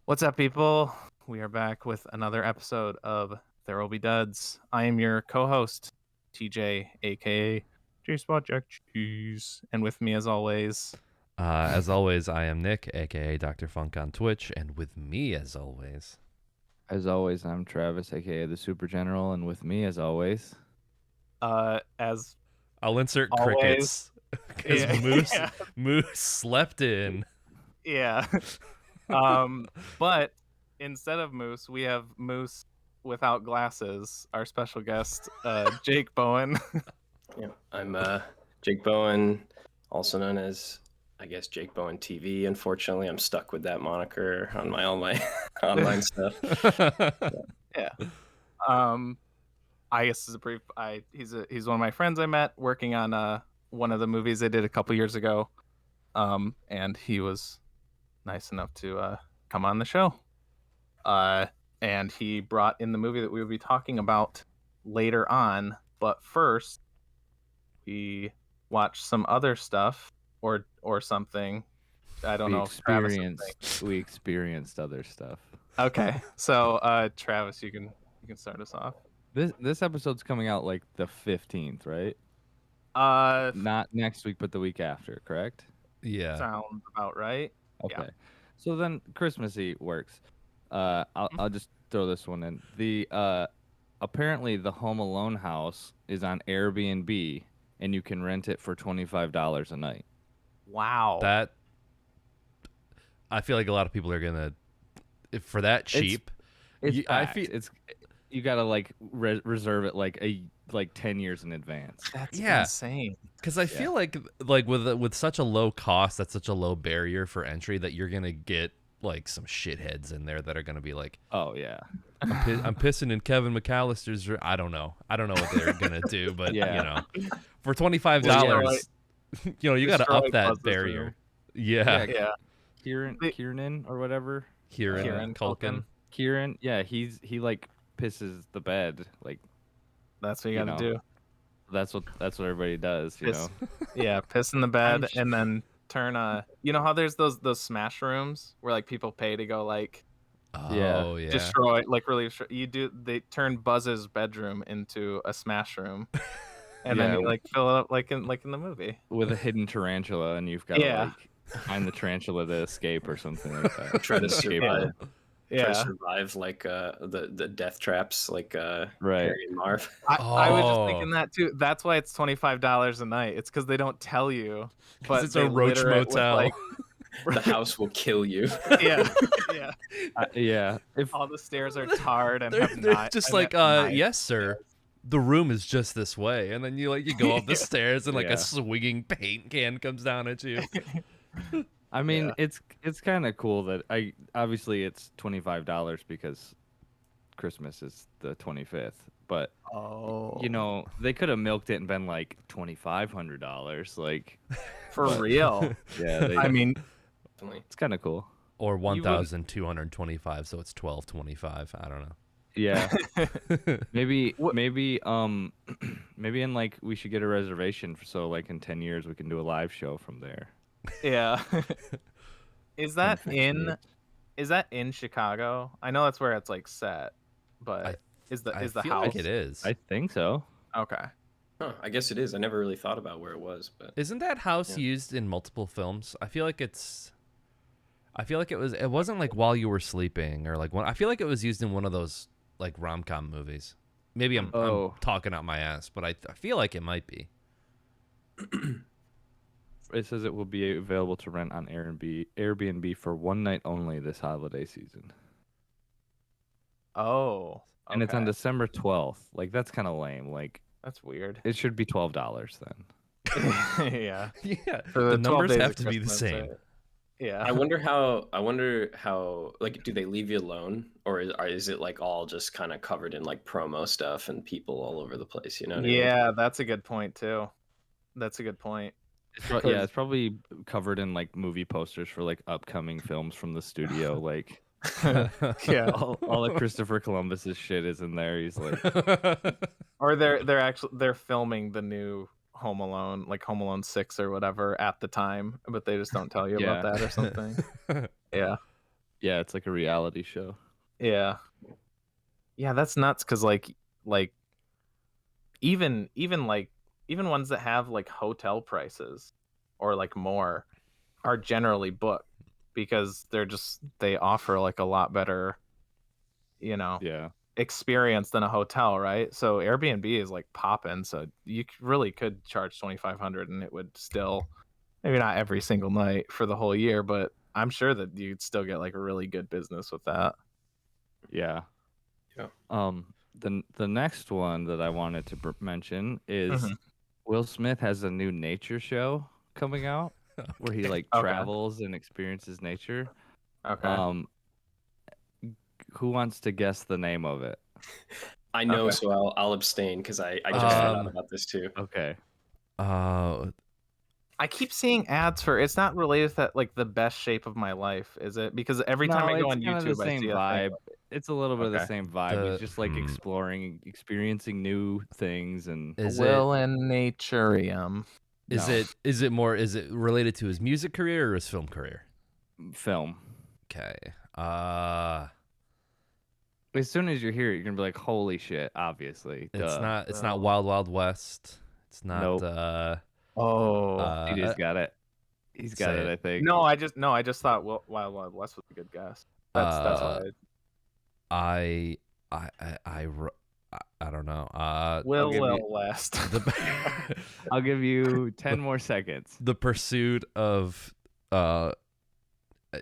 What's up, people? We are back with another episode of There Will Be Duds. I am your co-host, TJ, aka J-Spot Jack Cheese, and with me, as always, I am Nick, aka Dr. Funk on Twitch, and with me, As always, I'm Travis, aka the Super General, and with me, as always, as I'll insert always, crickets because Moose slept in. Yeah. But instead of Moose, we have Moose without glasses. Our special guest, Jake Bowen. Yeah, I'm Jake Bowen, also known as, I guess, JakeBowenTV. Unfortunately, I'm stuck with that moniker on all my online stuff. Yeah. I guess is a brief. He's one of my friends I met working on one of the movies they did a couple years ago. And he was nice enough to come on the show. And he brought in the movie that we will be talking about later on. But first, we watched some other stuff or something. I don't know if Travis we experienced other stuff. Okay, so Travis, you can start us off. This episode's coming out like the 15th, right? Not next week, but the week after, correct? Yeah. Sounds about right. Okay. Yeah. So then Christmassy works. I'll just throw this one in. Apparently the Home Alone house is on Airbnb and you can rent it for $25 a night. Wow. That I feel like a lot of people are gonna, if for that cheap. I feel you gotta like reserve it like 10 years in advance. That's insane. Because I feel like with such a low cost, that's such a low barrier for entry that you're gonna get like some shitheads in there that are gonna be like, oh yeah, I'm pissing in Kevin McAllister's. I don't know what they're gonna do, but you know, for $25, you know, you gotta up that barrier. Yeah. Kieran or whatever. Kieran Culkin. Kieran, yeah, he like pisses the bed, like that's what you gotta do. That's what everybody does, you know. Yeah, piss in the bed and then turn you know how there's those smash rooms where like people pay to go like destroy, like really they turn Buzz's bedroom into a smash room. And then you like fill it up like in the movie with a hidden tarantula, and you've got to like find the tarantula to escape or something like that. Try to survive. Try to survive like the death traps, like Harry and Marv. I was just thinking that too. That's why it's $25 a night. It's because they don't tell you, but it's a roach motel. Like, the house will kill you. Yeah. If all the stairs are tarred and they're just like, yes, sir. The room is just this way, and then you go up the stairs, and like a swinging paint can comes down at you. I mean, it's kind of cool that obviously it's $25 because Christmas is the 25th, but you know, they could have milked it and been like $2,500, like for real. Yeah, I mean, it's kind of cool. Or 1,225, so it's $1,225. I don't know. Yeah, maybe in like we should get a reservation so like in 10 years we can do a live show from there. Yeah. Is that in Chicago? I know that's where it's like set, but is the house? Like it is. I think so. Okay. Huh, I guess it is. I never really thought about where it was, but isn't that house used in multiple films? I feel like it wasn't like While You Were Sleeping or like I feel like it was used in one of those like rom-com movies. Maybe I'm talking out my ass, but I feel like it might be. It says it will be available to rent on Airbnb for one night only this holiday season. Oh. Okay. And it's on December 12th. Like, that's kind of lame. Like, that's weird. It should be $12 then. Yeah. The numbers have to be the same. Yeah. I wonder how like, do they leave you alone, or is it like all just kind of covered in like promo stuff and people all over the place, you know what I mean? That's a good point too. That's a good point. It's probably covered in like movie posters for like upcoming films from the studio. Like, all of Christopher Columbus's shit is in there. He's like, or they're filming the new Home Alone, like Home Alone 6 or whatever at the time, but they just don't tell you about that or something. Yeah. Yeah, it's like a reality show. Yeah. Yeah, that's nuts because like even ones that have like hotel prices or like more are generally booked because they offer like a lot better, Yeah. experience than a hotel, right? So Airbnb is like popping, so you really could charge 2,500 and it would still, maybe not every single night for the whole year, but I'm sure that you'd still get like a really good business with that. Yeah. Yeah. The next one that I wanted to mention is Will Smith has a new nature show coming out where he like travels and experiences nature. Okay. Who wants to guess the name of it? I know, so I'll abstain because I just found out about this too. Okay. I keep seeing ads for, it's not related to that, like the best shape of my life, is it? Because every time I go on YouTube, the same I see vibe. a thing. It's a little bit of the same vibe. He's just like Hmm. exploring, experiencing new things, and Will and Naturium. Is it related to his music career or his film career? Film. Okay. As soon as you hear it, you're gonna be like, "Holy shit!" Obviously, it's not Wild Wild West. It's not. Nope. He just got it. He's got it, I think. No, I just thought Wild Wild West was a good guess. That's why. I don't know. Will West. I'll give you 10 more seconds. The Pursuit of.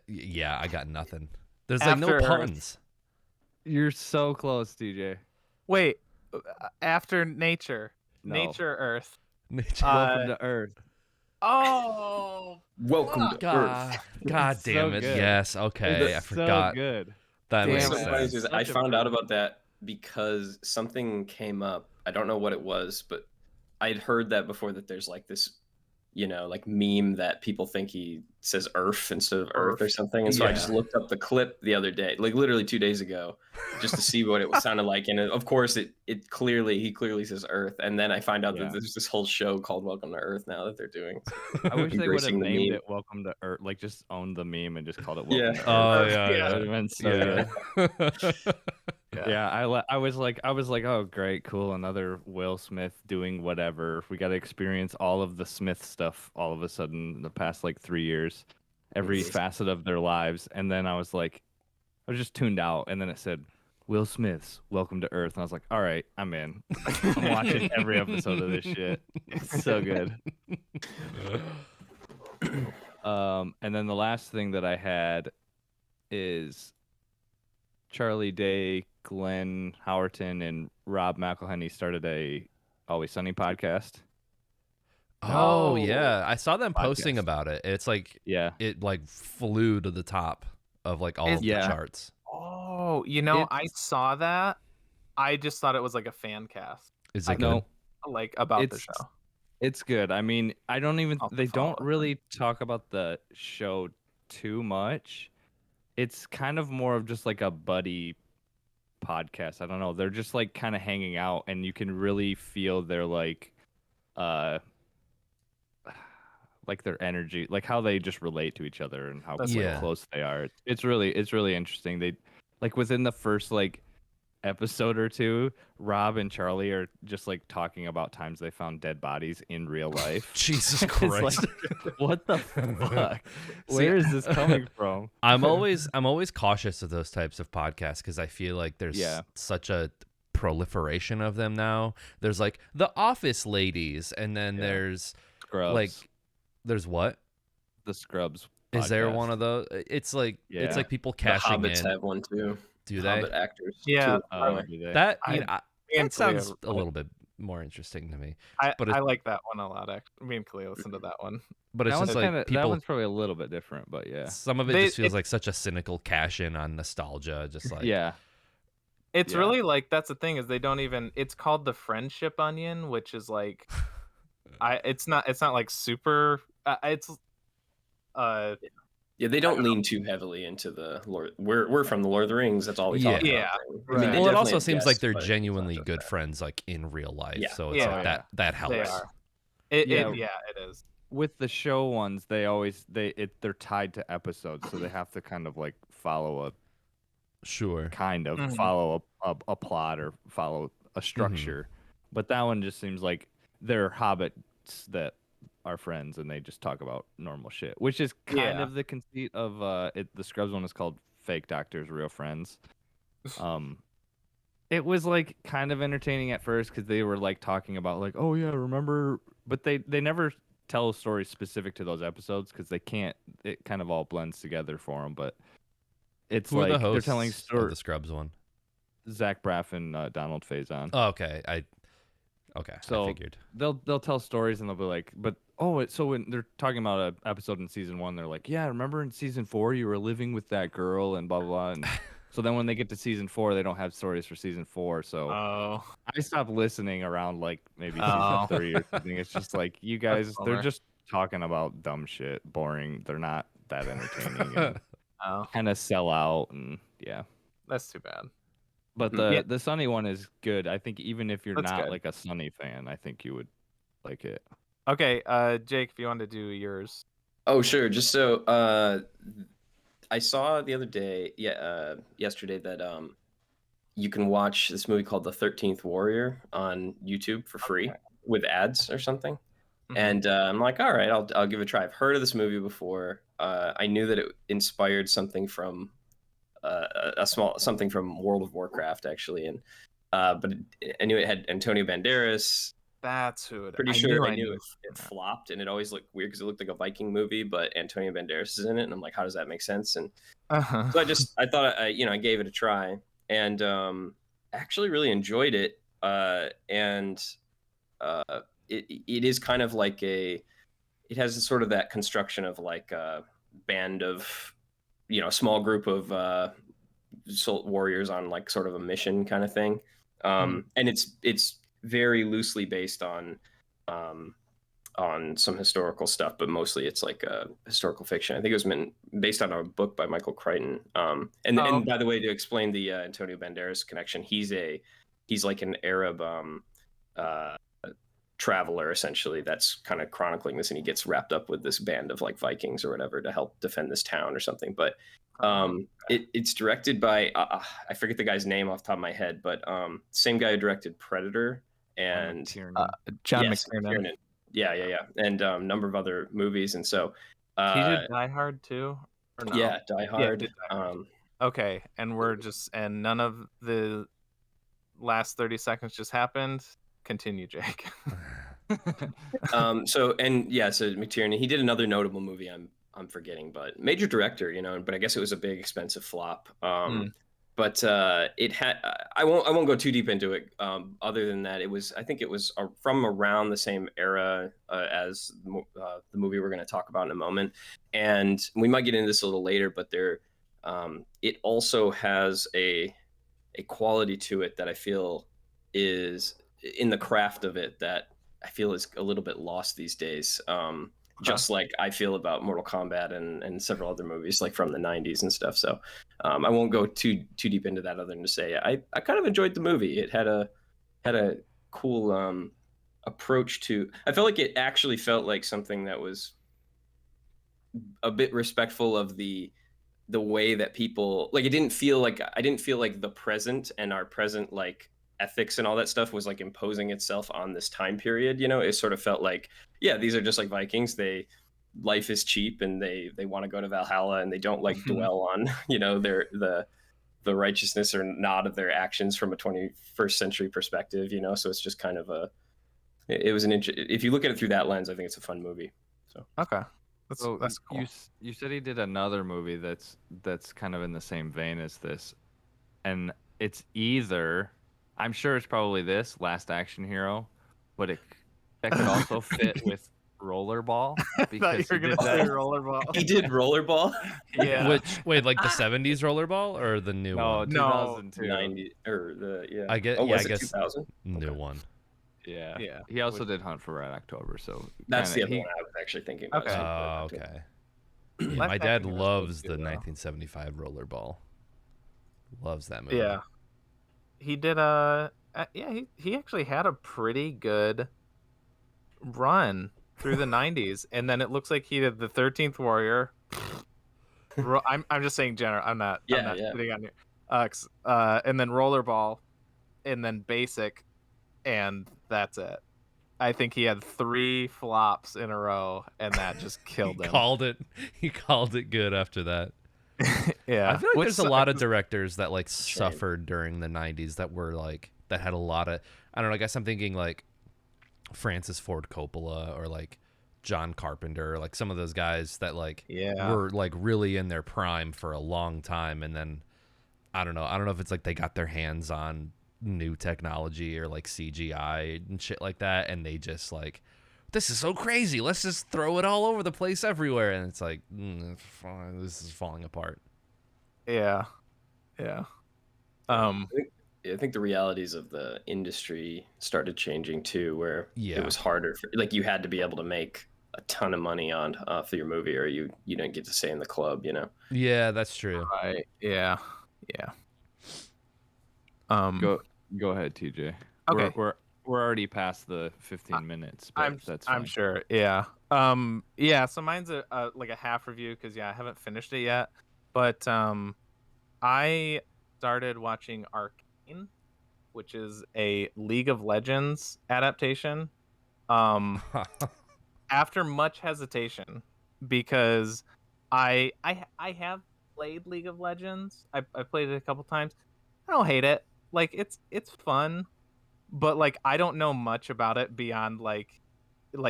Yeah, I got nothing. There's like no puns. You're so close, DJ. Wait, After Nature. No. Nature Earth. Welcome to Earth. Oh, Welcome to Earth. God damn it! Good. Yes, okay, I forgot. So good. That makes What's so funny sense. is I found out about that because something came up. I don't know what it was, but I'd heard that before, that there's like this, like meme that people think he says Earth instead of Earth or something. And so I just looked up the clip the other day, like literally 2 days ago, just to see what it sounded like. And of course he clearly says Earth. And then I find out that there's this whole show called Welcome to Earth now that they're doing. I wish they would have named it Welcome to Earth, like just owned the meme and just called it Welcome to Earth. Oh yeah, That would have been so good. Yeah, I was like, oh great, cool, another Will Smith doing whatever. We got to experience all of the Smith stuff all of a sudden in the past like 3 years, every facet of their lives. And then I was just tuned out, and then it said Will Smith's Welcome to Earth, and I was like, all right, I'm in. I'm watching every episode of this shit. It's so good. And then the last thing that I had is Charlie Day, Glenn Howerton, and Rob McElhenney started a Always Sunny podcast. Oh yeah, I saw them posting about it. It's like it like flew to the top of like all of the charts. Oh, I saw that. I just thought it was like a fan cast. Is it good? Like about the show. It's good. I mean, they don't really talk about the show too much. It's kind of more of just like a buddy podcast. I don't know. They're just like kind of hanging out, and you can really feel their like their energy, like how they just relate to each other and how close they are. It's really interesting. They like within the first like episode or two, Rob and Charlie are just like talking about times they found dead bodies in real life. Jesus Christ. Like, what the fuck? Where is this coming from? I'm always cautious of those types of podcasts because I feel like there's such a proliferation of them now. There's like the Office Ladies, and then there's Scrubs. Like there's what? The Scrubs podcast. Is there podcast. one of those? It's like it's like people cashing the Hobbits in. have one too. Do they? Hobbit actors. Yeah. Do they? That that sounds a little bit more interesting to me. I like that one a lot. Actually, me and Khalil listen to that one. But it's just like people. That one's probably a little bit different, but yeah. Some of it just feels like such a cynical cash in on nostalgia. Just like It's really like, that's the thing, is they don't even. It's called the Friendship Onion, which is like, it's not like super. They don't lean too heavily into the Lord. We're from the Lord of the Rings. That's all we talk about. Yeah. I mean, well, it also seems like they're genuinely good friends, like in real life. Yeah. So it's like that helps. They are. It is. with the show ones, they're tied to episodes, so they have to kind of like follow a plot or follow a structure. But that one just seems like they're hobbits that are friends and they just talk about normal shit, which is kind of the conceit of the Scrubs one is called Fake Doctors, Real Friends. It was like kind of entertaining at first because they were like talking about like, oh yeah, remember, but they never tell stories specific to those episodes because they can't. It kind of all blends together for them, but it's Who are like the they're telling hosts of stories. the Scrubs one? Zach Braff and Donald Faison. Oh, okay. So I figured. they'll tell stories and they'll be like, but so when they're talking about an episode in season 1, they're like, yeah, remember in season 4 you were living with that girl and blah blah blah. And so then when they get to season 4, they don't have stories for season 4. So I stopped listening around like maybe season 3 or something. It's just like you guys, they're just talking about dumb shit, boring. They're not that entertaining. And kind of sell out and yeah. That's too bad. But the Sunny one is good. I think even if you're not like a Sunny fan, I think you would like it. Okay, Jake, if you want to do yours. Oh, sure. Just so I saw the other day, yesterday that you can watch this movie called The 13th Warrior on YouTube for free with ads or something. And I'm like, all right, I'll give it a try. I've heard of this movie before. I knew that it inspired something from something from World of Warcraft, actually, and but I knew it had Antonio Banderas. That's who it is. Pretty sure I knew it flopped, and it always looked weird because it looked like a Viking movie, but Antonio Banderas is in it, and I'm like, how does that make sense? And so I thought I gave it a try, and actually really enjoyed it. And it is kind of like it has sort of that construction of like a band of a small group of warriors on like sort of a mission kind of thing, and it's very loosely based on some historical stuff, but mostly it's like historical fiction. I think it was based on a book by Michael Crichton. And by the way, to explain the Antonio Banderas connection, he's like an Arab traveler essentially that's kind of chronicling this, and he gets wrapped up with this band of like Vikings or whatever to help defend this town or something. But it's directed by I forget the guy's name off the top of my head, but same guy who directed Predator and John McTiernan. Yeah, and a number of other movies. And so he did Die Hard too, or no? Yeah, Die Hard. Die Hard. Okay, and none of the last 30 seconds just happened. Continue, Jake. So McTiernan, he did another notable movie I'm forgetting, but major director, but I guess it was a big expensive flop. But it had I won't go too deep into it. Other than that, I think it was from around the same era as the movie we're going to talk about in a moment, and we might get into this a little later. But it also has a quality to it that I feel is in the craft of it that I feel is a little bit lost these days. Just like I feel about Mortal Kombat and several other movies like from the 90s and stuff. So I won't go too deep into that other than to say I kind of enjoyed the movie. It had a cool approach to. I felt like it actually felt like something that was a bit respectful of the way that people like. I didn't feel like the present and our present like ethics and all that stuff was like imposing itself on this time period. It sort of felt like, yeah, these are just like Vikings. Life is cheap and they want to go to Valhalla and they don't like dwell on, the righteousness or not of their actions from a 21st century perspective, so it's just kind of if you look at it through that lens, I think it's a fun movie. So, okay. That's cool. You said he did another movie that's kind of in the same vein as this, and it's either, I'm sure it's probably this Last Action Hero, but that could also fit with Rollerball. Because you were gonna say Rollerball. He did Rollerball. Yeah. Wait, like the 70s Rollerball or the new one? No, 2002. 90 or the yeah. I guess. I guess 2000. New one. Yeah. He also did Hunt for Red October, so that's the other one I was actually thinking about. Okay. Yeah, my dad loves the 1975 Rollerball. Loves that movie. Yeah. He did he actually had a pretty good run through the 90s, and then it looks like he did the 13th Warrior. I'm just saying general. I'm not putting on you. And then Rollerball, and then Basic, and that's it. I think he had 3 flops in a row, and that just killed him. He called it good after that. Yeah, I feel like there's a lot of directors that like suffered during the 90s that were like that had a lot of, I don't know, I guess I'm thinking like Francis Ford Coppola or like John Carpenter, like some of those guys that like were like really in their prime for a long time, and then I don't know if it's like they got their hands on new technology or like CGI and shit like that, and they just like, this is so crazy, let's just throw it all over the place everywhere, and it's like this is falling apart. Yeah. I think the realities of the industry started changing too, where it was harder like you had to be able to make a ton of money off of your movie, or you didn't get to stay in the club, Yeah, that's true. Right. Yeah. Go ahead, TJ. Okay. We're already past the 15 minutes, but that's fine. I'm sure. Yeah. So mine's like a half review because I haven't finished it yet, but I started watching Arcane, which is a League of Legends adaptation. After much hesitation, because I have played League of Legends. I played it a couple times. I don't hate it. Like it's fun, but like I don't know much about it beyond like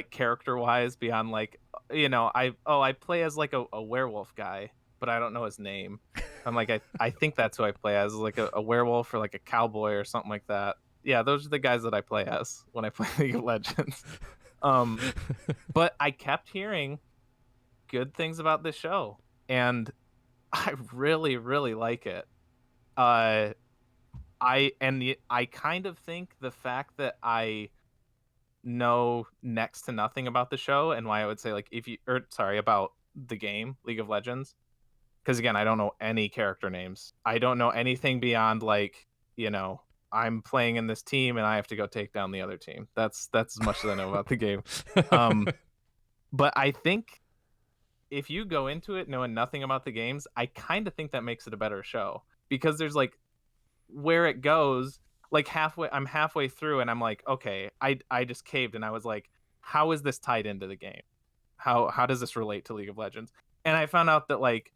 character wise, beyond like I play as like a werewolf guy, but I don't know his name. I'm like I think that's who I play as, like a werewolf or like a cowboy or something like that. Yeah, those are the guys that I play as when I play League of Legends. But I kept hearing good things about this show, and I really, really like it. I kind of think the fact that I know next to nothing about the show, and why I would say like about the game League of Legends, because again I don't know any character names. I don't know anything beyond like I'm playing in this team and I have to go take down the other team. That's as much as I know about the game. But I think if you go into it knowing nothing about the games, I kind of think that makes it a better show, because there's like where it goes, like I'm halfway through and I'm like, okay, I just caved and I was like, how is this tied into the game? How does this relate to League of Legends? And I found out that like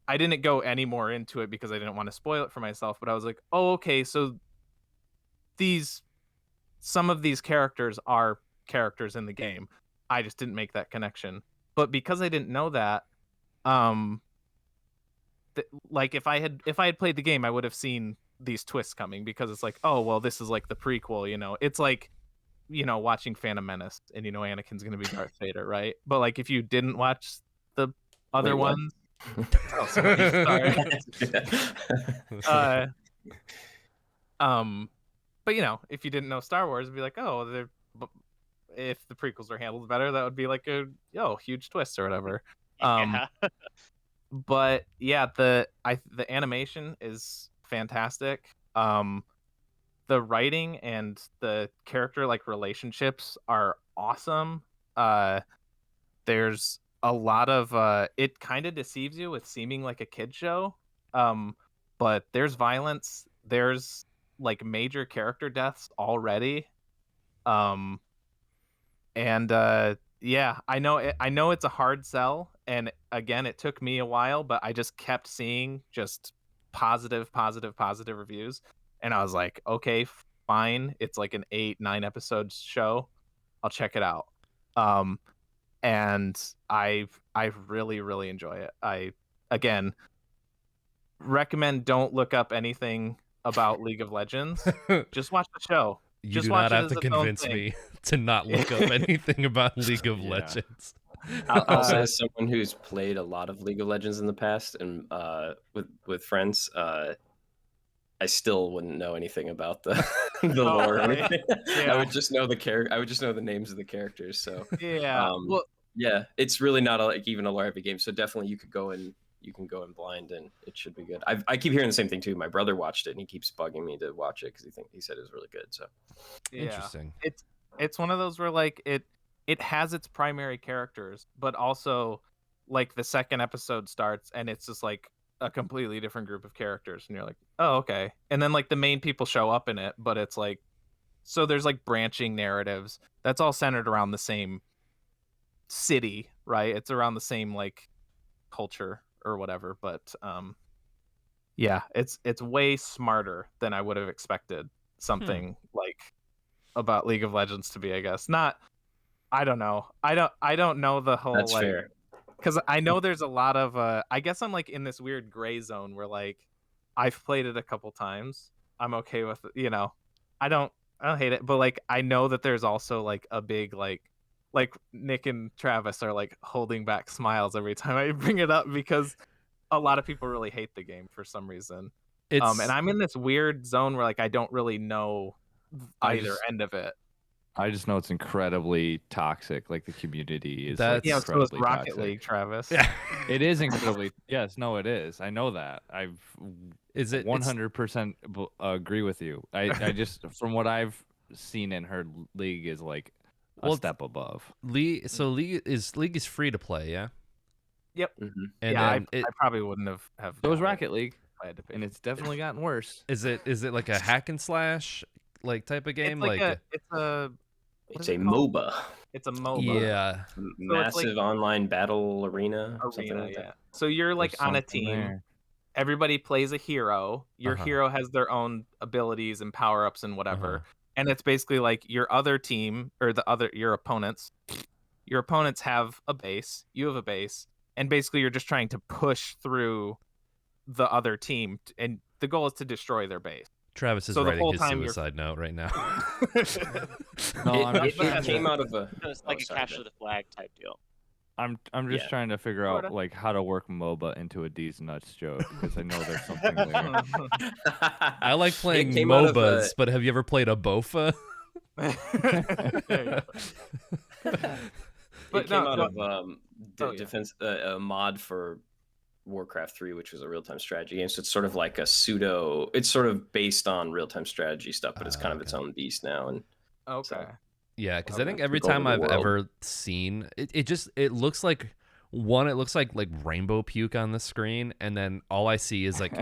I didn't go any more into it because I didn't want to spoil it for myself, but I was like, oh, okay, so some of these characters are characters in the game. I just didn't make that connection. But because I didn't know that, like if I had played the game, I would have seen these twists coming, because it's like, oh, well, this is like the prequel, it's like, watching Phantom Menace and Anakin's gonna be Darth Vader, right? But like if you didn't watch the other ones, oh, sorry. But if you didn't know Star Wars, it'd be like, oh, if the prequels were handled better, that would be like a huge twist or whatever. But yeah, the animation is fantastic. The writing and the character like relationships are awesome. There's a lot of it kind of deceives you with seeming like a kid show. But there's violence, there's like major character deaths already. Yeah, I know it's a hard sell, and again, it took me a while, but I just kept seeing just positive reviews, and I was like, okay, fine, it's like an 8-9 episode show, I'll check it out. And I really, really enjoy it. I again recommend don't look up anything about League of Legends. Just watch the show. You do not have to convince me to not look up anything about League of Legends. I'll say, as someone who's played a lot of League of Legends in the past and with friends, I still wouldn't know anything about the lore or anything. I would just know I would just know the names of the characters. So yeah, it's really not like even a lore heavy game. So definitely you can go in blind and it should be good. I keep hearing the same thing too. My brother watched it and he keeps bugging me to watch it because he said it was really good. So interesting. It's one of those where like it has its primary characters, but also like the second episode starts and it's just like a completely different group of characters, and you're like, oh, okay. And then like the main people show up in it, but it's like, so there's like branching narratives that's all centered around the same city, right? It's around the same like culture or whatever, but yeah, it's way smarter than I would have expected something like about League of Legends to be, I guess. Not, I don't know. I don't know the whole That's like, fair. because I know there's a lot of I guess I'm like in this weird gray zone where like I've played it a couple times. I'm okay with it, you know. I don't hate it, but like I know that there's also like a big like Nick and Travis are like holding back smiles every time I bring it up because a lot of people really hate the game for some reason. It's And I'm in this weird zone where like I don't really know either end of it. I just know it's incredibly toxic. Like the community is That's- like Yeah, so it's incredibly Rocket toxic. League, Travis. yeah. It is incredibly. Yes, no, it is. I know that. I've Is it 100% agree with you. I just from what I've seen and heard, League is like a Well, step above. League? So League is free to play, yeah. Yep. Mhm. And yeah, then I probably wouldn't have So is gotten it Rocket League, if I had to pay. and it's definitely gotten worse. is it like a hack and slash like type of game? It's It's is a it called? MOBA, It's a MOBA. yeah. massive online battle arena, something Arena, like yeah. that. So you're like There's on a something team. there. Everybody plays a hero. Your Uh-huh. hero has their own abilities and power ups and whatever. Uh-huh. And it's basically like your other team or your opponents. Your opponents have a base. You have a base, and basically you're just trying to push through the other team, and the goal is to destroy their base. Travis is So the writing whole his time you're- suicide note right now. No, I'm It, just it trying came to, out of a. It's like oh, a sorry, capture Ben. the flag type deal. I'm just Yeah. trying to figure out Sorta. like how to work MOBA into a D's nuts joke because I know there's something there. I like playing came out of MOBAs, but have you ever played a BOFA? There you go. It came out no, of Oh, yeah. defense a mod for Warcraft 3, which was a real-time strategy game. So it's sort of like a pseudo. It's sort of based on real-time strategy stuff, but it's kind of its Okay. own beast now. And Okay. Yeah, because I Okay. think every Go over time the I've world. ever seen it, it looks like it looks like rainbow puke on the screen, and then all I see is like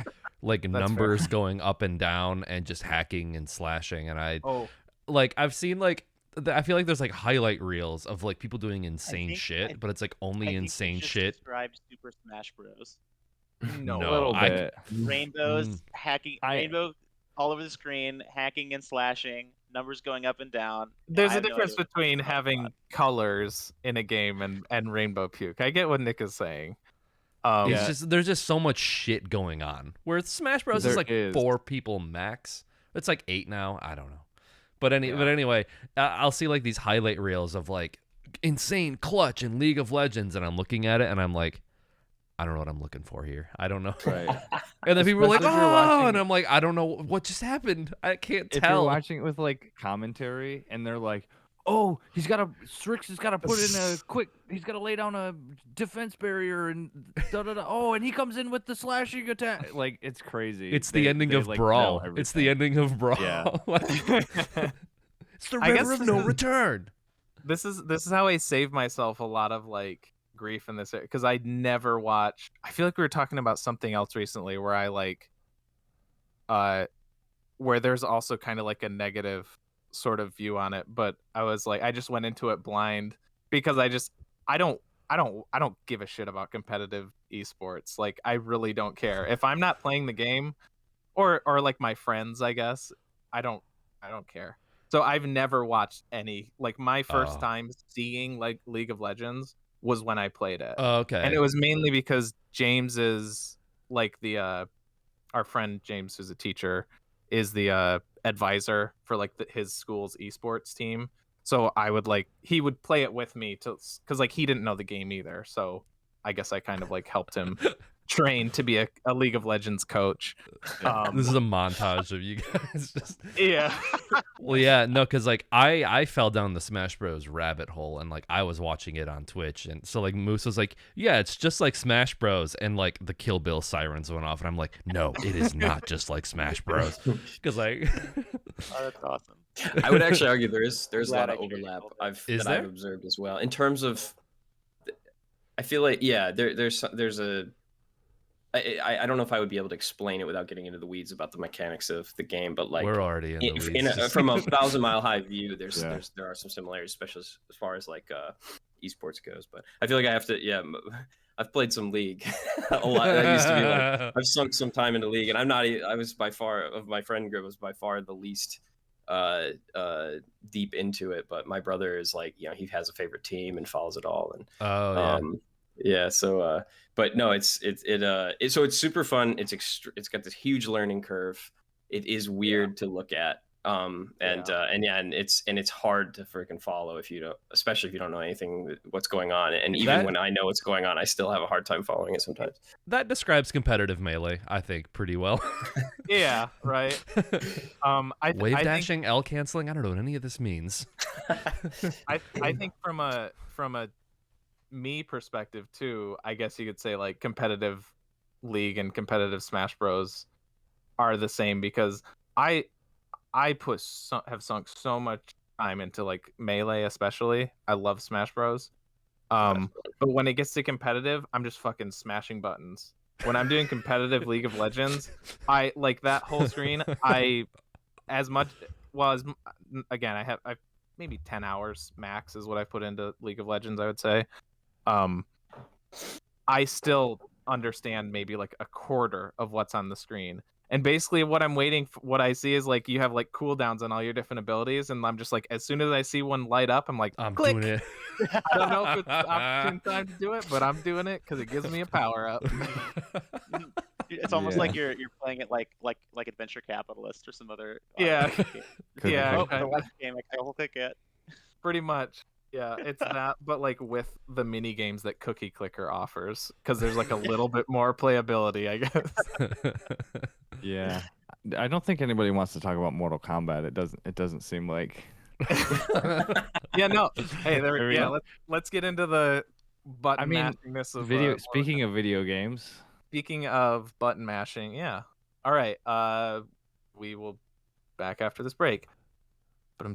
numbers going up and down and just hacking and slashing, and Oh, I've seen I feel like there's like highlight reels of like people doing insane think- shit, but it's like only I think you insane just shit. described Super Smash Bros. no. No. A little I- bit. Rainbows, hacking, I- rainbow all over the screen, hacking and slashing, numbers going up and down. There's I a have no difference idea what between you're talking having about. colors in a game and rainbow puke. I get what Nick is saying. It's Yeah. just there's just so much shit going on. Where Smash Bros is There like is. 4 people max. It's like 8 now. I don't know. But Yeah. anyway, I'll see like these highlight reels of like insane clutch in League of Legends, and I'm looking at it and I'm like, I don't know what I'm looking for here. I don't know. Right. And then people are like, Especially if you're oh, watching- and I'm like, I don't know what just happened. I can't If you're tell. watching it with like commentary and they're like, "Oh, Strix has got to put in a quick. He's got to lay down a defense barrier and da da da. Oh, and he comes in with the slashing attack. Like it's crazy. It's the ending they, of like, Brawl. nail It's the everything. ending of Brawl. Yeah. It's the I guess river of this no is- return. This is how I save myself a lot of like grief in this because I never watch. I feel like we were talking about something else recently where I like where there's also kind of like a negative sort of view on it, but I was like I just went into it blind because I don't give a shit about competitive esports. Like I really don't care. If I'm not playing the game or like my friends, I guess, I don't care. So I've never watched any. Like my first Oh. time seeing like League of Legends was when I played it. Oh, okay. And it was mainly because James is like the our friend James, who's a teacher, is the advisor for like his school's esports team. So I would he would play it with me because like he didn't know the game either. So I guess I kind of like helped him train to be a League of Legends coach. This is a montage of you guys. Just... Yeah. Well, yeah, no, because like I fell down the Smash Bros rabbit hole, and like I was watching it on Twitch, and so like Moose was like, "Yeah, it's just like Smash Bros," and like the Kill Bill sirens went off, and I'm like, "No, it is not just like Smash Bros," because like Oh, that's awesome. I would actually argue there's a Glad lot I of traded overlap over. I've Is that I've there? observed as well in terms of. I feel like there's a. I don't know if I would be able to explain it without getting into the weeds about the mechanics of the game, but like We're already in the weeds. from a 1,000-mile high view, Yeah. there are some similarities, especially as far as like esports goes. But I feel like I have to I've played some League a lot. I used to be like I've sunk some time into League, and I was by far of my friend group was by far the least deep into it. But my brother is like he has a favorite team and follows it all, and Oh yeah. yeah, so but no, it's super fun. It's got this huge learning curve. It is weird to look at. And it's hard to freaking follow if you don't, especially if you don't know anything what's going on. And even when I know what's going on, I still have a hard time following it sometimes. That describes competitive Melee, I think, pretty well. Yeah, right. Wave I dashing, L canceling. I don't know what any of this means. I think from a me perspective too, I guess you could say like competitive League and competitive Smash Bros are the same, because I have sunk so much time into like Melee, especially. I love Smash Bros. But when it gets to competitive, I'm just fucking smashing buttons. When I'm doing competitive League of Legends, I like that whole screen. I maybe 10 hours max is what I put into League of Legends, I would say. I still understand maybe like a quarter of what's on the screen. And basically what I'm waiting for, what I see is like you have like cooldowns on all your different abilities, and I'm just like, as soon as I see one light up, I'm like, I'm click. doing it. I don't know if it's opportune time to do it, but I'm doing it because it gives me a power up. It's almost like you're playing it like Adventure Capitalist or some other. Yeah. game. Yeah, Oh, kinda. the last game I will click it. Pretty much. Yeah, it's that, but like with the mini games that Cookie Clicker offers, because there's like a little bit more playability, I guess. Yeah, I don't think anybody wants to talk about Mortal Kombat. It doesn't seem like. Yeah, no. Hey, let's get into the button mashingness of video. Speaking of video games. Speaking of button mashing, yeah. All right. We will back after this break. But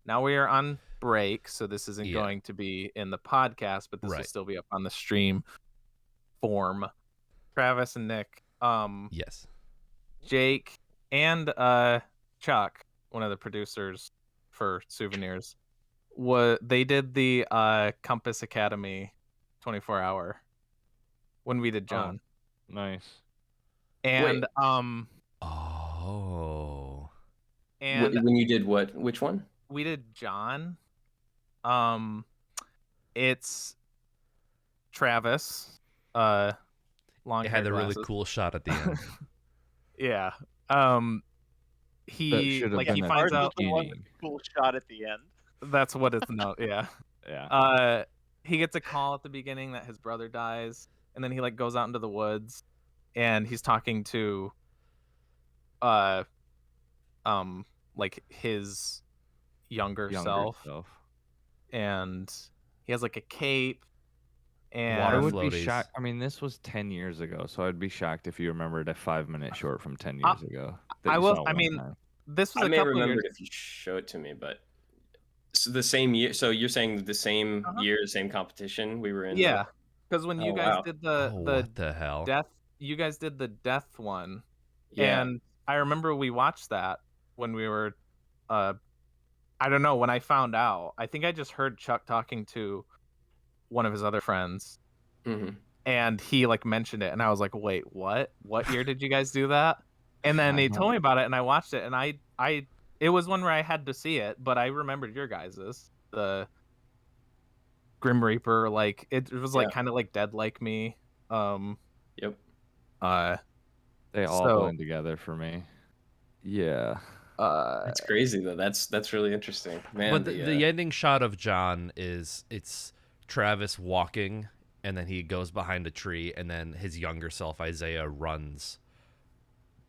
now we are on break, so this isn't going to be in the podcast, but this will still be up on the stream form. Travis and Nick, yes, Jake and Chuck, one of the producers for Souvenirs, they did the Compass Academy 24-hour when we did John. Oh, nice. And and when you did what? Which one? We did John. It's Travis. Long. It had a really cool shot at the end. Yeah. He finds out the cool shot at the end. That's what it's no. Yeah. Yeah. He gets a call at the beginning that his brother dies, and then he like goes out into the woods, and he's talking to like his younger self, and he has like a cape. And I would be shocked. I mean, this was 10 years ago, so I'd be shocked if you remembered a 5-minute short from 10 years ago. I will. I mean, this was I a may couple remember years. if you show it to me, but so the same year. So you're saying the same year, same competition we were in? Yeah, because when you guys did what the hell? death, you guys did the death one. Yeah. And I remember we watched that when we were, I don't know, when I found out. I think I just heard Chuck talking to one of his other friends, and he like mentioned it, and I was like, wait, what year did you guys do that? And then he told me about it, and I watched it, and I it was one where I had to see it, but I remembered your guys's, the Grim Reaper, like it was like kind of like Dead Like Me. Yep. They all blend together for me. Yeah. That's crazy though. That's really interesting, man. But the ending shot of John it's Travis walking, and then he goes behind a tree, and then his younger self Isaiah runs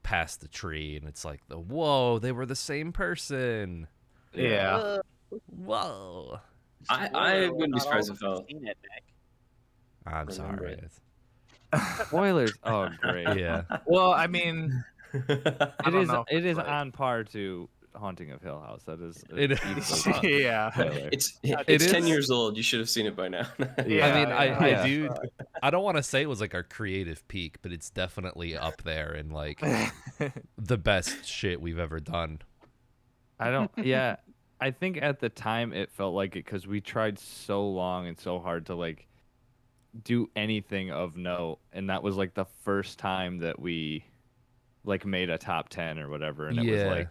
past the tree, and it's like whoa, they were the same person. Yeah. Whoa. I wouldn't be surprised if seen it, Nick. I'm sorry. Spoilers. Oh, great. Yeah. Well, I mean, It is on par to Haunting of Hill House. That is It is. easily Yeah. spoiler. It's It 10 is. years old. You should have seen it by now. Yeah. I mean, I yeah. do. I don't want to say it was like our creative peak, but it's definitely up there in like the best shit we've ever done. I don't. Yeah, I think at the time it felt like it because we tried so long and so hard to like do anything of note, and that was like the first time that we like made a top 10 or whatever, and it was like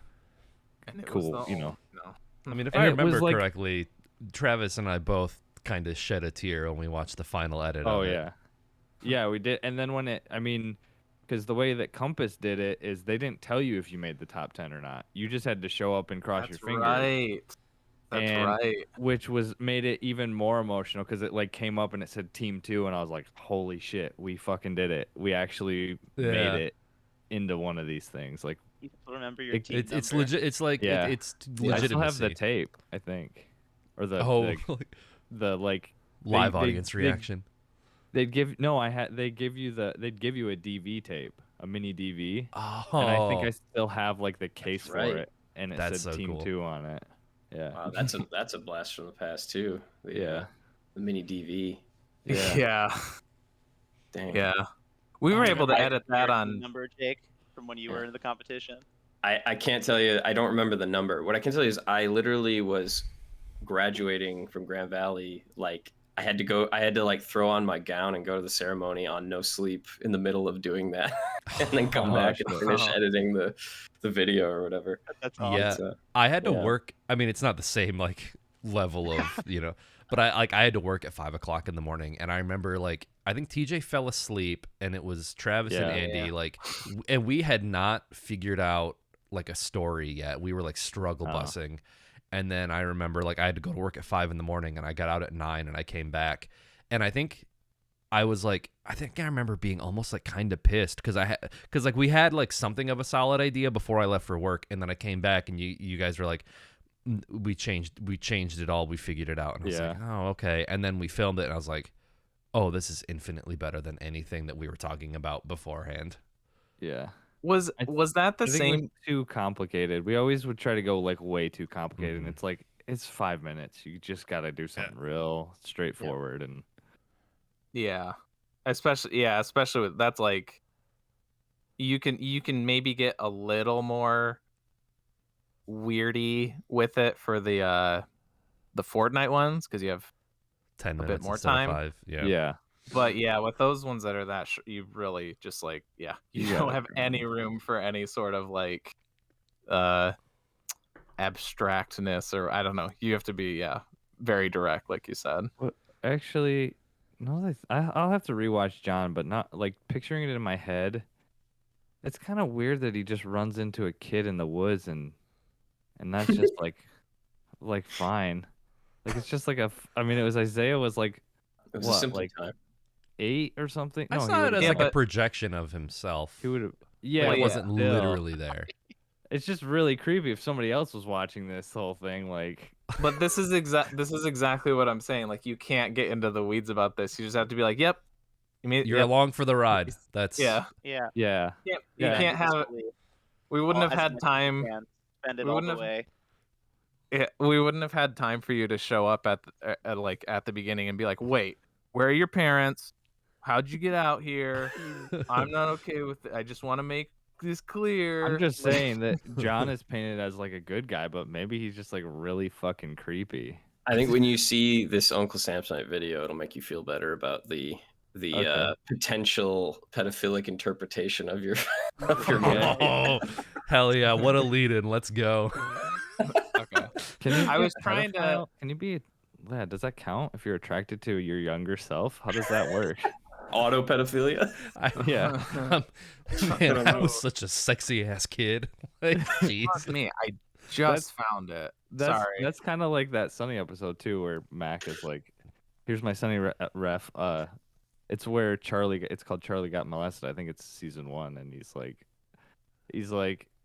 And it was cool, the you know. no. I mean, if And I it was, remember like- correctly, Travis and I both kind of shed a tear when we watched the final edit. Oh of it. yeah, we did. And then when it, I mean, because the way that Compass did it is they didn't tell you if you made the top 10 or not. You just had to show up and cross your That's fingers. right. That's And- right. Which was made it even more emotional because it like came up and it said Team 2, and I was like, holy shit, we fucking did it. We actually made Yeah. it into one of these things. Like, You still remember your team It's number. legit. It's like Yeah. it's I still have the legitimacy. tape, I think, or the the like live they- audience they- reaction. they'd give no, I had they'd give you a DV tape, a mini DV, Oh, and I think I still have like the case for right. it, and it That's said so Team cool. 2 on it. Yeah, Wow, that's a blast from the past too. Yeah. The mini DV. yeah. Yeah. Dang. Yeah. We were Do you able to remember edit your that team on. number, Jake, from when you were in the competition. I can't tell you. I don't remember the number. What I can tell you is I literally was graduating from Grand Valley. Like I had to like throw on my gown and go to the ceremony on no sleep in the middle of doing that, and then come Oh, back and shit. finish editing the video or whatever. That's awesome. Yeah. So, I had to Yeah. work. I mean, it's not the same like level of but I had to work at 5 o'clock in the morning, and I remember like I think TJ fell asleep, and it was Travis and Yeah. Andy and we had not figured out like a story yet. We were like struggle Oh. bussing, and then I remember like I had to go to work at 5 in the morning, and I got out at 9, and I came back, and I think I was like, I remember being almost like kind of pissed because like we had like something of a solid idea before I left for work, and then I came back and you guys were like, we changed it all, we figured it out, and I was like, oh okay, and then we filmed it, and I was like, oh, this is infinitely better than anything that we were talking about beforehand. Yeah. Was that the I think it same? was too complicated. We always would try to go like way too complicated, Mhm. and it's like it's 5 minutes. You just got to do something real straightforward and Yeah. Especially with that's like you can maybe get a little more weirdy with it for the Fortnite ones because you have 10 bit minutes more instead of time. 5. yeah. but yeah with those ones that are that you really just like you You don't gotta have do any room for any sort of like abstractness or I don't know, you have to be very direct like you said. Actually, no, I'll have to rewatch John, but not like picturing it in my head. It's kind of weird that he just runs into a kid in the woods and that's just like fine. Like it's just like I mean, it was Isaiah was like it was What, a simple like- time. 8 or something. I No, saw it as Yeah, like a but- projection of himself. he would have. Like, Yeah, it wasn't still. literally there. It's just really creepy if somebody else was watching this whole thing. Like, But this is exactly what I'm saying. Like you can't get into the weeds about this. You just have to be like, yep. You're yep. along for the ride. That's Yeah. Yeah. yeah, You Yeah. can't have it. We wouldn't have had time. Spend it we all wouldn't the have- way. We wouldn't have had time for you to show up at the beginning and be like, wait, where are your parents? How'd you get out here? I'm not okay with it. I just want to make this clear. I'm just saying that John is painted as like a good guy, but maybe he's just like really fucking creepy. I think when you see this Uncle Samsonite video, it'll make you feel better about the Okay. potential pedophilic interpretation of your of your movie. Oh, hell yeah. What a lead in. Let's go. Okay. Can you I be was a trying to- pedophile? Can you be? Yeah, does that count if you're attracted to your younger self? How does that work? Auto pedophilia. Yeah. Man, I was such a sexy ass kid. Like, jeez. Fuck me. I just found it. Sorry. That's kind of like that Sunny episode too, where Mac is like, "Here's my Sunny ref." It's where Charlie. It's called Charlie Got Molested. I think it's season 1, and he's like,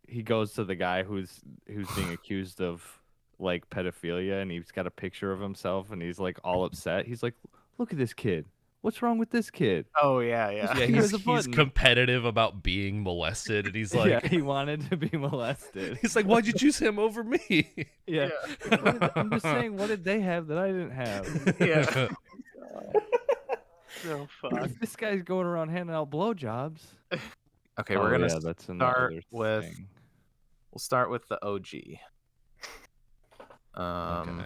he goes to the guy who's being accused of like pedophilia, and he's got a picture of himself, and he's like all upset. He's like, "Look at this kid. What's wrong with this kid? Oh yeah, yeah. Yeah, Here's a he's button. competitive about being molested, and he's like, Yeah, he wanted to be molested. he's like, why'd you choose him over me? Yeah. I'm just saying, what did they have that I didn't have? Yeah. So fucked. This guy's going around handing out blowjobs. Okay, we're gonna that's start another with. thing. We'll start with the OG. Okay.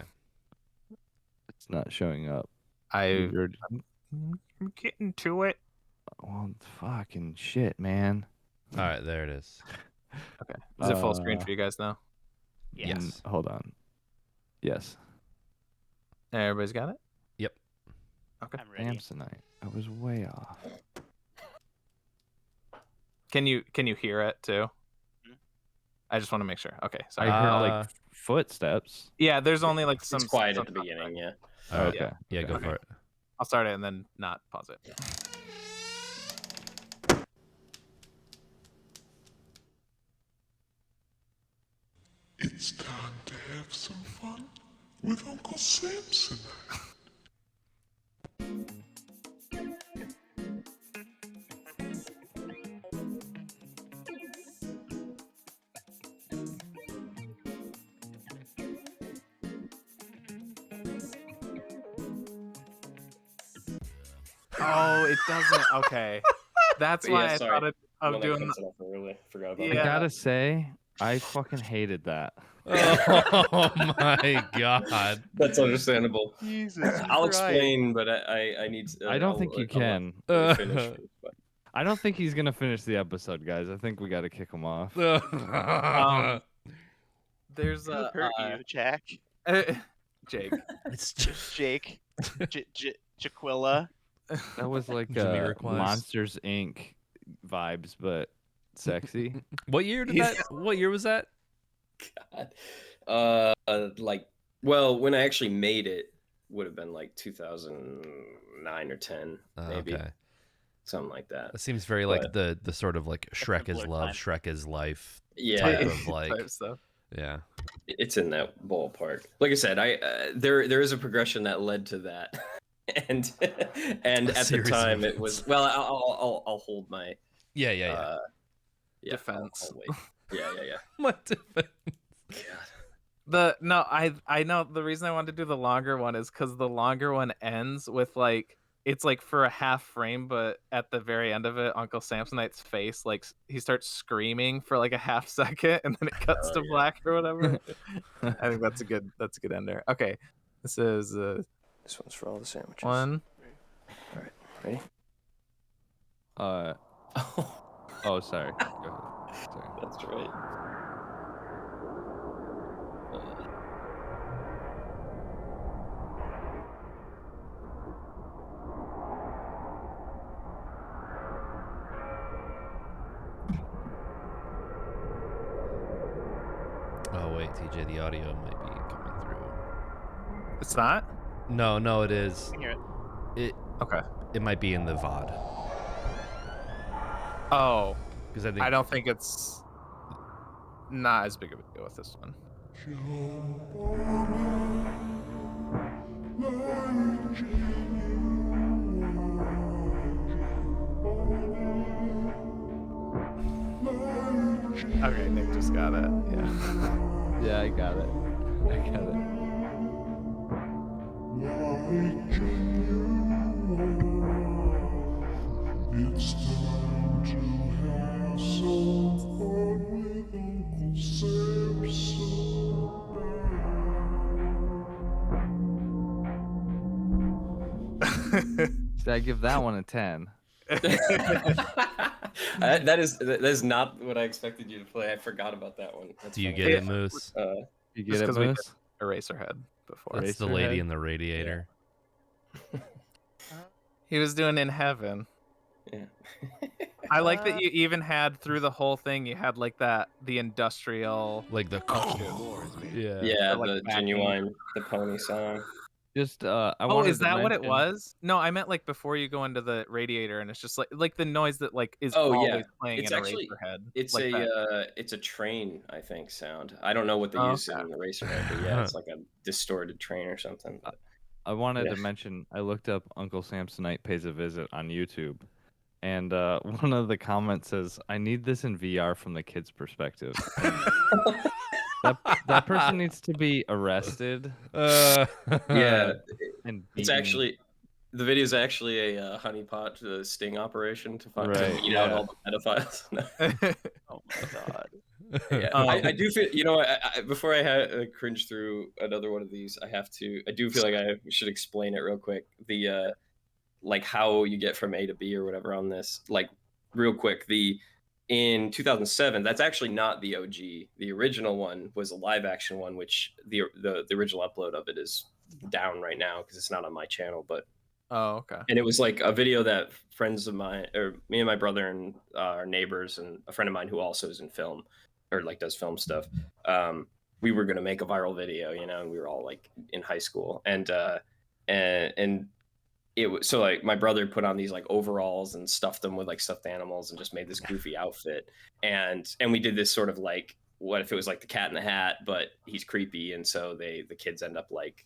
It's not showing up. I'm You're- getting to it. Well, fucking shit, man. All right, there it is. Okay. Is it full screen for you guys now? Yes. Hold on. Yes. Everybody's got it? Yep. Okay. I'm ready. Samsonite. I was way off. Can you hear it too? Mhm. I just want to make sure. Okay. I Sorry. heard like footsteps. Yeah, there's only like some. It's quiet some at the beginning, yeah. All right. Okay. Yeah, go Okay. for it. I'll start it and then not pause it. It's time to have some fun with Uncle Samsonite. Oh, it doesn't. Okay. That's why Yeah, I sorry. thought of When that doing. comes off, I really forgot about I Yeah. gotta say, I fucking hated that. Oh my god. That's understandable. Jesus I'll Christ. explain, but I need. I don't think you can. I'll finish first, but- I don't think he's gonna finish the episode, guys. I think we gotta kick him off. There's Who a hurt you, Jack? Jake. It's just, Jake? Jaquilla? That was like Jamiroquai's. Monsters Inc. vibes, but sexy. what year did that? What year was that? God. Like, well, when I actually made it, would have been like 2009 or 10, maybe Okay. something like that. That seems very like the sort of like Shrek is simpler love, time. Shrek is life Yeah, type of like, Type stuff. yeah. it's in that ballpark. Like I said, there is a progression that led to that, and at the series of time it events. was well. I'll hold my Yeah, yeah, yeah. Defense. I'll wait. Yeah. My defense. God. I know the reason I wanted to do the longer one is because the longer one ends with like it's like for a half frame, but at the very end of it, Uncle Samsonite's face like he starts screaming for like a half second, and then it cuts Oh, to yeah. black or whatever. I think that's a good ender. Okay, this is This one's for all the sandwiches. one. All right, ready? Oh, sorry. Go ahead. Sorry. That's right. Oh wait, TJ, the audio might be coming through. It's not. No, it is. I can hear it. It Okay. it might be in the VOD Oh, because I think I don't think it's not as big of a deal with this one. Okay, Nick just got it. Yeah. Yeah, I got it. I got it. It's time to have some fun with Uncle Samsonite. Should I give that one a 10? that is not what I expected you to play. I forgot about that one. That's do you funny. get it, Moose? You Just get it, 'cause we did Moose? Eraserhead before. That's the Eraserhead? lady in the radiator. He was doing In Heaven. Yeah. I like that you even had through the whole thing. You had like that the industrial. Like the yeah. Yeah, like the backing. Genuine, the pony song. Just I Oh, wanted is to that what it mention- was? No, I meant like before you go into the radiator, and it's just like the noise that like is Oh, yeah. always playing It's in actually- Eraserhead. It's like that. it's a train, I think, sound. I don't know what they Oh, use okay. in the Eraserhead, but yeah, it's like a distorted train or something. But I wanted to mention I looked up Uncle Samsonite Pays a Visit on YouTube, and one of the comments says, "I need this in VR from the kid's perspective." That person needs to be arrested. Yeah, and it's beaten. actually the video is actually a honeypot sting operation to find to Right, weed out yeah. all the pedophiles. Oh my god. Yeah, I do feel, you know, before I cringe through another one of these, I do feel like I should explain it real quick. The like how you get from A to B or whatever on this, like real quick. In 2007, that's actually not the OG. The original one was a live action one, which the original upload of it is down right now because it's not on my channel. But Okay. and it was like a video that friends of mine, or me and my brother and our neighbors and a friend of mine who also is in film or like does film stuff. We were gonna make a viral video, you know, and we were all like in high school, and it was so like my brother put on these like overalls and stuffed them with like stuffed animals and just made this goofy outfit, and we did this sort of like, what if it was like the Cat in the Hat, but he's creepy, and so the kids end up like,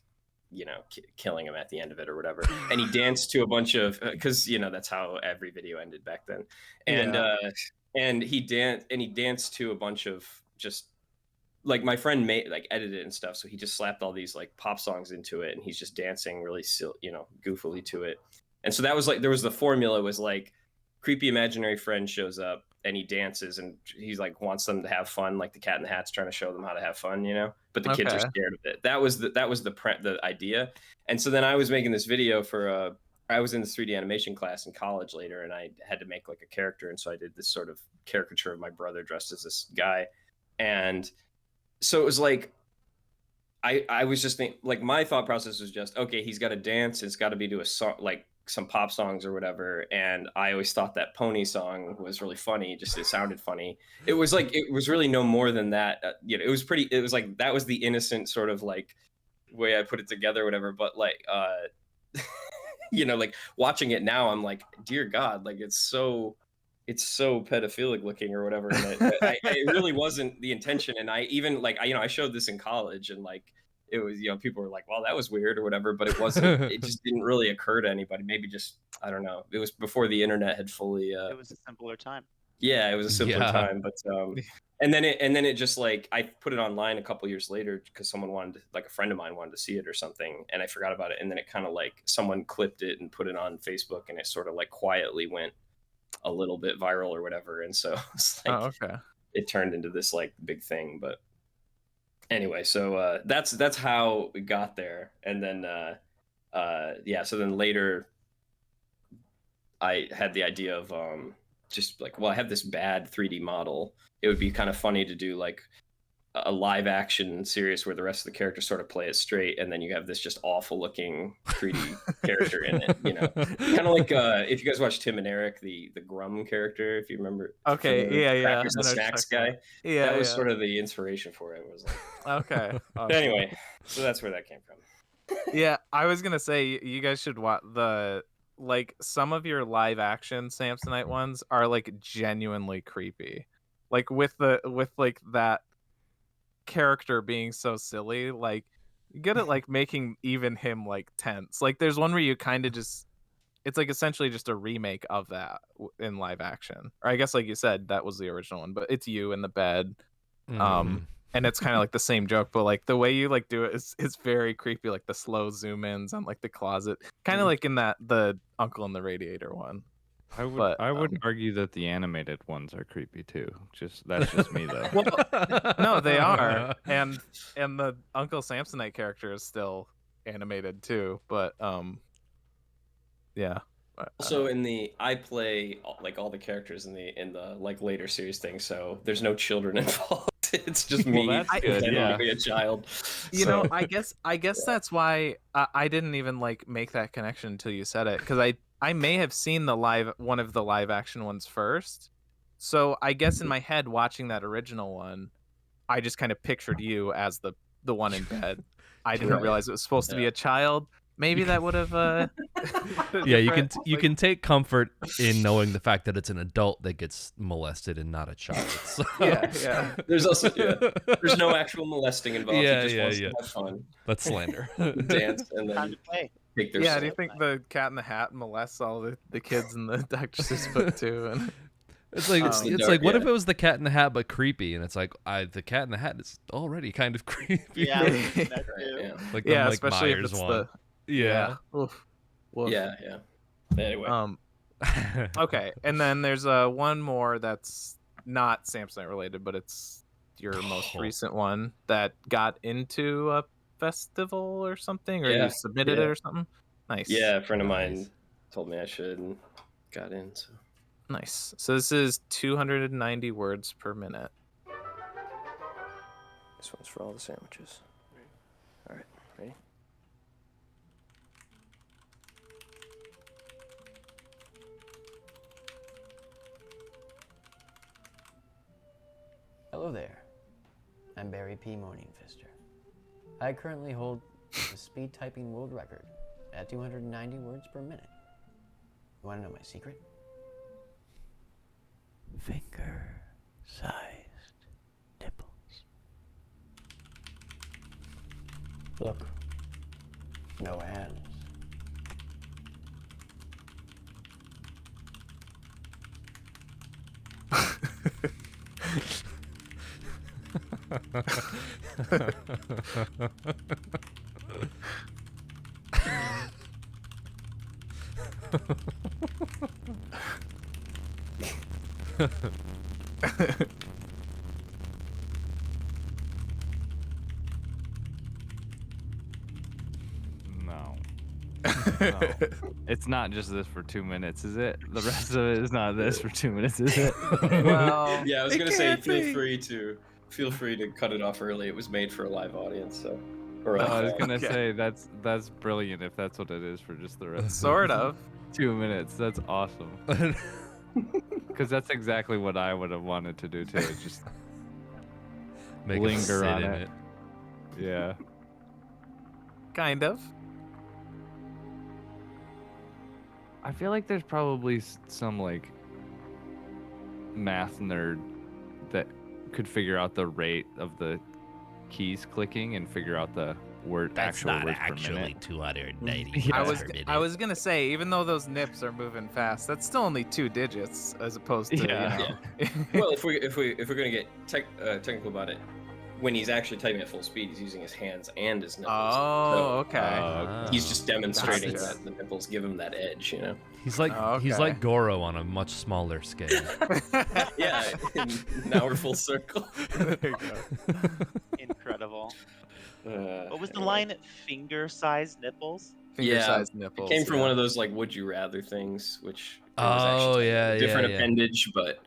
you know, killing him at the end of it or whatever. And he danced to a bunch of, because you know that's how every video ended back then, and he danced to a bunch of just like my friend made like edited it and stuff, so he just slapped all these like pop songs into it and he's just dancing really you know, goofily to it. And so that was like, there was the formula was like creepy imaginary friend shows up and he dances and he's like wants them to have fun, like the Cat in the Hat's trying to show them how to have fun, you know, but the kids are scared of it. That was the idea. And so then I was making this video for I was in this 3D animation class in college later, and I had to make like a character, and so I did this sort of caricature of my brother dressed as this guy. And so it was like I was just thinking, like my thought process was just, okay, he's got to dance, it's got to be to a song, like some pop songs or whatever. And I always thought that pony song was really funny, just it sounded funny. It was like, it was really no more than that. You know, it was like that was the innocent sort of like way I put it together or whatever. But like you know, like watching it now, I'm like, dear God, like it's so pedophilic looking or whatever. And it really wasn't the intention. And I even like, you know, I showed this in college, and like, it was, you know, people were like, well, that was weird or whatever, but it wasn't, it just didn't really occur to anybody. Maybe just, I don't know. It was before the internet had fully, It was a simpler time. Yeah, it was a simpler time, but, and then it just like, I put it online a couple years later because someone wanted to, like a friend of mine wanted to see it or something, and I forgot about it. And then it kind of like someone clipped it and put it on Facebook, and it sort of like quietly went a little bit viral or whatever. And so it's like, it turned into this like big thing. But anyway, so that's how we got there. And then yeah, so then later I had the idea of just like, well, I have this bad 3D model, it would be kind of funny to do like a live action series where the rest of the characters sort of play it straight, and then you have this just awful looking 3D character in it, you know, kind of like if you guys watch Tim and Eric, the Grum character, if you remember. The snacks guy. Yeah, that was sort of the inspiration for it. It was like, okay. Awesome. Anyway, so that's where that came from. Yeah, I was gonna say you guys should watch like some of your live action Samsonite ones are like genuinely creepy, like with like that character being so silly, like you get it, like making even him like tense. Like there's one where you kind of just, it's like essentially just a remake of that in live action, or I guess like you said that was the original one, but it's you in the bed, and it's kind of like the same joke, but like the way you like do it is very creepy, like the slow zoom ins on like the closet, kind of like in the Uncle and the Radiator one. I would argue that the animated ones are creepy too. That's just me though. Well, no, they are, and the Uncle Samsonite character is still animated too. But yeah. So I play like all the characters in the like later series thing, so there's no children involved. It's just me. Well, that's good. Yeah. Be a child. You know, I guess that's why I didn't even like make that connection until you said it, because I may have seen one of the live action ones first. So I guess in my head, watching that original one, I just kind of pictured you as the one in bed. I didn't realize it was supposed to be a child. maybe that would have. Yeah, you can take comfort in knowing the fact that it's an adult that gets molested and not a child. So. Yeah. There's also there's no actual molesting involved. Yeah, he just yeah, wants yeah. to have fun, That's slander. dance, and Time then to play. take their Yeah, do you slap. think the Cat in the Hat molests all the kids in the Dr. Seuss book too? And It's like It's the it's dark- like what yeah. if it was the Cat in the Hat but creepy? And it's like the Cat in the Hat is already kind of creepy. Yeah, that too. Yeah, Like the yeah, Mike especially if Myers it's one. Yeah. Oof. Woof. yeah. Anyway, Okay, and then there's one more that's not Samsonite related, but it's your most Oh. recent one that got into a festival or something, or Yeah, you submitted yeah. it or something. Nice. yeah, a friend of Nice. mine told me I should and got in. So Nice. So this is 290 words per minute. this one's for all the sandwiches. All right, ready? Hello there. I'm Barry P. Morningfister. I currently hold the speed typing world record at 290 words per minute. You want to know my secret? Finger-sized nipples. Look. No hands. No. No. It's not just this for 2 minutes, is it? The rest of it is not this for 2 minutes, is it? Well, Yeah, I was it gonna say can't be. feel free to cut it off early. It was made for a live audience, so. Or I was a- gonna Okay. say that's brilliant if that's what it is for just the rest. Sort of. 2 minutes. That's awesome. Because that's exactly what I would have wanted to do too. Just Make 'em Linger sit on in it. yeah. Kind of. I feel like there's probably some like math nerd that could figure out the rate of the keys clicking and figure out the actual words per minute. 290 Yeah. I was gonna say, even though those nips are moving fast, that's still only 2 digits as opposed to Yeah. Well, if we're gonna get technical about it, when he's actually typing at full speed, he's using his hands and his nipples. Oh, okay. So he's just demonstrating Gotcha. that the nipples give him that edge, you know. He's like Okay. Goro on a much smaller scale. Yeah. and now we're full circle. There you go. Incredible. What was the Anyway. line? Finger-sized nipples. Finger-sized nipples. It came from yeah. one of those like would you rather things, which it Oh, was actually yeah, a different yeah. appendage, but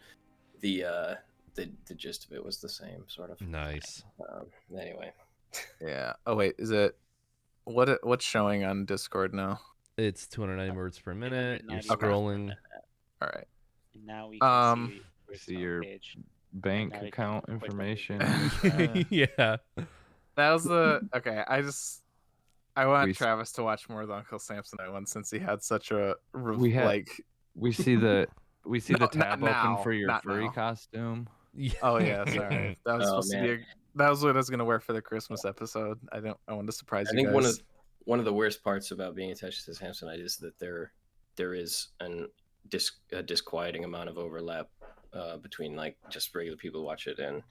the gist of it was the same, sort of. Nice. Anyway, Yeah. Oh wait, is it what's showing on Discord now? It's 290 words per minute. You're 290 words per scrolling. minute. All right. And now we can see, where's see the your page. Bank Now you can account click the information. Yeah. That was the okay. I want We s- Travis to watch more of the Uncle Samsonite one since he had such a We had- like. We see the No, the not tab now, open for your not furry now. costume. Oh yeah, sorry. That was Oh, supposed to man. be. That was what I was gonna wear for the Christmas episode. I wanted to surprise I you think guys. one of the worst parts about being attached to Samsonite is that there is a disquieting amount of overlap between like just regular people who watch it and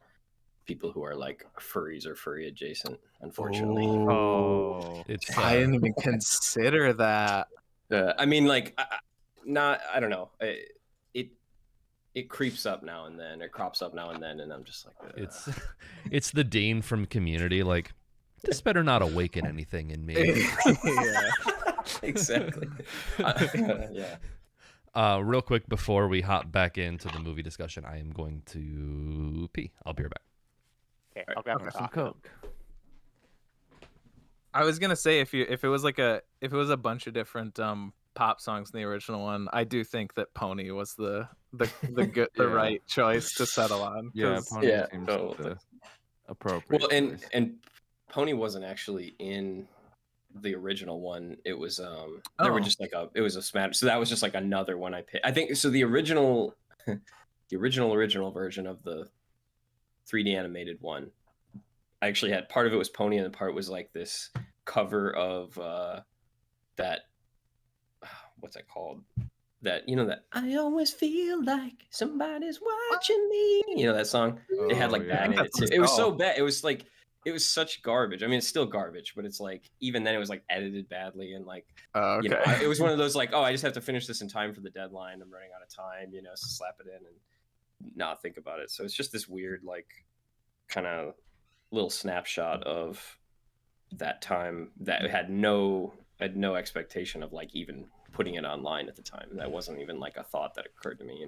people who are like furries or furry adjacent. Unfortunately, Oh. It's I didn't even consider that. I mean, like, I don't know. It creeps up now and then. It crops up now and then, and I'm just like, it's the Dean from Community. Like, this better not awaken anything in me. Yeah. exactly. Yeah. Real quick before we hop back into the movie discussion, I am going to pee. I'll be right back. Okay, I'll grab Okay. some Some coffee. Coke. I was gonna say if it was a bunch of different pop songs in the original one, I do think that Pony was the good the Yeah. right choice to settle on. Yeah, 'cause- Pony Yeah, seems totally. the appropriate. Well, choice. and Pony wasn't actually in the original one, it was there were just like it was a smash. So that was just like another one I picked. I think so. The original, the original version of the 3D animated one, I actually had part of it was Pony and the part was like this cover of that what's that called? That that I always feel like somebody's watching me. You know that song? It had like that in it too. It was so bad. It was like it was such garbage. I mean, it's still garbage, but it's like even then it was like edited badly and like it was one of those like, oh, I just have to finish this in time for the deadline. I'm running out of time, so slap it in and not think about it. So it's just this weird like kind of little snapshot of that time that had no expectation of like even putting it online at the time. That wasn't even like a thought that occurred to me,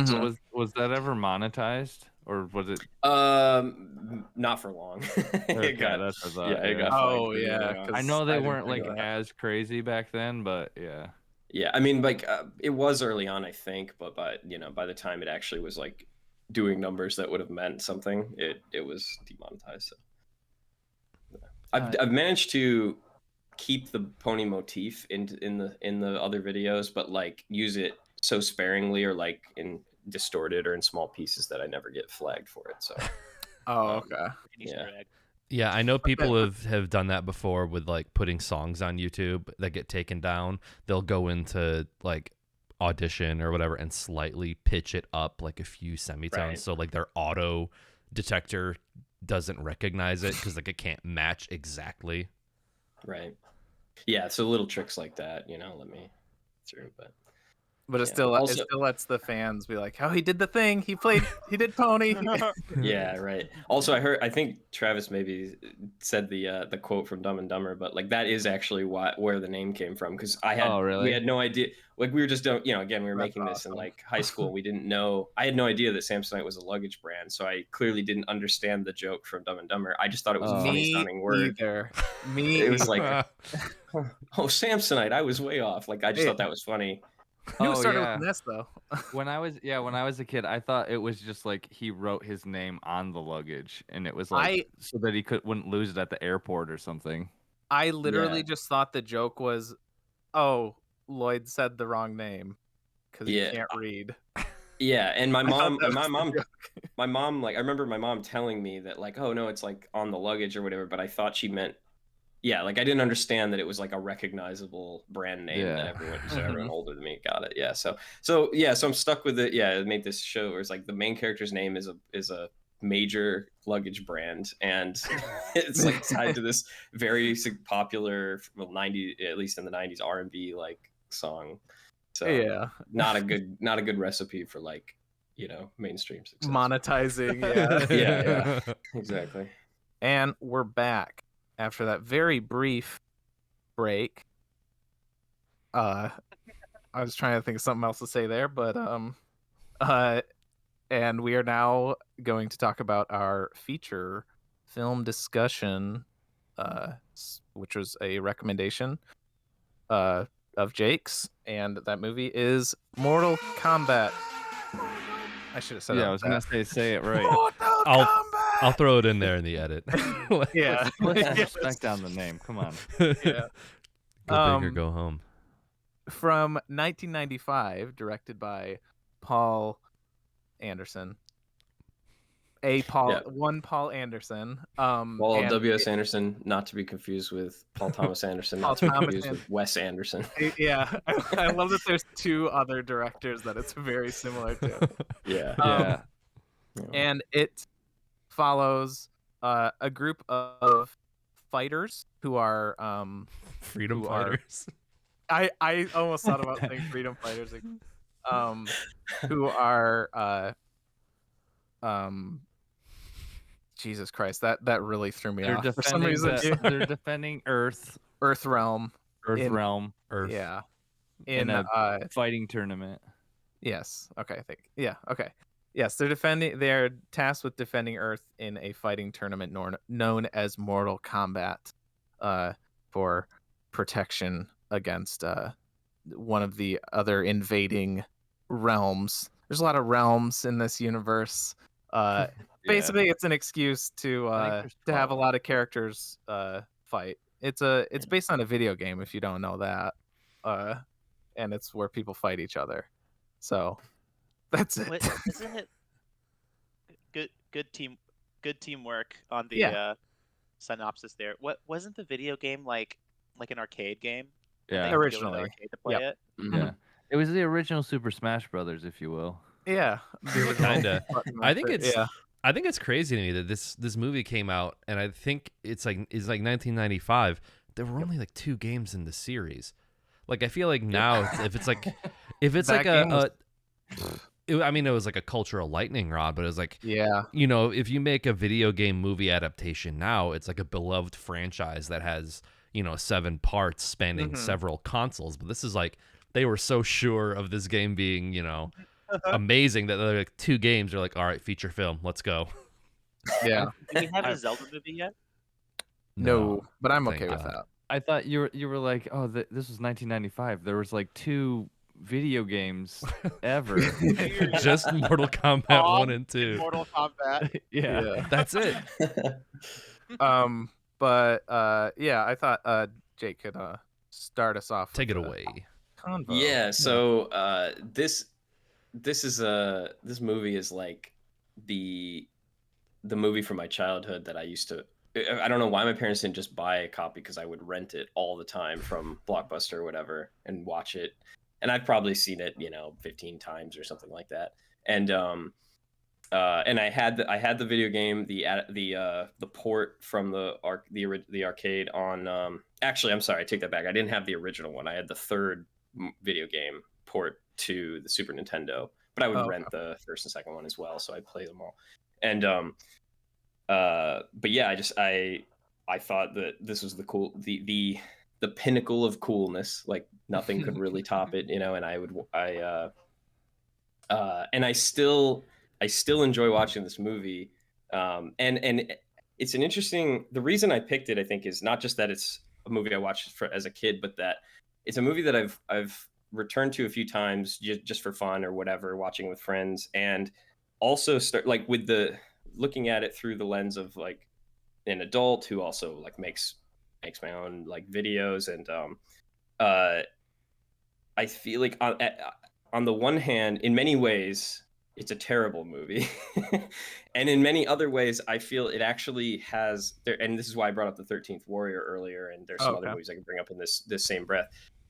So was that ever monetized, or was it? Not for long. Okay, it got, that's what I yeah, thought, it got flagged. I know they I didn't weren't think like of that. as crazy back then, but yeah. Yeah, I mean, like it was early on, I think, but by the time it actually was like doing numbers that would have meant something, it was demonetized. So I've managed to keep the pony motif in the other videos, but like use it so sparingly or like in distorted or in small pieces that I never get flagged for it. So okay. Yeah, I know people have done that before with like putting songs on YouTube that get taken down. They'll go into like Audition or whatever and slightly pitch it up like a few semitones, so like their auto detector doesn't recognize it because like it can't match exactly. Right. Yeah, so little tricks like that, let me through, but it still lets the fans be like, "Oh, he did the thing. He did Pony." Yeah, right. Also, I think Travis maybe said the quote from Dumb and Dumber, but like that is actually where the name came from, because we had no idea. Like we were just again we were making this in like high school. We didn't know. I had no idea that Samsonite was a luggage brand, so I clearly didn't understand the joke from Dumb and Dumber. I just thought it was a funny sounding word. It was like, oh, Samsonite. I was way off. Like I just thought that was funny. It started with an S though. when I was a kid, I thought it was just like he wrote his name on the luggage, and it was like so that he wouldn't lose it at the airport or something. I literally just thought the joke was, oh, Lloyd said the wrong name because he can't read. Yeah, and my mom, like I remember my mom telling me that like, oh no, it's like on the luggage or whatever, but I thought she meant. Yeah, like I didn't understand that it was like a recognizable brand name that everyone older than me got it. Yeah, so I'm stuck with it. Yeah, it made this show where it's like the main character's name is a major luggage brand, and it's like tied to this very popular, well, 90, at least in the 90s, R&B like song. So yeah, not a good recipe for like mainstream success. Monetizing. Yeah, exactly. And we're back. After that very brief break, I was trying to think of something else to say there, but and we are now going to talk about our feature film discussion, which was a recommendation of Jake's, and that movie is Mortal Kombat. I should have said I was gonna say it right. Mortal Kombat! I'll throw it in there in the edit. Yeah. Let's respect down the name. Come on. Yeah. Go big or go home. From 1995, directed by Paul Anderson. Paul Anderson. Paul W.S. Anderson, not to be confused with Paul Thomas Anderson, not to be confused with Wes Anderson. Yeah, I love that there's two other directors that it's very similar to. Yeah. And it follows a group of fighters who are freedom fighters. I almost thought about saying freedom fighters, who are Jesus Christ, that really threw me off. For some reason, they're defending Earth realm. Yeah, in a fighting tournament. Yes. Okay. Okay. Yes, they're tasked with defending Earth in a fighting tournament known as Mortal Kombat, for protection against one of the other invading realms. There's a lot of realms in this universe. Basically, it's an excuse to have a lot of characters fight it's based on a video game if you don't know that, and it's where people fight each other. So that's it. What isn't it? Good teamwork on the Yeah. synopsis there. What wasn't the video game like an arcade game? And Yeah. they had to go to the Originally. arcade to play it. Yeah. It was the original Super Smash Brothers, if you will. Yeah, the original Kinda. button I think master, it's yeah. I think it's crazy to me that this movie came out, and I think it's like 1995. There were only like 2 games in the series. Like I feel like now if it's like That game was- I mean, it was like a cultural lightning rod, but it was like, Yeah. you know, if you make a video game movie adaptation now, it's like a beloved franchise that has, you know, 7 parts spanning several consoles. But this is like, they were so sure of this game being, you know, amazing that they're like 2 games. They're like, all right, feature film, let's go. Yeah. Do we have a Zelda movie yet? No, but I'm thank okay with God. that. I thought you were like, oh, this was 1995. There was like 2 video games ever. Just Mortal Kombat 1 and 2. Mortal Kombat. Yeah. That's it. But yeah, I thought Jake could start us off. Take it with away. Convo. Yeah, so this movie is like the movie from my childhood that I used to. I don't know why my parents didn't just buy a copy, because I would rent it all the time from Blockbuster or whatever and watch it. And I've probably seen it, 15 times or something like that. And I had the video game, the port from the arcade on. Actually, I'm sorry, I take that back. I didn't have the original one. I had the third video game port to the Super Nintendo, but I would rent the first and second one as well, so I'd play them all. And but yeah, I thought that this was the pinnacle of coolness. Like nothing could really top it, and I still enjoy watching this movie. And it's an interesting. The reason I picked it, I think, is not just that it's a movie I watched as a kid, but that it's a movie that I've returned to a few times just for fun or whatever, watching with friends, and also start like with looking at it through the lens of like an adult who also like makes my own like videos. And I feel like on the one hand, in many ways it's a terrible movie, and in many other ways I feel it actually has there. And this is why I brought up the 13th Warrior earlier, and there's some other movies I can bring up in this same breath.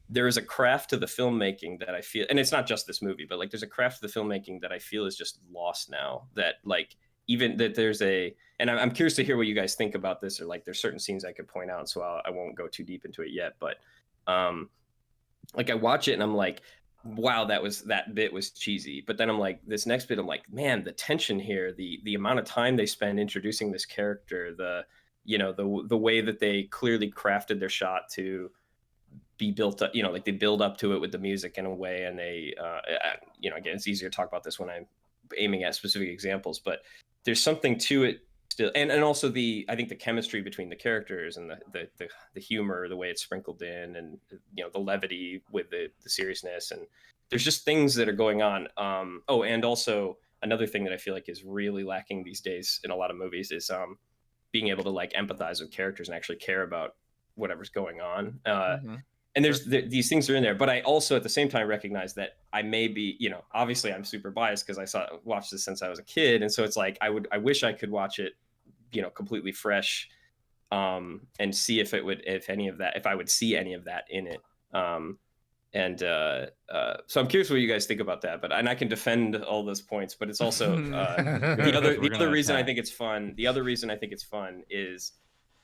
There is a craft to the filmmaking that I feel, and it's not just this movie, but like there's a craft to the filmmaking that I feel is just lost now. That like even that there's and I'm curious to hear what you guys think about this, or like there's certain scenes I could point out, so I won't go too deep into it yet. But like I watch it and I'm like, wow, that bit was cheesy. But then I'm like, this next bit, I'm like, man, the tension here, the amount of time they spend introducing this character, the way that they clearly crafted their shot to be built up, like they build up to it with the music in a way, and they again, it's easier to talk about this when I'm aiming at specific examples, but there's something to it still, and also I think the chemistry between the characters and the humor, the way it's sprinkled in, and the levity with the seriousness, and there's just things that are going on. And also another thing that I feel like is really lacking these days in a lot of movies is being able to like empathize with characters and actually care about whatever's going on. And there's these things are in there, but I also at the same time recognize that I may be, obviously I'm super biased because I watched this since I was a kid, and so it's like I wish I could watch it, completely fresh, and see if I would see any of that in it. So I'm curious what you guys think about that. And I can defend all those points, but it's also the other reason I think it's fun. The other reason I think it's fun is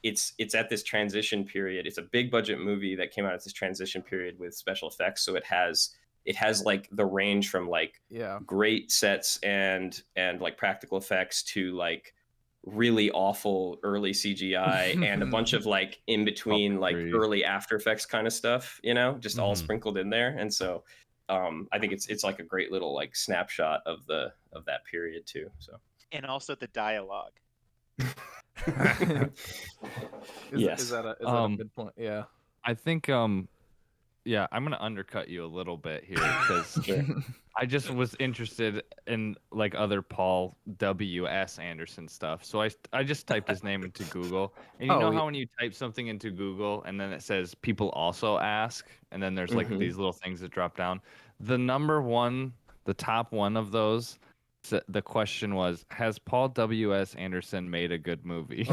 it's at this transition period. It's a big budget movie that came out at this transition period with special effects, so it has like the range from like great sets and like practical effects to like really awful early CGI and a bunch of like in between like early After Effects kind of stuff, just all sprinkled in there. And so I think it's like a great little like snapshot of that period too. So, and also the dialogue. Is that a good point? Yeah, I think Yeah, I'm gonna undercut you a little bit here because I just was interested in like other Paul W.S. Anderson stuff. So I just typed his name into Google. And you know how when you type something into Google and then it says people also ask, and then there's like these little things that drop down. The top one of those, the question was, has Paul W.S. Anderson made a good movie?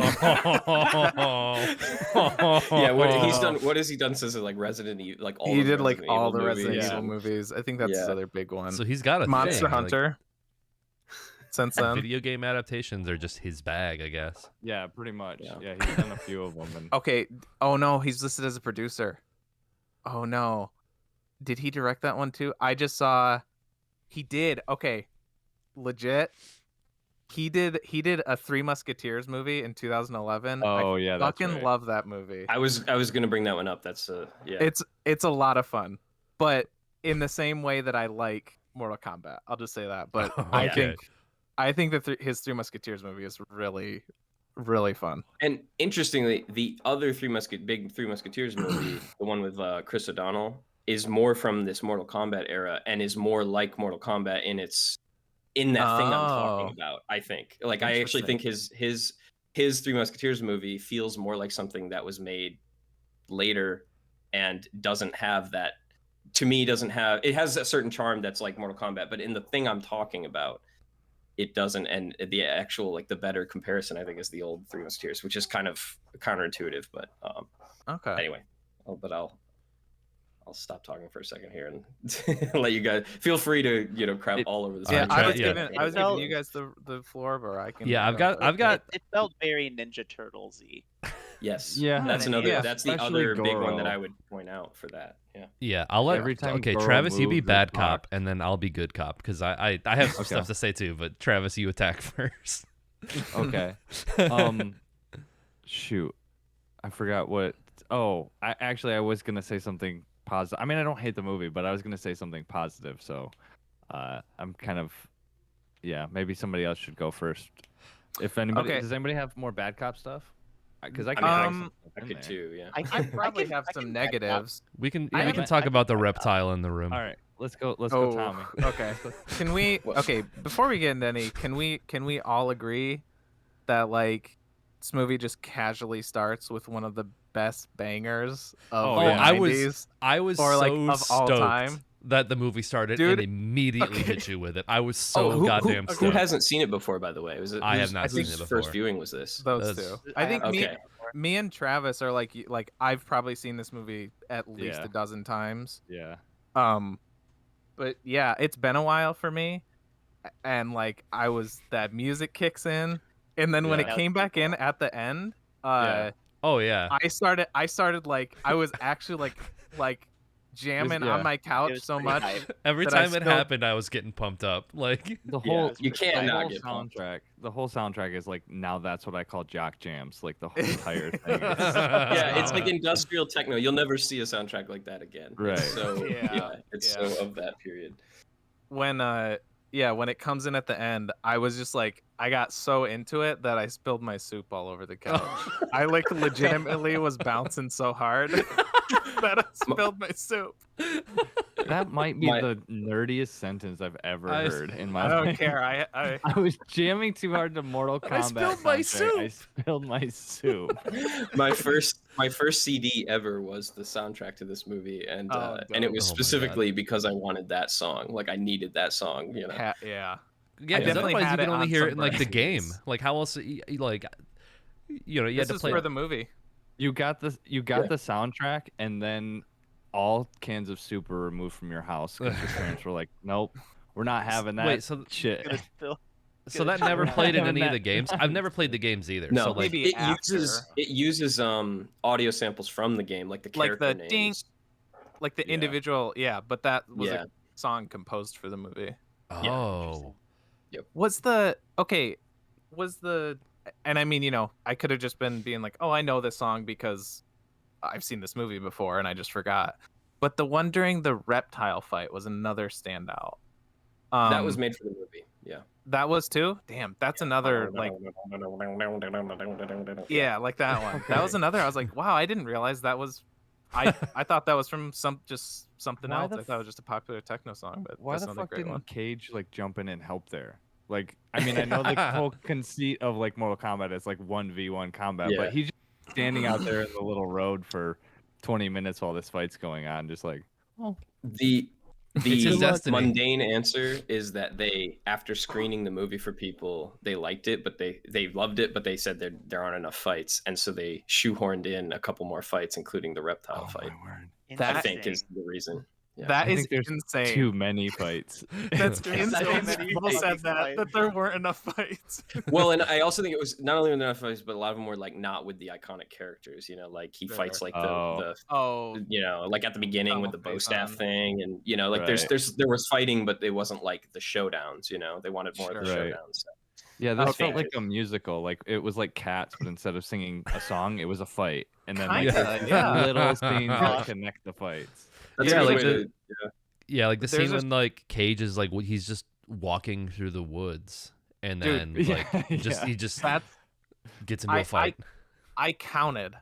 Yeah, what has he done since like Resident Evil, like all he of did the like Resident all Evil the Resident movies? Evil movies. I think that's his Yeah. other big one. So he's got a Monster thing, Hunter. Since then, video game adaptations are just his bag, I guess. Yeah, pretty much. Yeah, he's done a few of them. And... Okay. Oh no, he's listed as a producer. Oh no, did he direct that one too? I just saw. He did. Okay, legit. He did a Three Musketeers movie in 2011. Oh I yeah, that's fucking right. love that movie. I was gonna bring that one up. That's yeah. It's a lot of fun, but in the same way that I like Mortal Kombat. I'll just say that. But I think that his Three Musketeers movie is really, really fun. And interestingly, the other big Three Musketeers movie, the one with Chris O'Donnell, is more from this Mortal Kombat era and is more like Mortal Kombat in that thing I'm talking about. I think, like, I actually think his Three Musketeers movie feels more like something that was made later and doesn't have that. To me, it has a certain charm that's like Mortal Kombat, but in the thing I'm talking about, it doesn't. And the actual, like, the better comparison, I think, is the old Three Musketeers, which is kind of counterintuitive. But okay. Anyway, I'll stop talking for a second here and let you guys feel free to crap all over this. Yeah, I was giving you guys the floor, or I can. Yeah, I've got. It felt very Ninja Turtles-y. Yes. Yeah. That's another. Yeah. That's the Especially other big one that Goro. I would point out for that. Yeah. Yeah, I'll let. Every time Okay, Goro Travis, you be moves or bad cop, talks. and then I'll be good cop because I have some Okay. stuff to say too. But Travis, you attack first. Okay. Shoot, I forgot what. Oh, I was gonna say something positive. I mean, I don't hate the movie, but I was gonna say something positive. So, I'm kind of, maybe somebody else should go first. If anybody, Okay. does anybody have more bad cop stuff? Because I I can. mean, I could too. Yeah. I probably have some negatives. We can I talk about the reptile in the room. All right, let's go. Let's go, Tommy. Okay. Can we? Okay, before we get into any, can we all agree that like this movie just casually starts with one of the best bangers of Oh, the yeah. 90s? I was Or, so like, of all stoked time? that the movie started Dude, and immediately okay. hit you with it. I was so who goddamn stoked. who hasn't seen it before? By the way, I have not seen whose it before. First viewing was this? Those That's- two. I think Okay. me and Travis are like I've probably seen this movie at least Yeah. a dozen times. Yeah. But yeah, it's been a while for me, and like that music kicks in, and then when Yeah. it came back in at the end, Yeah. Oh yeah. I started like I was actually like jamming yeah. on my It couch was so pretty much. hype. Every that I time it spilled- happened, I was getting pumped up. Like The Yeah, whole you can't the not whole get pumped. soundtrack. The whole soundtrack is like, now that's what I call jock jams. Like the whole entire thing. Is, Yeah, it's like industrial techno. You'll never see a soundtrack like that again. It's Right. So Yeah, it's yeah. so of that period. When when it comes in at the end, I was just like I got so into it that I spilled my soup all over the couch. I like legitimately was bouncing so hard that I spilled my soup. that might be My- the nerdiest sentence I've ever I- heard in my I don't life. care. I I was jamming too hard to Mortal Kombat. I spilled my soundtrack. I spilled my soup. my first CD ever was the soundtrack to this movie, and and it was Oh my God. specifically because I wanted that song. Like I needed that song. You know. yeah. yeah, I 'cause definitely otherwise had you it can only on hear some it in like the game. versions. Like how else? Like you This had to is play. for the movie. You got the soundtrack, and then all cans of soup were removed from your house because your parents were like, "Nope, we're not having that." Wait, so shit. Gonna spill- so gonna that never spill- played in any of That- the games. I've never played the games either. No, so like maybe it uses audio samples from the game, like the Like character the names. ding, like the Yeah. individual. Yeah, but that was Yeah. a song composed for the movie. oh. Was the and I mean, I could have just been being like, oh, I know this song because I've seen this movie before and I just forgot. But the one during the reptile fight was another standout. That was made for the movie. Yeah. That was too? Damn, that's another like yeah, like that one. That was another. I was like, wow, I didn't realize that was I thought that was from something Why else. the I thought it was just a popular techno song, but Why that's the another fuck great didn't one. Cage like jump in and help there? Like, I mean, I know the whole conceit of like Mortal Kombat is like 1v1 combat, Yeah. but he's just standing out there in the little road for 20 minutes while this fight's going on, just like, oh, The It's his destiny. mundane answer is that they, after screening the movie for people, they liked it, but they loved it, but they said there aren't enough fights, and so they shoehorned in a couple more fights, including the reptile fight. my word. I think is the reason. Yeah. That I is think there's insane. too many fights. That's There's so insane. many People said fights. that there weren't enough fights. Well, and I also think it was not only enough fights, but a lot of them were like not with the iconic characters. You know, like he fights like the you know, like at the beginning with the bow staff thing, and you know, like there was fighting, but it wasn't like the showdowns. You know, they wanted more of the showdowns. So. Yeah, this felt think like a musical. Like it was like Cats, but instead of singing a song, it was a fight, and then like yeah. little scenes that connect the fights. That's Yeah, a good like way the- to- yeah. Yeah, like the There's scene when like Cage is like he's just walking through the woods, and then Dude, like yeah, he just That's gets into a fight. I counted.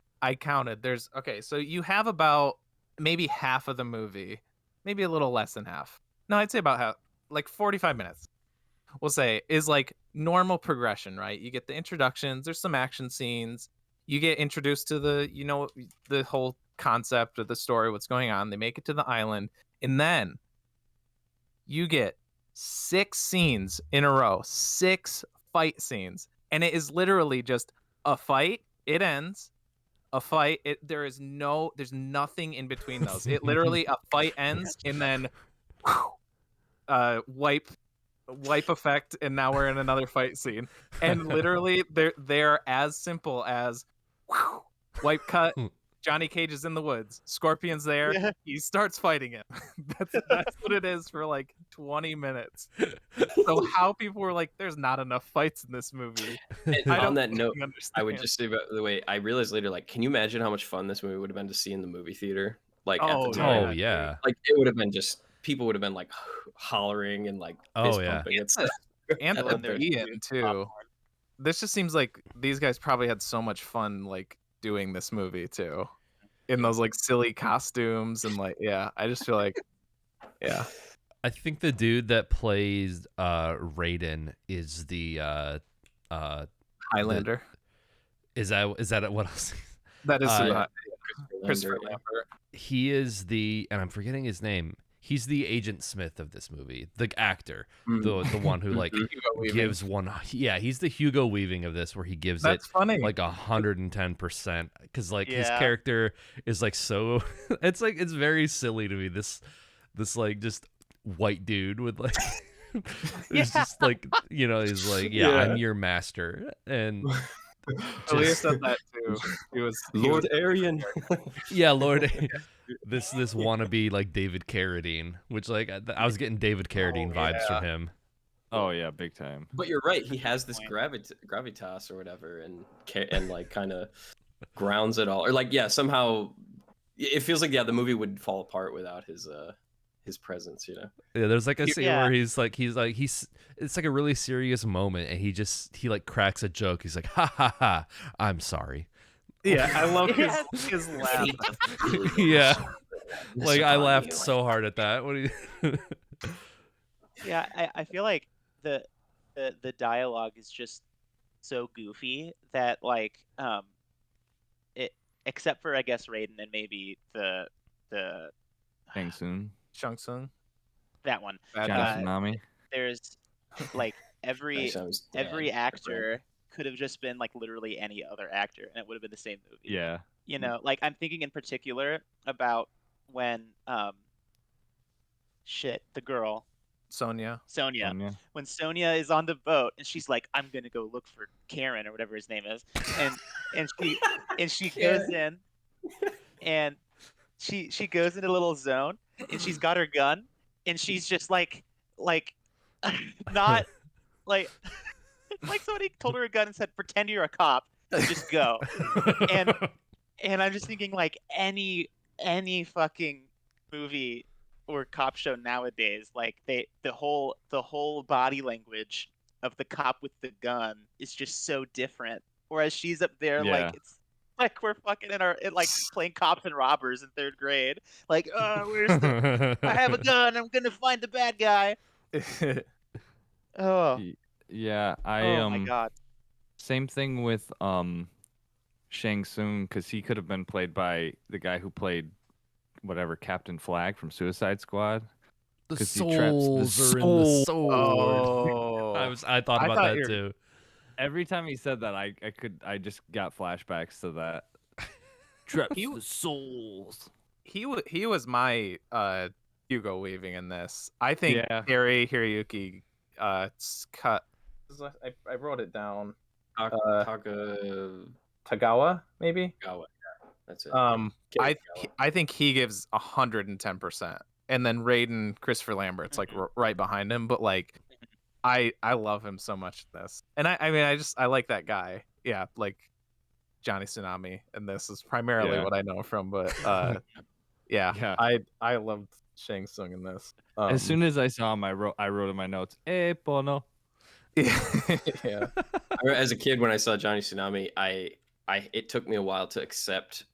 There's so you have about maybe half of the movie, maybe a little less than half. No, I'd say about half, like 45 minutes. We'll say is like normal progression, right? You get the introductions, there's some action scenes, you get introduced to the whole concept of the story, what's going on. They make it to the island, and then you get 6 scenes in a row, 6 fight scenes, and it is literally just a fight, it ends, a fight, there's nothing in between those. It literally a fight ends and then wipe effect, and now we're in another fight scene, and literally they're as simple as wipe cut. Johnny Cage is in the woods. Scorpion's there. Yeah. He starts fighting him. That's what it is for like 20 minutes. So how people were like, "There's not enough fights in this movie." And on that note, fucking I would understand. just say about the way I realized later, like, can you imagine how much fun this movie would have been to see in the movie theater? Like at the time, Oh yeah. like it would have been just people would have been like hollering and like fist pumping. It's And And then the there's Ian too. popcorn. This just seems like these guys probably had so much fun like doing this movie too, in those like silly costumes and like I just feel like I think the dude that plays Raiden is the Highlander. is that what else? That is Uh, Christopher yeah. Lambert. He is and I'm forgetting his name. He's the Agent Smith of this movie, the actor, the one who like Hugo Weaving. gives one. Yeah, he's the Hugo Weaving of this, where he gives That's it funny. like 110%, because like his Yeah. character is like so. It's like it's very silly to me. This like just white dude with like. It's just like he's like I'm your master, and Aaliyah just- said that too. He was Lord Aryan. yeah, Lord. This wannabe like David Carradine, which like I was getting David Carradine vibes from him. Oh yeah, big time. But you're right. He has this gravitas or whatever, and like kind of grounds it all, or like somehow it feels like the movie would fall apart without his presence. Yeah, there's like a scene Yeah. where he's it's like a really serious moment, and he like cracks a joke. He's like, ha ha ha, I'm sorry. Yeah, I love Yes. his laugh. Yeah, like I laughed so hard at that. What do you? Yeah, I feel like the dialogue is just so goofy that like it, except for I guess Raiden and maybe the Hang soon. Shang Tsung. that one. Bad China guy. Tsunami. There's like every Every actor could have just been like literally any other actor and it would have been the same movie. Yeah. You know, like I'm thinking in particular about when the girl Sonya. Sonya. Sonya. When Sonya is on the boat and she's like, I'm gonna go look for Karen or whatever his name is, and she goes in, and she goes in a little zone, and she's got her gun, and she's just like not like like somebody told her a gun and said, pretend you're a cop, and just go, and I'm just thinking like any fucking movie or cop show nowadays, like the whole body language of the cop with the gun is just so different. Whereas she's up there Yeah. like like we're fucking like playing cops and robbers in 3rd grade. Like, where's the? I have a gun. I'm gonna find the bad guy. Oh, Yeah, oh my god. same thing with Shang Tsung, because he could have been played by the guy who played whatever Captain Flag from Suicide Squad. The 'Cause he traps the souls are in the soul. sword. Oh, I thought about that you're- too. Every time he said that, I just got flashbacks to that. Traps He- the souls. he was my Hugo Weaving in this. I think Yeah. Harry Hiroyuki cut. I wrote it down. Tagawa, maybe. Gawa, yeah, that's it. I think he gives 110%, and then Raiden Christopher Lambert's like right behind him. But like, I love him so much in this, and I mean I like that guy. Yeah, like Johnny Tsunami, and this is primarily Yeah. what I know from. But yeah, Yeah. I loved Shang Tsung in this. As soon as I saw him, I wrote in my notes, "Hey, Pono." yeah. As a kid, when I saw Johnny Tsunami, it took me a while to accept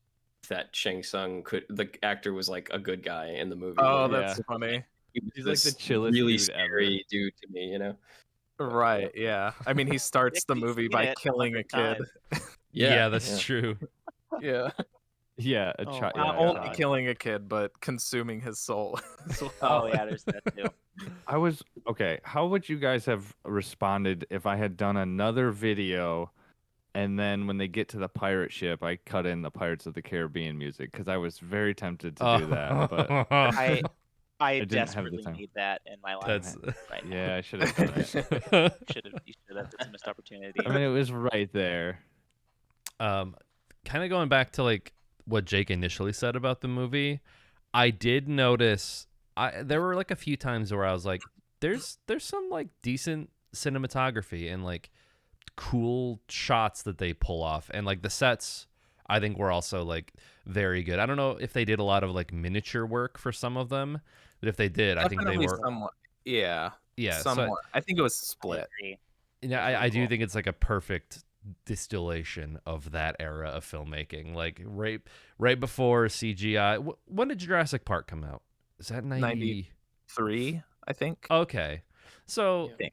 that Shang Tsung the actor was like a good guy in the movie. Oh, Like, that's funny. he was He's like the this chillest really dude ever. scary dude to me, you know. Right, yeah. I mean, he starts the We've movie seen by it killing a 100 kid. times. Yeah, that's true. Yeah. Yeah, Oh, child. wow. Yeah, Not yeah. only killing a kid, but consuming his soul as well. Oh yeah, there's that too. I was okay. How would you guys have responded if I had done another video, and then when they get to the pirate ship, I cut in the Pirates of the Caribbean music? Because I was very tempted to do that, but I didn't have the desperately time. need that in my life That's right now. yeah, I should have done it. You should have. It's a missed opportunity. I mean, it was right there. kind of going back to like what Jake initially said about the movie, I did notice there were like a few times where I was like, there's some like decent cinematography and like cool shots that they pull off, and like the sets I think were also like very good. I don't know if they did a lot of like miniature work for some of them, but if they did, I think they Definitely were somewhat. Yeah. yeah. Somewhat. So, I think it was split. yeah, I do think it's like a perfect distillation of that era of filmmaking. Like right before CGI. When did Jurassic Park come out? Is that 93, I think. Okay, so Yeah.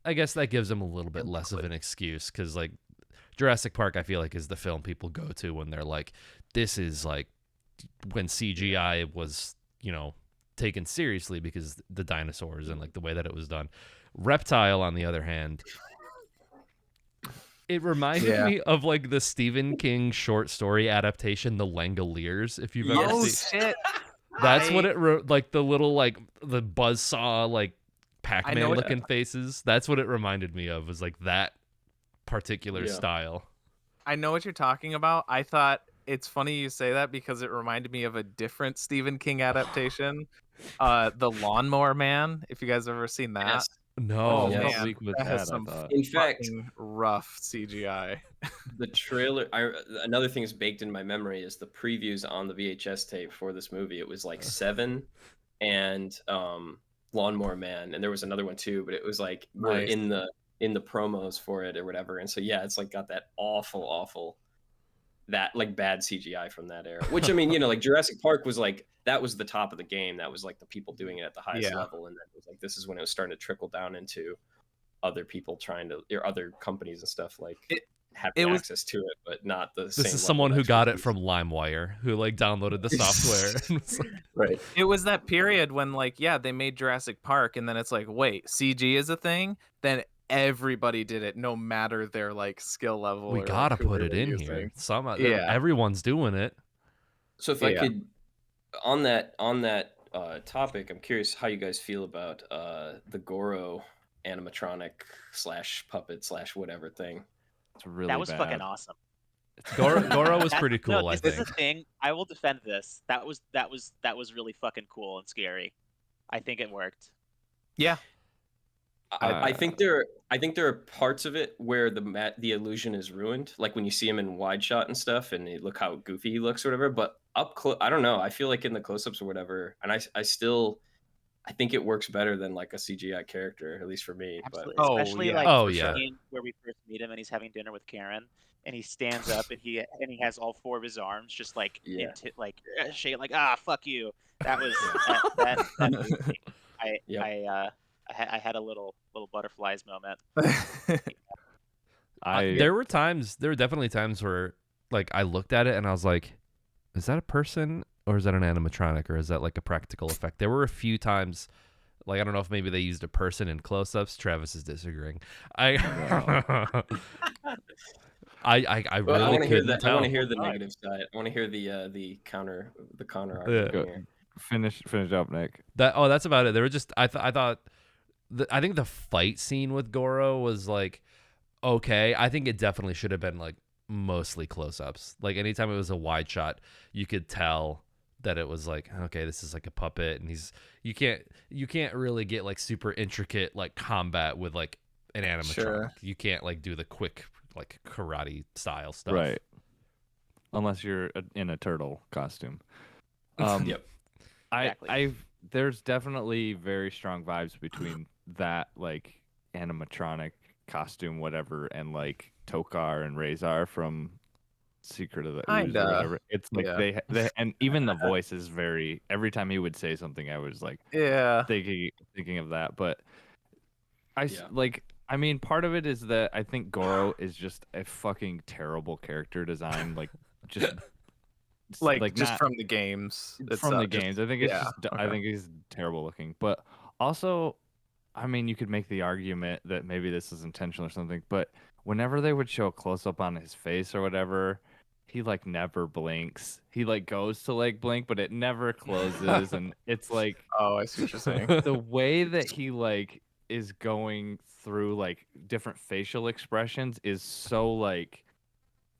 I guess that gives them a little bit less of an excuse, because like Jurassic Park, I feel like is the film people go to when they're like, this is like when CGI was, you know, taken seriously because the dinosaurs and like the way that it was done. Reptile, on the other hand, it reminded me of like the Stephen King short story adaptation, The Langoliers. If you've ever seen, Shit. that's what it like the little like the buzzsaw like Pac-Man looking faces. That's what it reminded me of. Was like that particular style. I know what you're talking about. I thought it's funny you say that because it reminded me of a different Stephen King adaptation, The Lawnmower Man. If you guys have ever seen that. Yes. No, Oh, man, how bleak was that has that, I some thought. In fact, fucking rough CGI. the trailer. Another thing that's baked in my memory is the previews on the VHS tape for this movie. It was like Seven and Lawnmower Man, and there was another one too. But it was like we're Nice. in the promos for it or whatever. And so yeah, it's like got that awful that like bad CGI from that era. Which I mean, you know, like Jurassic Park was like that was the top of the game. That was like the people doing it at the highest level, and then it was like this is when it was starting to trickle down into other people trying to or other companies and stuff like having access to it, but not the same. This is someone who got it from LimeWire, who like downloaded the software. Right. It was that period when like they made Jurassic Park, and then it's like, wait, CG is a thing? Then everybody did it, no matter their like skill level. We or, gotta like, who put they it were in using. here. Yeah. Everyone's doing it. So if I could, on that topic, I'm curious how you guys feel about the Goro animatronic / puppet / whatever thing. It's really That was bad. fucking awesome. Goro was pretty cool. No, I this is think. the thing. I will defend this. That was really fucking cool and scary. I think it worked. Yeah. I think there are parts of it where the illusion is ruined, like when you see him in wide shot and stuff, and you look how goofy he looks or whatever. But up close, I don't know. I feel like in the close ups or whatever, and I still I think it works better than like a CGI character, at least for me. Absolutely. Oh, Especially yeah, like Oh, the yeah. scene where we first meet him and he's having dinner with Karen and he stands up and he has all 4 of his arms just like Yeah. into like shake like fuck you. That was that moved me. Yep. I had a little butterflies moment. There were definitely times where like I looked at it and I was like, is that a person or is that an animatronic or is that like a practical effect? There were a few times, like I don't know if maybe they used a person in close-ups. Travis is disagreeing. I Well, I really want to hear couldn't that. I tell. want to hear the negative side. I want to hear the counter argument Go- here. Finish up, Nick. That's about it. There were just I thought I think the fight scene with Goro was like okay. I think it definitely should have been like mostly close-ups. Like anytime it was a wide shot, you could tell that it was like okay, this is like a puppet, and you can't really get like super intricate like combat with like an animatronic. Sure. You can't like do the quick like karate style stuff. Right. Unless you're in a turtle costume. Yep. Exactly. There's definitely very strong vibes between that like animatronic costume, whatever, and like Tokar and Razor from Secret of the Ooze or Kinda. whatever. It's like Yeah. they and even the voice is very. Every time he would say something, I was like Yeah. thinking of that. But Yeah. I mean, part of it is that I think Goro is just a fucking terrible character design. Like just Like just not- from the games. from the itself, games. I think it's yeah, just I okay. think he's terrible looking. But also, I mean, you could make the argument that maybe this is intentional or something, but whenever they would show a close up on his face or whatever, he like never blinks. He like goes to like blink, but it never closes, and it's like Oh, I see what you're saying. the way that he like is going through like different facial expressions is so like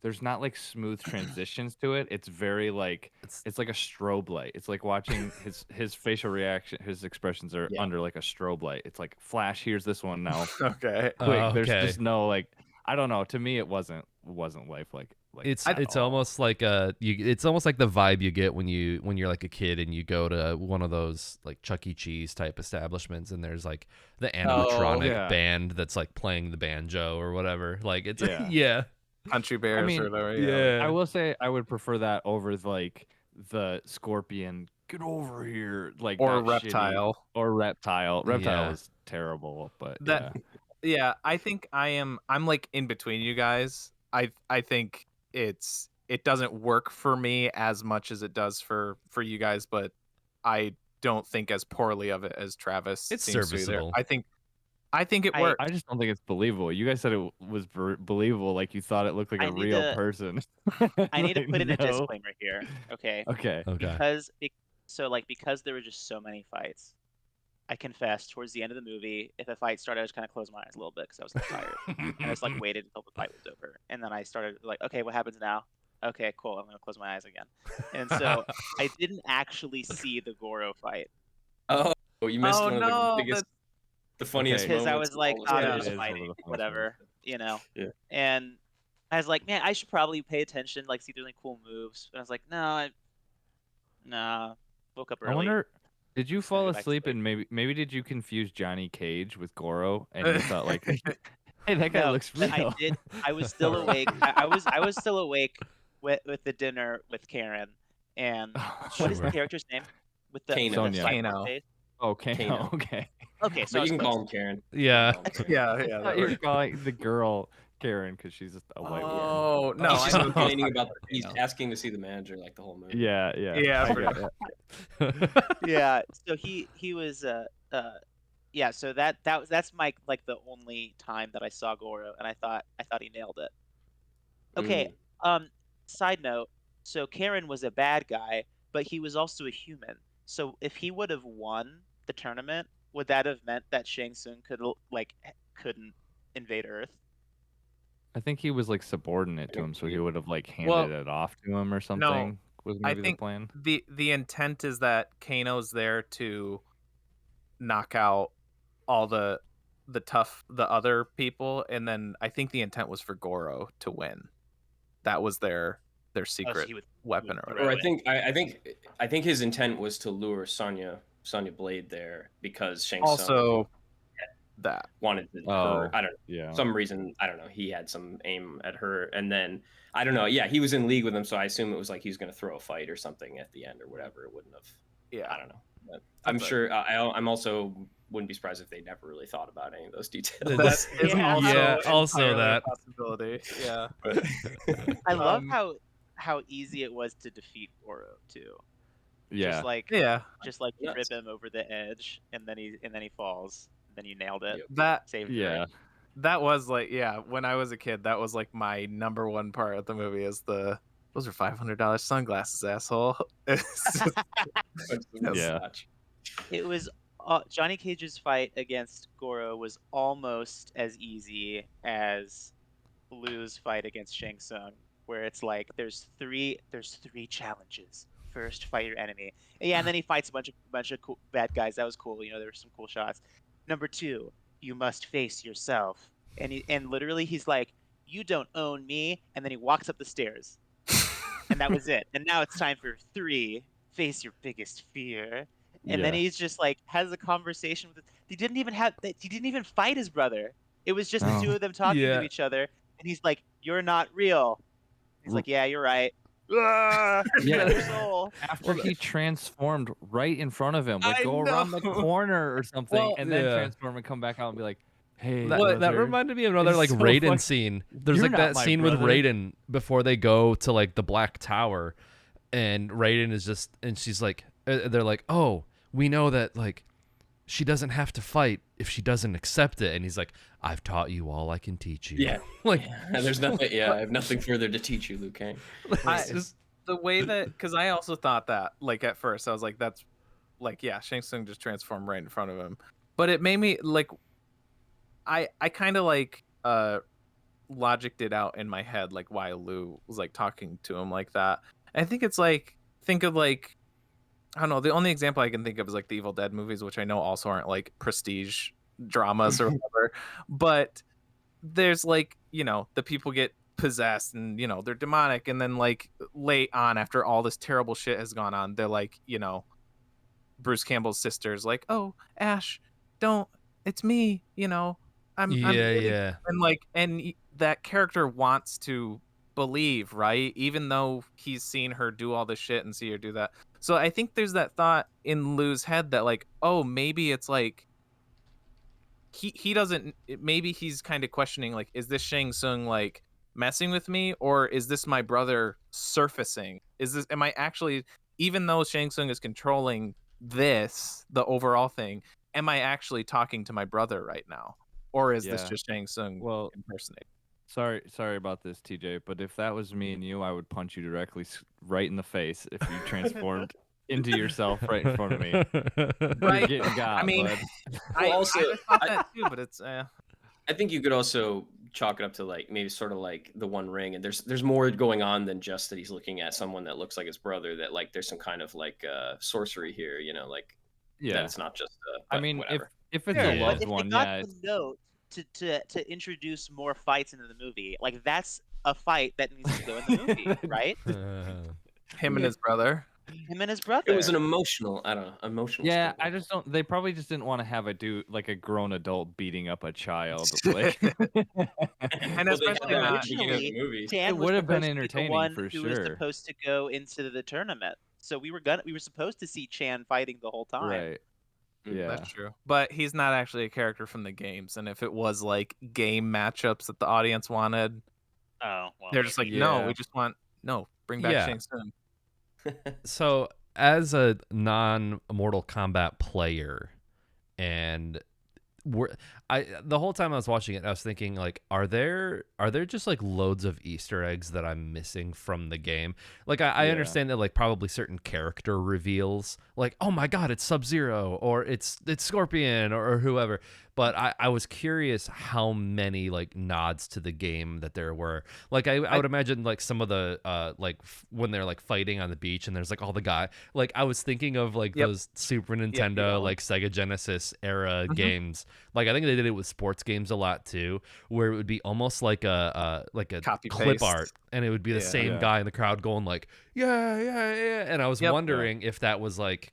there's not like smooth transitions to it. It's very like it's like a strobe light. It's like watching his facial reaction, his expressions are Yeah. under like a strobe light. It's like flash, here's this one now. Okay. Quick. There's Okay. just no like I don't know. To me it wasn't lifelike. Like It's at all. almost like it's almost like the vibe you get when you're like a kid and you go to one of those like Chuck E. Cheese type establishments and there's like the animatronic yeah. band that's like playing the banjo or whatever. Like it's Yeah. yeah. Country Bears mean, or whatever. Yeah. I will say I would prefer that over like the scorpion get over here like Or that shitty- Reptile. or reptile. Reptile Yeah. was terrible, but That yeah, I think I'm like in between you guys. I think it doesn't work for me as much as it does for you guys, but I don't think as poorly of it as Travis. It's seems to either. serviceable. I think it worked. I just don't think it's believable. You guys said it was believable, like you thought it looked like I a need real to- person. I need to Like, put in a no. disclaimer here, okay? Okay. Okay. Because there were just so many fights. I confess, towards the end of the movie, if a fight started, I just kind of closed my eyes a little bit because I was like, tired, and I just like waited until the fight was over, and then I started like, okay, what happens now? Okay, cool. I'm gonna close my eyes again, and so I didn't actually see the Goro fight Oh, you missed Oh, one no, of the biggest, the funniest because I moments was of like, all oh, time. they're Yeah. just It is one of fighting, the funniest whatever, you know. Yeah. And I was like, man, I should probably pay attention, like see if there's any cool moves. And I was like, nah. Woke up early. I wonder, did you fall go back to asleep sleep. and maybe did you confuse Johnny Cage with Goro and you thought like, hey, that guy No, looks but real. I did. I was still awake. I was still awake with the dinner with Karen. And what is the Sure. character's name? With the Kano. with the Sonia. cyborg Kano. face? Okay, Kano. okay. Okay, so I But was you can close. call him Karen. Yeah. Yeah, I that thought you were worked. calling the girl Karen because she's just a white woman. Oh no, He's I just know. complaining about. You He's know. asking to see the manager like the whole movie. Yeah. Yeah, I for- get it. Yeah. So he was yeah. So that's my like the only time that I saw Goro, and I thought he nailed it. Okay. Side note. So Karen was a bad guy, but he was also a human. So if he would have won the tournament, would that have meant that Shang Tsung couldn't invade Earth? I think he was like subordinate to him, so he would have like handed Well, it off to him or something. Was I maybe the think plan. the intent is that Kano's there to knock out all the other people, and then I think the intent was for Goro to win. That was their secret he would weapon or throw whatever. Or I think his intent was to lure Sonya Sonya Blade there because Shang Tsung Also, that wanted to her. I don't know. Some reason, I don't know. He had some aim at her, and then I don't know. Yeah, he was in league with him, so I assume it was like he was going to throw a fight or something at the end or whatever. It wouldn't have. Yeah, I don't know. But I'm sure. I'm also wouldn't be surprised if they never really thought about any of those details. that is also that a possibility. Yeah. I love how easy it was to defeat Goro too. Yeah. Just like Nuts. rip him over the edge, and then he falls. Then you nailed it. That Saved Yeah. her. that was like, when I was a kid, that was like my number one part of the movie is those are $500 sunglasses, asshole. It's just, Yeah. It was Johnny Cage's fight against Goro was almost as easy as Liu's fight against Shang Tsung, where it's like there's three challenges. First, fight your enemy. And then he fights a bunch of cool bad guys. That was cool. You know, there were some cool shots. Number 2, you must face yourself. And literally he's like, you don't own me. And then he walks up the stairs. And that was it. And now it's time for 3, face your biggest fear. And then he's just like has a conversation with. He didn't even fight his brother. It was just the two of them talking to each other. And he's like, "You're not real." He's like, "Yeah, you're right." Your soul. After he transformed right in front of him, like go around the corner or something, and then transform and come back out and be like, "Hey." That reminded me of another like Raiden scene. There's like that scene with Raiden before they go to like the Black Tower, and Raiden is just, and she's like, they're like, "Oh, we know that like she doesn't have to fight if she doesn't accept it," and he's like, "I've taught you all I can teach you." Yeah, like there's nothing. Yeah, I have nothing further to teach you, Liu Kang. The way that, because I also thought that, like at first I was like, that's like, yeah, Shang Tsung just transformed right in front of him, but it made me like, I kind of like logicked it out in my head, like why Liu was like talking to him like that. I think it's like, think of like, I don't know, the only example I can think of is like the Evil Dead movies, which I know also aren't like prestige dramas or whatever, but there's like, you know, the people get possessed and, you know, they're demonic, and then like late on, after all this terrible shit has gone on, they're like, you know, Bruce Campbell's sister's like, "Oh, Ash, don't, it's me, you know, I'm yeah. And like, and that character wants to believe, right, even though he's seen her do all this shit and see her do that. So I think there's that thought in Liu's head that like, oh, maybe it's like he doesn't, maybe he's kind of questioning like, is this Shang Tsung like messing with me, or is this my brother surfacing? Am I actually, even though Shang Tsung is controlling the overall thing, am I actually talking to my brother right now, or is this just Shang Tsung impersonating? Sorry about this, TJ, but if that was me and you, I would punch you directly right in the face if you transformed into yourself right in front of me. Right? You're getting got, I mean, bud. I thought that too, but it's I think you could also chalk it up to like maybe sort of like the One Ring, and there's more going on than just that he's looking at someone that looks like his brother, that like there's some kind of like sorcery here, you know, like that it's not just I mean, whatever. if it's a loved one, they got the note to introduce more fights into the movie, like that's a fight that needs to go in the movie, right? Him and his brother. Him and his brother. It was an emotional, I don't know, emotional. Yeah, struggle. I just don't. They probably just didn't want to have like a grown adult beating up a child. Like, And especially not, Chan it would have been the entertaining one for who sure. was supposed to go into the tournament, so we were supposed to see Chan fighting the whole time. Right. Yeah, that's true. But he's not actually a character from the games, and if it was like game matchups that the audience wanted, they're just like, no, we just want bring back Shang Tsung. So, as a non-Mortal Kombat player, and the whole time I was watching it, I was thinking like, are there just like loads of Easter eggs that I'm missing from the game? Like, I understand that like probably certain character reveals, like, oh my god, it's Sub-Zero, or it's Scorpion, or whoever. But I was curious how many like nods to the game that there were. Like I would imagine like some of the like when they're like fighting on the beach and there's like all the guy. Like I was thinking of like those Super Nintendo like Sega Genesis era games. Like I think they did it with sports games a lot too, where it would be almost like a copy clip paste art, and it would be the same guy in the crowd going like yeah. And I was wondering if that was like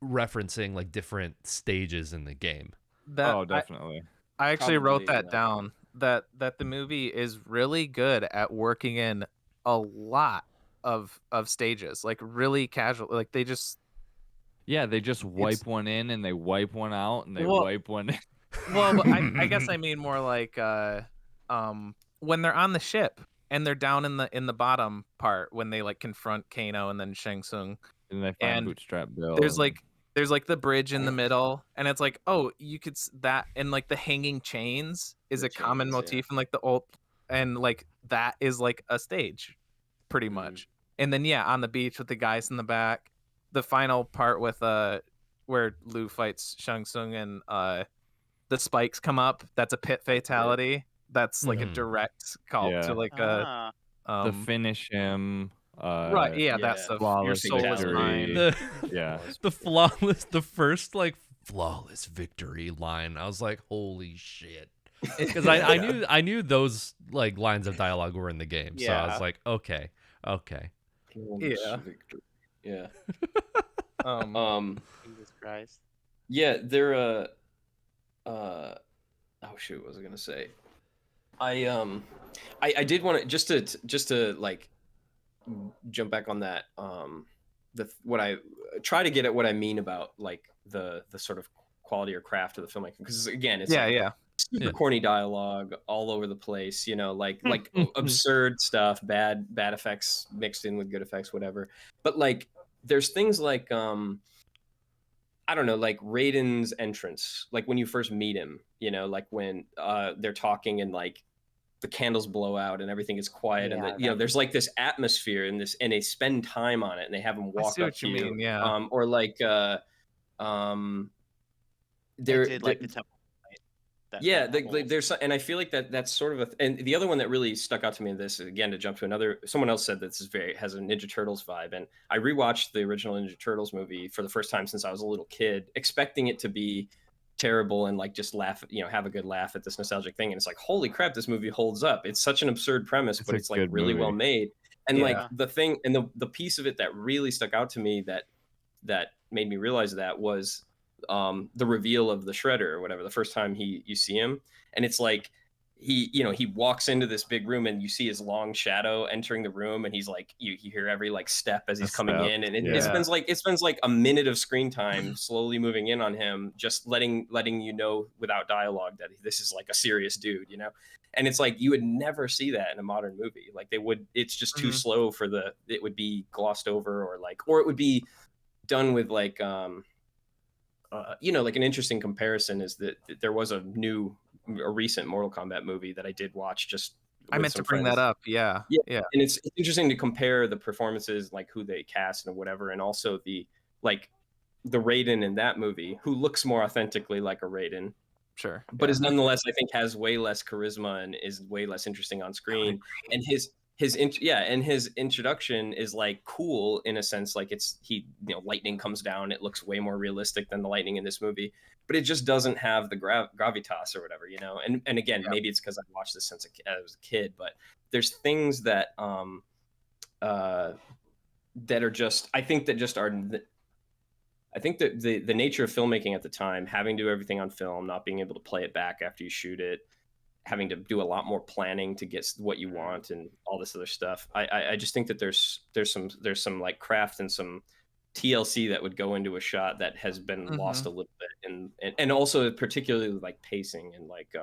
referencing like different stages in the game. That definitely. I actually wrote Probably, that down. That the movie is really good at working in a lot of stages, like really casual. Like they just they just wipe one in and they wipe one out and they Well- wipe one in. well, but I guess I mean more like when they're on the ship and they're down in the bottom part when they like confront Kano and then Shang Tsung. And they find And Bootstrap Bill. There's like the bridge in the middle, and it's like, oh, you could that, and like the hanging chains is The a common chains, motif in like the old, and like that is like a stage, pretty much. And then on the beach with the guys in the back, the final part with where Liu fights Shang Tsung and the spikes come up. That's a pit fatality. That's like a direct call to like a the finish him. Right, that stuff. Your Flawless soul is mine. The first like flawless victory line. I was like, holy shit. Because I knew those like lines of dialogue were in the game. So I was like, okay. Yeah. Jesus Christ. Yeah, they're oh shoot, what was I gonna say? I did want to just to like jump back on that. What I try to get at what I mean about like the sort of quality or craft of the filmmaking, because again, it's super corny dialogue all over the place, you know, like absurd stuff, bad effects mixed in with good effects, whatever. But like there's things like I don't know, like Raiden's entrance, like when you first meet him, you know, like when they're talking and like the candles blow out and everything is quiet, and you know, there's like this atmosphere and this, and they spend time on it and they have him walk up to you. Or like there did like the temple. There's, and I feel like that's sort of and the other one that really stuck out to me in this, again, to jump to another, someone else said this is has a Ninja Turtles vibe, and I rewatched the original Ninja Turtles movie for the first time since I was a little kid, expecting it to be terrible and like just laugh, you know, have a good laugh at this nostalgic thing, and it's like, holy crap, this movie holds up. It's such an absurd premise, but it's like really well made. And like the thing, and the piece of it that really stuck out to me that made me realize that was the reveal of the Shredder or whatever, the first time you see him, and it's like he walks into this big room and you see his long shadow entering the room, and he's like, you hear every like step as he's coming in, and it spends like a minute of screen time slowly moving in on him, just letting you know without dialogue that this is like a serious dude, you know. And it's like you would never see that in a modern movie. Like it's just too slow for it would be glossed over, or it would be done with like you know, like an interesting comparison is that there was a recent Mortal Kombat movie that I did watch. I meant to bring that up. Yeah. And it's interesting to compare the performances, like who they cast and whatever, and also the Raiden in that movie, who looks more authentically like a Raiden, but is nonetheless, I think, has way less charisma and is way less interesting on screen. And his introduction is like cool in a sense, like lightning comes down, it looks way more realistic than the lightning in this movie, but it just doesn't have the gravitas or whatever, you know. And again, maybe it's because I watched this since I was a kid, but there's things that are just, I think that the nature of filmmaking at the time, having to do everything on film, not being able to play it back after you shoot it, having to do a lot more planning to get what you want and all this other stuff. I just think that there's some like craft and some TLC that would go into a shot that has been lost a little bit, and also particularly like pacing and like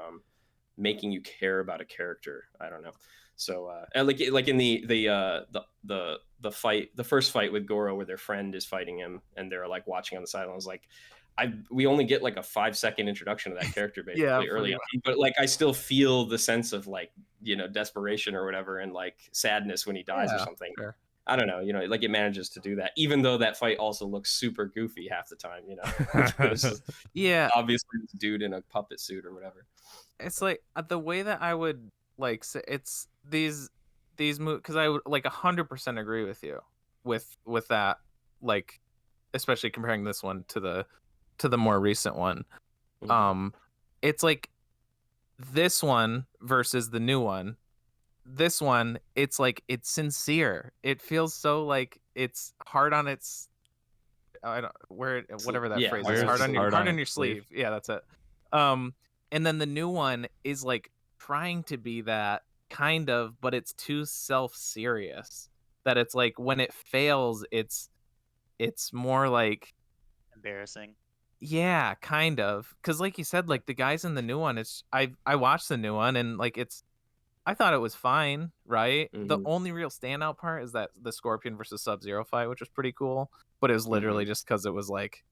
making you care about a character. I don't know. So like in the fight, the first fight with Goro, where their friend is fighting him and they're like watching on the sidelines, like we only get like a 5-second introduction of that character basically early on, but like I still feel the sense of like, you know, desperation or whatever, and like sadness when he dies or something. Sure. I don't know, you know, like it manages to do that, even though that fight also looks super goofy half the time, you know. Obviously this dude in a puppet suit or whatever. It's like the way that I would like say it's these movies, because I would like 100% agree with you with that, like especially comparing this one to the more recent one. It's like this one versus the new one. This one, it's like it's sincere. It feels so like it's hard on its I don't whatever that Yeah, phrase hard is. on Hard your on sleeve. your Hard hard on on your your sleeve. Yeah, that's it. And then the new one is like trying to be that kind of, but it's too self-serious. That it's like when it fails, it's more like Embarrassing. yeah, kind of. Cuz like you said, like the guys in the new one, it's I watched the new one and like I thought it was fine, right? The Mhm. only real standout part is that the Scorpion versus Sub-Zero fight, which was pretty cool, but it was literally just cuz it was like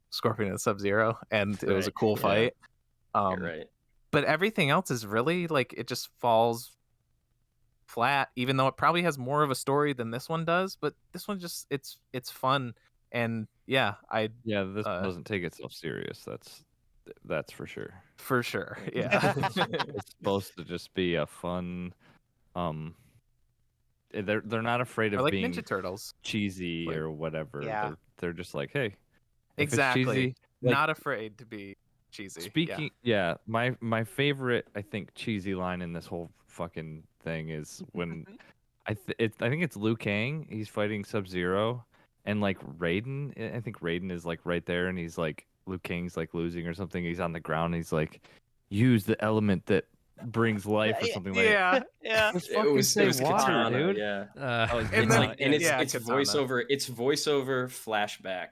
Scorpion and Sub-Zero and it was a Right, cool yeah. fight. You're right. But everything else is really like it just falls flat, even though it probably has more of a story than this one does. But this one just it's fun, and yeah, Yeah, this uh, doesn't take itself serious. That's for sure. for sure, yeah, It's supposed to just be a fun. They're not afraid or of like being Ninja Turtles, cheesy like- or whatever. Yeah. They're just like, hey, if exactly. it's cheesy, like, Not afraid to be cheesy. speaking, yeah, my favorite, I think, cheesy line in this whole fucking thing is when I think it's Liu Kang. He's fighting Sub-Zero, and like Raiden. I think Raiden is like right there, and he's like Liu Kang's like losing or something. He's on the ground. And he's like, use the element that brings life or something like that. yeah, Yeah. Just It fucking was say water, Katana, dude. yeah. Oh, And It's then- like, and yeah, it's Katana. voiceover. It's voiceover flashback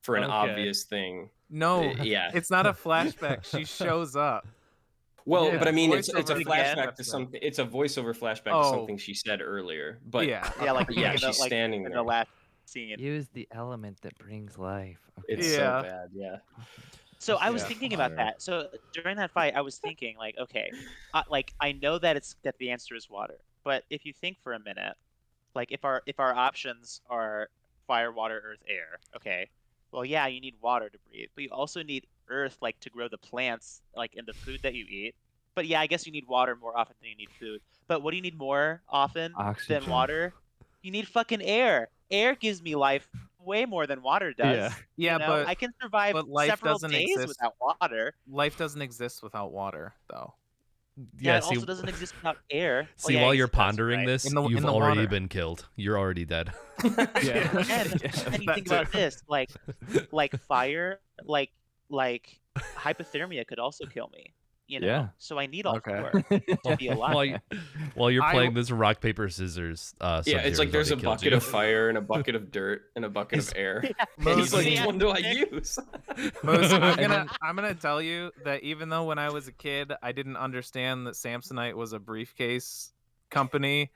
for an Okay. obvious thing. no, Yeah. it's not a flashback. She shows up. Well, Yeah, but I mean, it's a voiceover flashback again. to something. It's a voiceover flashback to Oh. something she said earlier. But Yeah, Yeah, like yeah, in the, she's like, standing in there. the last scene. Use the element that brings life. It's Yeah. so bad. Yeah. So I was Yeah. thinking about Water. that. So during that fight, I was thinking like, okay, like I know that the answer is water, but if you think for a minute, like if our options are fire, water, earth, air, okay, well yeah, you need water to breathe, but you also need earth like to grow the plants like in the food that you eat. But yeah, I guess you need water more often than you need food. But what do you need more often Oxygen. than water? You need fucking air. Air gives me life way more than water does. Yeah. yeah, you know? but I can survive but life several doesn't days exist. without water. life doesn't exist without water, though. Yeah, Yeah, it see, also doesn't exist without air. see, yeah, I while guess you're it does, pondering right? this, In the you've water. already been killed. You're already dead. Yeah. And you That think about too. this, like fire, like hypothermia could also kill me. You know, Yeah. so I need all Okay. four to be alive. While you're I- playing this rock paper scissors, Yeah, it's Sub-Zero's like there's a already killed bucket you. of fire and a bucket of dirt and a bucket of air. And Most- he's like, which Yeah. one do I use? Most, And I'm gonna tell you that even though when I was a kid I didn't understand that Samsonite was a briefcase company,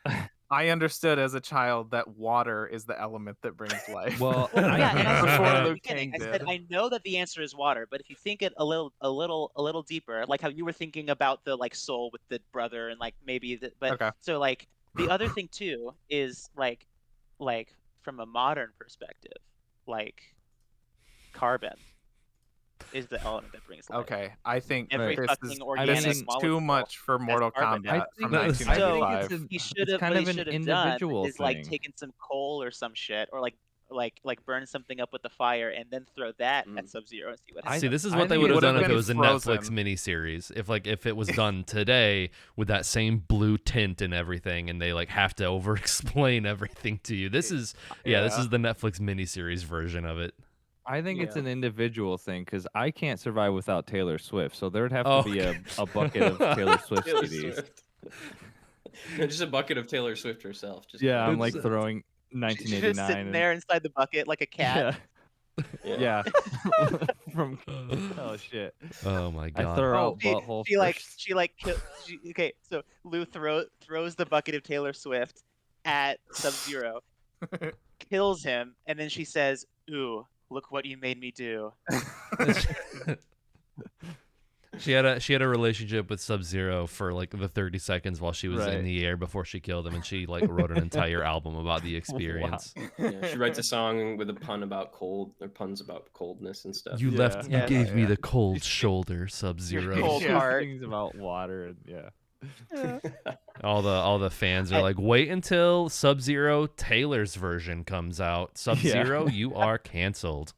I understood as a child that water is the element that brings life. Well, Yeah, and I said Before at the Luke beginning, Cage I said did. I know that the answer is water, but if you think it a little deeper, like how you were thinking about the like soul with the brother and like maybe but Okay. so like the other thing too is like from a modern perspective, like carbon is the element that brings life. Okay, I think Every this fucking is organic this is too molecule much for Mortal carbon. Kombat I from think- I think 1995. it's He should it's have kind what of he an should have individual done is like thing. taken some coal or some shit or like burn something up with the fire and then throw that at Sub-Zero and see what happens. See, this is I what they think would it have done would've if it been was a frozen. Netflix miniseries. If it was done today with that same blue tint and everything, and they like have to over explain everything to you. This is this Yeah. is the Netflix miniseries version of it. I think it's Yeah. an individual thing because I can't survive without Taylor Swift. So there would have Oh, to be a bucket of Taylor Swift Taylor CDs. Swift. No, just a bucket of Taylor Swift herself. Just Yeah, I'm like It's- throwing She's 1989. just sitting and- there inside the bucket like a cat. Yeah. From oh shit. Oh my I god. throw Oh, out butthole. okay. So Lou throws the bucket of Taylor Swift at Sub-Zero, kills him, and then she says, "Ooh, look what you made me do." She had a relationship with Sub-Zero for like the 30 seconds while she was Right. in the air before she killed him, and she like wrote an entire album about the experience. Yeah, she writes a song with a pun about cold or puns about coldness and stuff. You Yeah. left. You Yeah. gave me Yeah. the cold shoulder, Sub-Zero. cold Yeah, heart. things about water and yeah. All the fans are like, wait until Sub-Zero Taylor's version comes out. Sub-Zero, you are canceled.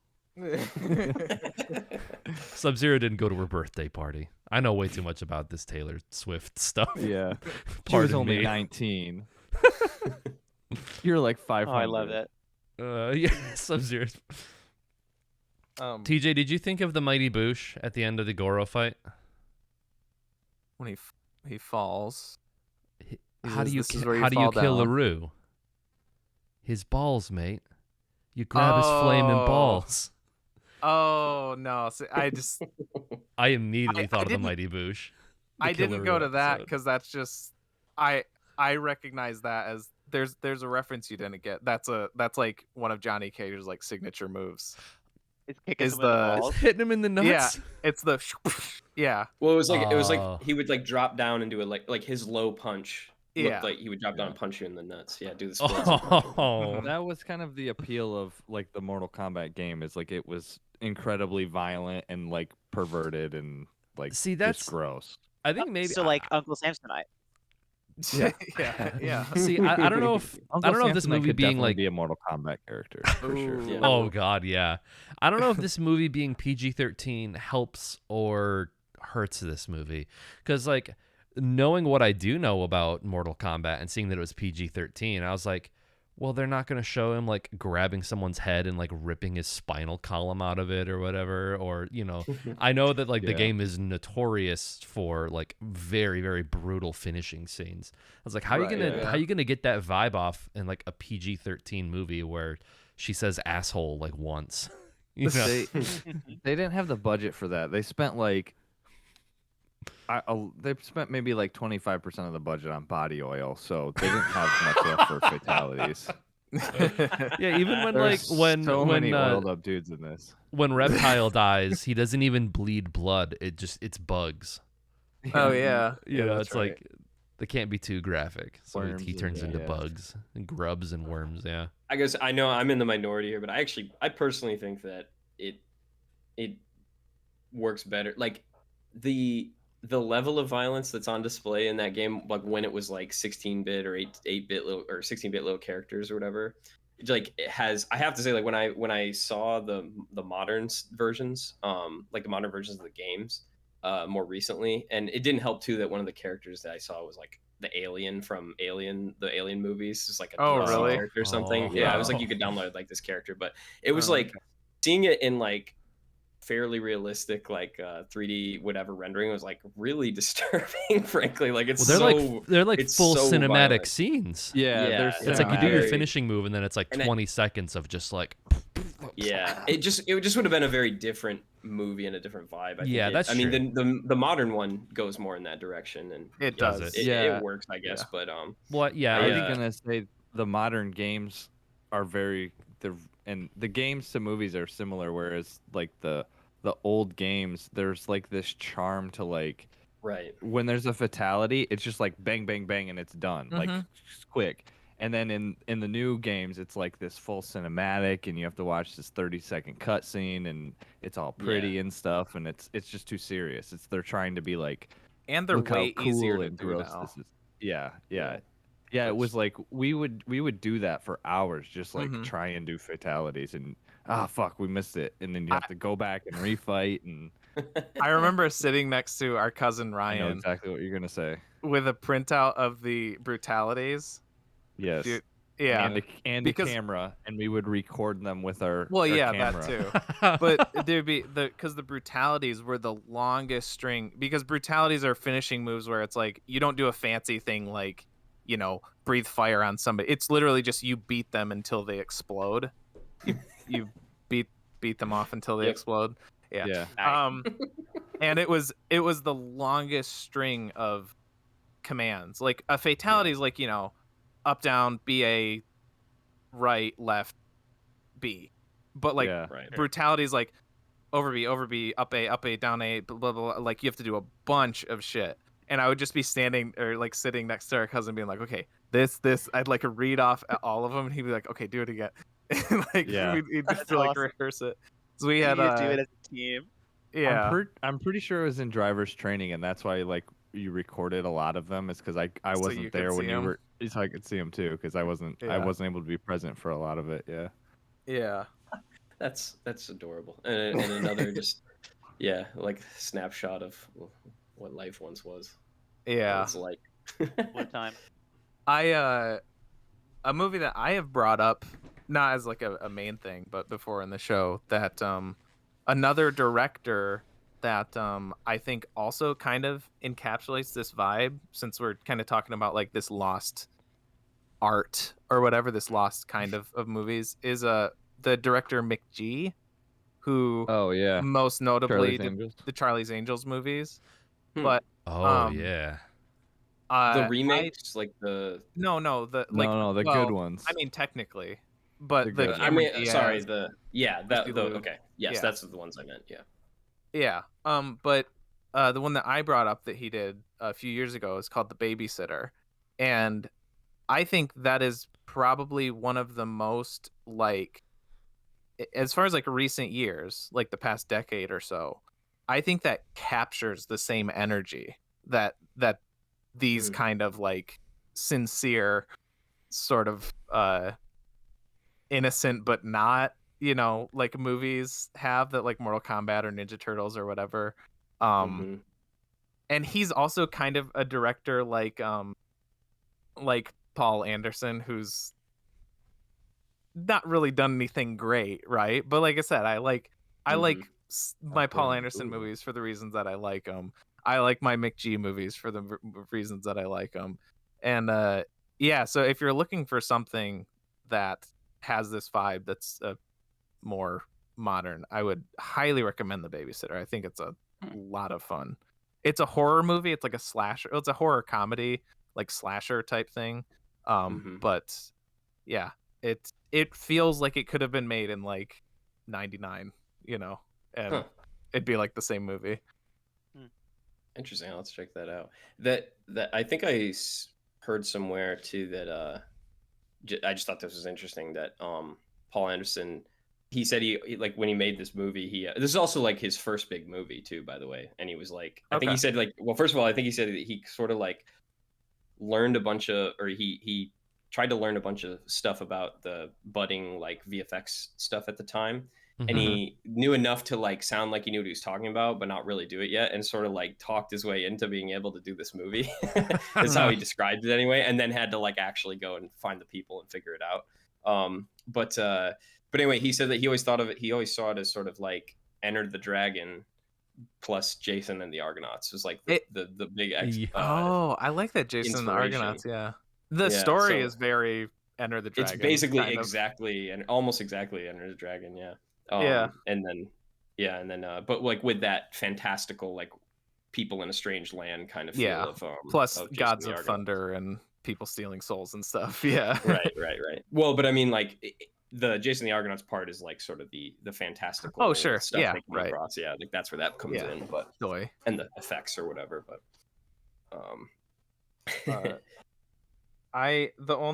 Sub-Zero didn't go to her birthday party. I know way too much about this Taylor Swift stuff. Yeah. She was Pardon only me. 19. You're like 500. Oh, I love it. Yeah, Sub-Zero. TJ, did you think of the Mighty Boosh at the end of the Goro fight? When he falls. How do you fall kill down. LaRue? His balls, mate. You grab his flaming balls. Oh no! I immediately I thought of the didn't- Mighty Boosh. I Killer didn't go to that episode. because that's just I recognize that as there's a reference you didn't get. That's like one of Johnny Cage's like signature moves. It's kicking Is someone in the the- balls. Hitting him in the nuts. Yeah, it's the yeah. Well, it was like Oh. he would like drop down and do it like his low punch. Yeah. Looked like he would drop down and punch you in the nuts. Yeah, do the splits. and punch you. Oh. That was kind of the appeal of like the Mortal Kombat game, is like it was incredibly violent and like perverted and like See, just that's- gross. I think maybe. So like Uncle Samsonite. yeah. See, I don't know if I don't know if this Samsonite movie could being definitely like be a Mortal Kombat character for sure. Ooh. Yeah. Oh God, yeah. I don't know if this movie being PG-13 helps or hurts this movie, because like knowing what I do know about Mortal Kombat and seeing that it was PG-13, I was like, well, they're not going to show him like grabbing someone's head and like ripping his spinal column out of it or whatever, or I know that like the Yeah. game is notorious for like very, very brutal finishing scenes. I was like, how are you Right, gonna yeah. how are you gonna get that vibe off in like a PG-13 movie where she says asshole like once? They didn't have the budget for that. They spent like they spent maybe like 25% of the budget on body oil, so they didn't have much left for fatalities. Yeah, even when There's like when so when many uh, oiled up dudes in this. when Reptile dies, he doesn't even bleed blood. It's bugs. Oh yeah. It's like they can't be too graphic, so Worms he and- turns into yeah. bugs and grubs and worms. Yeah. I guess I know I'm in the minority here, but I personally think that it works better. Like the level of violence that's on display in that game, like when it was like 16-bit or 8-bit little or 16-bit little characters or whatever, like it has. I have to say, like when I saw the modern versions, like the modern versions of the games, more recently, and it didn't help too that one of the characters that I saw was like the alien from the Alien movies, just like a Oh, DLC really? character or something. Oh, Yeah, it was like wow. you could download like this character, but it was Oh, like seeing it in like fairly realistic like 3D whatever rendering was like really disturbing. Frankly, like it's they're like it's full so cinematic violent. scenes. Yeah, Yeah, there's It's like you do your very- finishing move and then it's like and 20 seconds of just like. Yeah, it just would have been a very different movie and a different vibe. Yeah, that's I mean, true. the modern one goes more in that direction, and It Does does. it? Yeah. it works, I guess. But What? Yeah. I I was think gonna say the modern games are and the games to movies are similar, whereas like the old games, there's like this charm to like right, when there's a fatality, it's just like bang bang bang and it's done, like just quick. And then in the new games, it's like this full cinematic, and you have to watch this 30-second cutscene, and it's all pretty and stuff, and it's just too serious. They're trying to be like, And they're look how way cool easier to and do gross now. this is. Yeah. It was like we would do that for hours, just like Mhm. try and do fatalities, and fuck, we missed it, and then you have to go back and refight, and I remember sitting next to our cousin I know Ryan exactly what you're gonna say. with a printout of the brutalities. Yes. Dude, yeah. And because- a camera, and we would record them with our Well, our yeah, camera. that too. But there'd be because the brutalities were the longest string, because brutalities are finishing moves where it's like you don't do a fancy thing like, breathe fire on somebody. It's literally just you beat them until they explode. You beat them off until they Yep. explode. Yeah. Yeah. And it was the longest string of commands. Like a fatality is like, up, down, BA, right, left, B. But like yeah. right. brutality is like over B, up A, down A, blah, blah, blah. Like you have to do a bunch of shit. And I would just be standing or like sitting next to our cousin being like, okay, this, I'd like read off all of them. And he'd be like, okay, do it again. And like, Yeah. we'd just That's like awesome. rehearse it. So we You had, just do it as a team. yeah. I'm pretty sure it was in driver's training, and that's why like you recorded a lot of them. Is because I you wasn't could there when see you 'em. were, so I could see them too. Because I wasn't Yeah. able to be present for a lot of it. Yeah. Yeah. That's adorable, and another just like snapshot of what life once was. What Yeah. it's like. One time. A movie that I have brought up, not as like a main thing, but before in the show, that another director that I think also kind of encapsulates this vibe, since we're kind of talking about like this lost art or whatever, this lost kind of movies, is the director McG, who Oh yeah, most notably Charlie's did Angels. the Charlie's Angels movies. Hmm. But Oh yeah. The I remakes, like the no, the like, No, the well, good ones. I mean technically, but The the good I Cameron mean, sorry, Diaz, that Lucy the Liu, okay, yes, yeah, that's the ones I meant. Yeah. yeah. But the one that I brought up that he did a few years ago is called The Babysitter, and I think that is probably one of the most, like, as far as like recent years, like the past decade or so, I think that captures the same energy that these Mm. kind of like sincere, sort of innocent but not, like movies have, that like Mortal Kombat or Ninja Turtles or whatever. Mhm. And he's also kind of a director like Paul Anderson, who's not really done anything great, right? But like I said, I like Mhm. my Paul Upward. Anderson Ooh. movies for the reasons that I like them. I like my McG movies for the reasons that I like them. And yeah, so if you're looking for something that has this vibe that's more modern, I would highly recommend The Babysitter. I think it's a lot of fun. It's a horror movie. It's like a slasher. It's a horror comedy, like slasher type thing. Mhm. But yeah, it feels like it could have been made in like '99, and Huh. it'd be like the same movie. Interesting. Let's check that out. That I think heard somewhere too that I just thought this was interesting that Paul Anderson, he said like when he made this movie, this is also like his first big movie too, by the way. And he was like, I think he Okay. said like, well, first of all, I think he said that he sort of like learned a bunch of, or he tried to learn a bunch of stuff about the budding like VFX stuff at the time. And he knew enough to like sound like he knew what he was talking about, but not really do it yet, and sort of like talked his way into being able to do this movie. Is how he described it anyway, and then had to like actually go and find the people and figure it out. But anyway, he said that he always thought of it. He always saw it as sort of like Enter the Dragon plus Jason and the Argonauts. It was like the big I like that, Jason and the inspiration. Argonauts. Yeah, the Yeah, story so is very Enter the Dragon. it's basically kind of. exactly and almost exactly Enter the Dragon. Yeah. Yeah. And then but like with that fantastical like people in a strange land kind of feel Yeah. of Plus of Jason gods the of Argonauts. thunder and people stealing souls and stuff. Yeah. Right. Well, but I mean, like the Jason the Argonauts part is like sort of the fantastical. Oh, sure. Stuff Yeah, they come right. across. Yeah, like that's where that comes Yeah. in. But Joy. and the effects or whatever. But the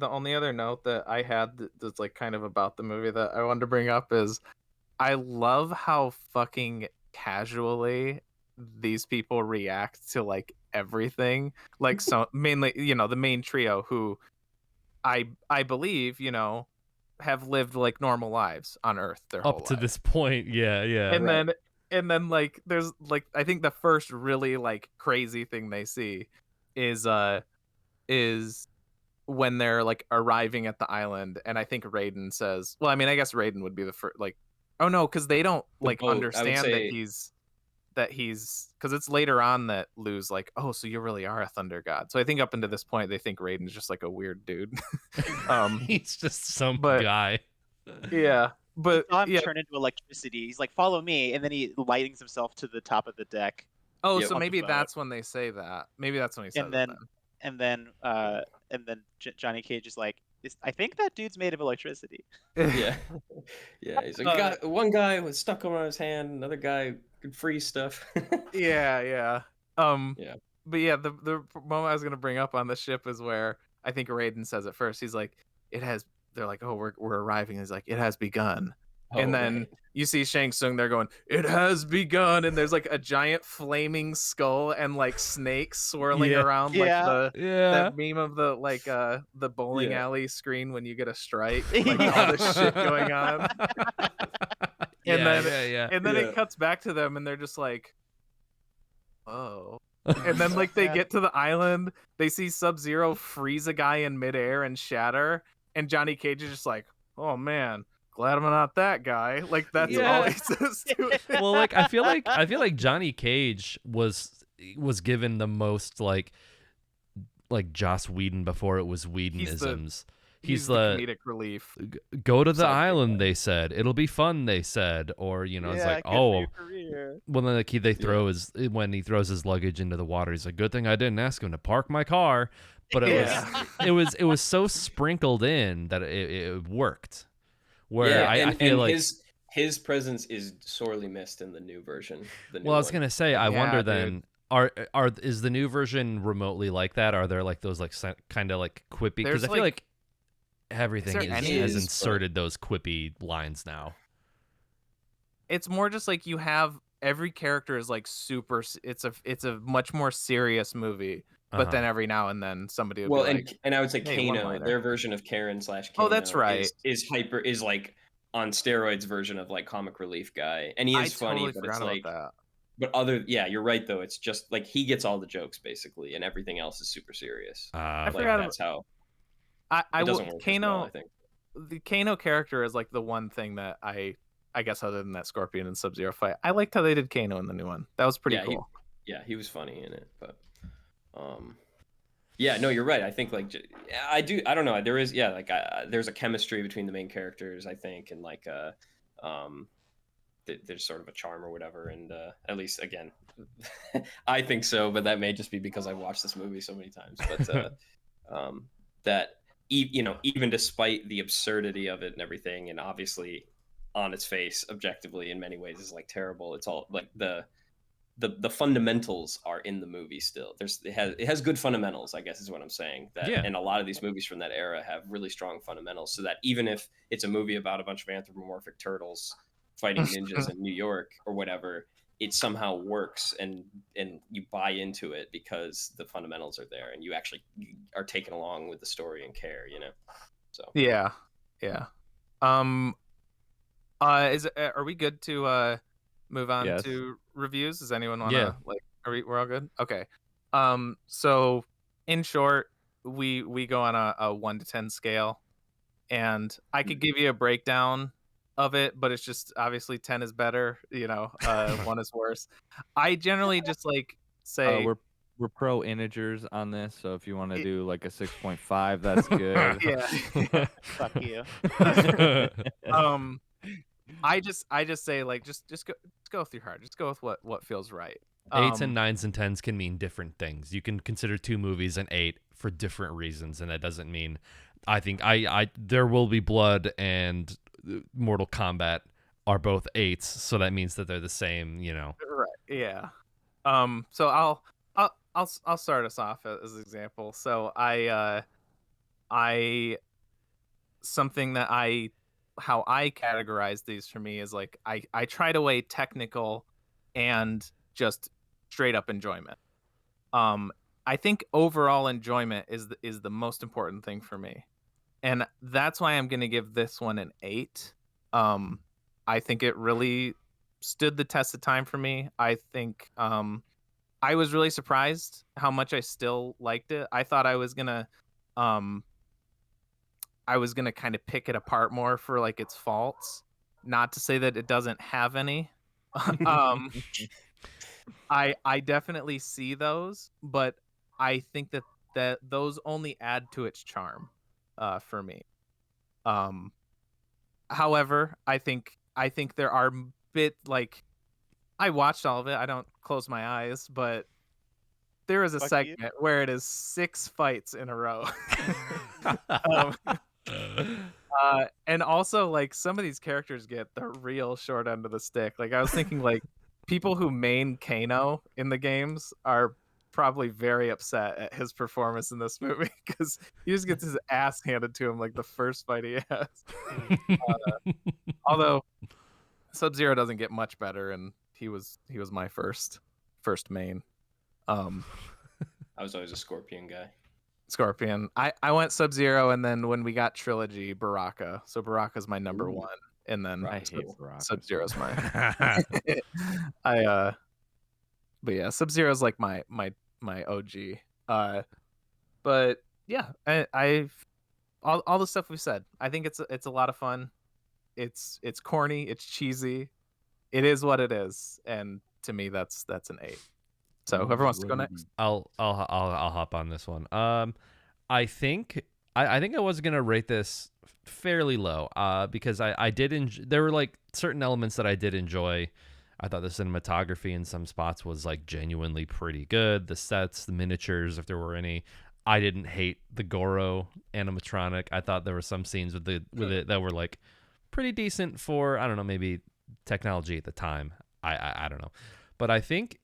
only other note that I had that's like kind of about the movie that I wanted to bring up is I love how fucking casually these people react to like everything. Like, so mainly, the main trio, who I believe, have lived like normal lives on Earth their whole Up to lives. this point, yeah. And then like there's like, I think the first really like crazy thing they see is when they're like arriving at the island, and I think Raiden says, well, I mean, I guess Raiden would be the first, like, oh no, because they don't like boat, I would understand say- that he's because it's later on that Lou's like, oh, so you really are a thunder god. So I think up until this point they think Raiden's just like a weird dude. He's just some but- guy. Yeah, but saw him yeah. turn into electricity. He's like, "Follow me," and then he lightens himself to the top of the deck. Oh, Yeah, so on the maybe boat. that's when they say that. Maybe that's when he says And then, it and then Johnny Cage is like, "I think that dude's made of electricity." then. yeah. He's like, one guy was stuck on his hand, another guy could freeze stuff. Yeah. Yeah. But yeah, the moment I was gonna bring up on the ship is where I think Raiden says it first. He's like, it has. They're like, oh, we're arriving. He's like, it has begun. And then you see Shang Tsung there going, it has begun, and there's like a giant flaming skull and like snakes swirling Yeah. around Yeah. like Yeah. that meme of the like the bowling Yeah. alley screen when you get a strike, like all this shit going on. Yeah, then- yeah. And then Yeah. it cuts back to them and they're just like, oh. And then like they Yeah. get to the island, they see Sub-Zero freeze a guy in midair and shatter, and Johnny Cage is just like, oh man, glad I'm not that guy. Like that's all he says to it. Well, like I feel like Johnny Cage was given the most like Joss Whedon before it was Whedonisms. He's the comedic relief. Go to the sidekick island, guy. they said. It'll be fun, they said. Or it's like, good for your career. well, then like they throw when he throws his luggage into the water, he's like, good thing I didn't ask him to park my car. But it was so sprinkled in that it worked. Where I feel like his presence is sorely missed in the new version. The new well, I was one. gonna say, I wonder then. dude. Is the new version remotely like that? Are there like those like kind of like quippy? Because I feel like everything has inserted those quippy lines now. It's more just like you have every character is like super. It's a much more serious movie, but then every now and then somebody will be like, and I would say hey, Kano, their version of Karen / Kano. Oh, that's right. Is like on steroids version of like comic relief guy, and he is funny, totally but it's like. that. But you're right though. It's just like he gets all the jokes basically, and everything else is super serious. I forgot that's how. I it doesn't work Kano. as well, I think. The Kano character is like the one thing that I guess other than that Scorpion and Sub-Zero fight, I liked how they did Kano in the new one. That was pretty cool. He was funny in it, but yeah, no, you're right. I think like I don't know. There is there's a chemistry between the main characters, I think, and like there's sort of a charm or whatever, and at least again I think so, but that may just be because I've watched this movie so many times, but that even despite the absurdity of it and everything, and obviously on its face objectively in many ways is like terrible, it's all like the fundamentals are in the movie still. It has good fundamentals, I guess is what I'm saying. And a lot of these movies from that era have really strong fundamentals, so that even if it's a movie about a bunch of anthropomorphic turtles fighting ninjas in New York or whatever, it somehow works and you buy into it because the fundamentals are there and you actually are taken along with the story and care, So yeah. Are we good to move on to reviews? Does anyone want to we're all good? Okay. So in short, we go on a 1 to 10 scale, and I could give you a breakdown of it, but it's just obviously 10 is better, 1 is worse. I generally just like say we're pro integers on this, so if you want to do like a 6.5, that's good. Yeah. Fuck you. I just say like just go with your heart. Just go with what feels right. 8s and 9s and 10s can mean different things. You can consider 2 movies an 8 for different reasons, and that doesn't mean. I think There Will Be Blood and Mortal Kombat are both 8s, so that means that they're the same. Right. Yeah. So I'll start us off as an example. So something that how I categorize these for me is like I try to weigh technical and just straight up enjoyment. I think overall enjoyment is the most important thing for me, and that's why I'm going to give this one an 8. I think it really stood the test of time for me. I think I was really surprised how much I still liked it. I thought I was gonna kind of pick it apart more for like its faults. Not to say that it doesn't have any. I definitely see those, but I think that those only add to its charm for me. However, I think there are like I watched all of it. I don't close my eyes, but there is a segment where it is 6 fights in a row. And also like some of these characters get the real short end of the stick. Like I was thinking like people who main Kano in the games are probably very upset at his performance in this movie because he just gets his ass handed to him like the first fight he has. Although Sub-Zero doesn't get much better, and he was my first main. I was always a Scorpion guy. Scorpion. I went Sub-Zero, and then when we got Trilogy, Baraka. So Baraka's my number 1, and then I hate Baraka. Sub-Zero's my. But yeah, Sub-Zero's like my OG. But yeah, I've all the stuff we've said. I think it's a lot of fun. It's corny, it's cheesy. It is what it is, and to me that's an 8. So whoever wants to go next. I'll hop on this one. I think I think I was gonna rate this fairly low. Because I did there were like certain elements that I did enjoy. I thought the cinematography in some spots was like genuinely pretty good. The sets, the miniatures, if there were any. I didn't hate the Goro animatronic. I thought there were some scenes with it that were like pretty decent for, I don't know, maybe technology at the time. I don't know. But I think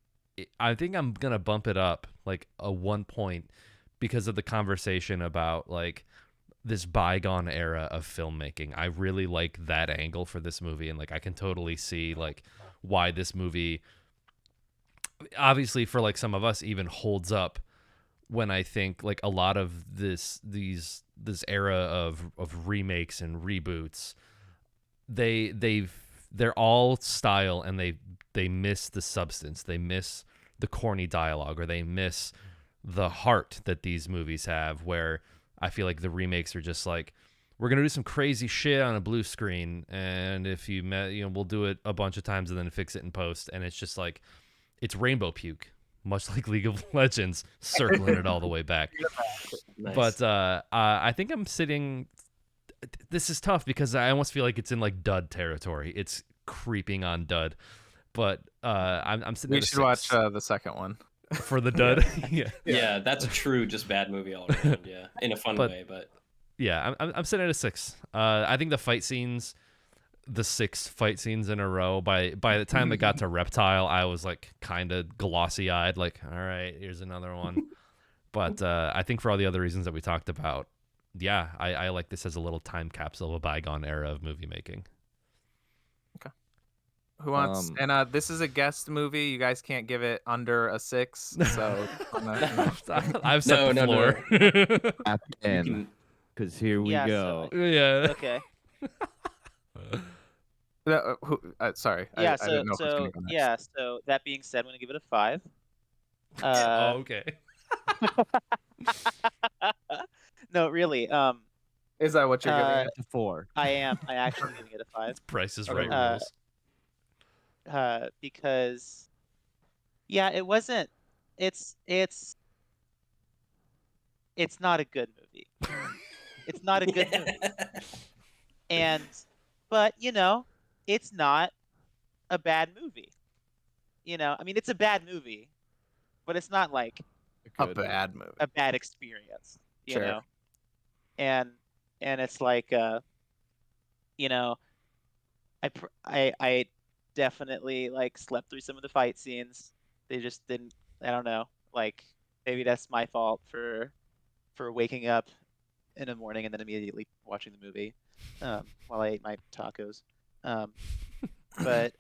I'm gonna bump it up like a 1 point because of the conversation about like this bygone era of filmmaking. I really like that angle for this movie, and like I can totally see like why this movie, obviously for like some of us, even holds up when I think like a lot of this era of remakes and reboots, they're all style, and they miss the substance. They miss the corny dialogue, or they miss the heart that these movies have, where I feel like the remakes are just like, we're going to do some crazy shit on a blue screen, and if you we'll do it a bunch of times and then fix it in post, and it's just like, it's rainbow puke, much like League of Legends, circling it all the way back. Nice. But I think I'm sitting. This is tough because I almost feel like it's in like dud territory. It's creeping on dud, but I'm sitting. We at a should 6 watch the second one for the dud. Yeah, that's a true just bad movie all around. Yeah, in a fun way, but yeah, I'm sitting at a 6. I think the fight scenes, the 6 fight scenes in a row. By the time it got to Reptile, I was like kind of glossy eyed, like, all right, here's another one. But I think for all the other reasons that we talked about, yeah, I like this as a little time capsule of a bygone era of movie making. Who wants? And this is a guest movie. You guys can't give it under a 6. So I've set the floor. At 10, because here we Yeah, go. Yeah. Okay. Sorry. Yeah. I didn't know who was So gonna go next. yeah. So that being said, I'm gonna give it a 5. Oh, okay. No, really. Is that what you're giving it? It's a 4. I am. I actually giving it a 5. Price is Okay. Right rules. Because yeah, it wasn't. It's not a good movie. It's not a good movie. But it's not a bad movie. I mean, it's a bad movie, but it's not like A bad movie. a bad experience, you Sure. know. And it's like I definitely like slept through some of the fight scenes. They just didn't. I don't know. Like maybe that's my fault for waking up in the morning and then immediately watching the movie while I ate my tacos. But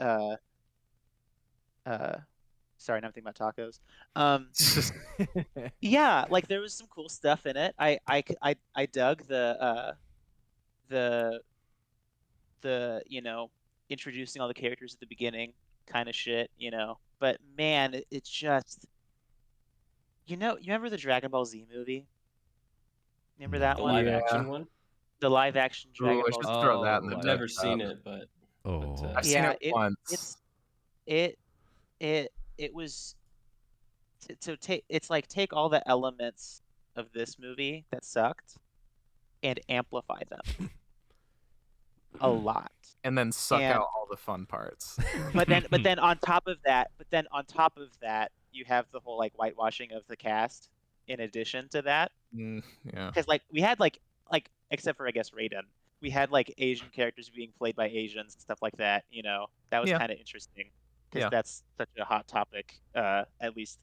sorry, now I'm thinking about tacos. Yeah, like there was some cool stuff in it. I dug the introducing all the characters at the beginning kind of shit, But man, it's just you remember the Dragon Ball Z movie? Remember that the one? live action one. The live action Dragon I Ball should Z. throw that in the I've deck never up. seen it, but I've seen Yeah, it once. It was to take. It's like take all the elements of this movie that sucked and amplify them a lot. And then suck out all the fun parts. But then on top of that, you have the whole like whitewashing of the cast in addition to that. Yeah. Because like we had like except for I guess Raiden, we had like Asian characters being played by Asians and stuff like that. That was kind of interesting because that's such a hot topic, at least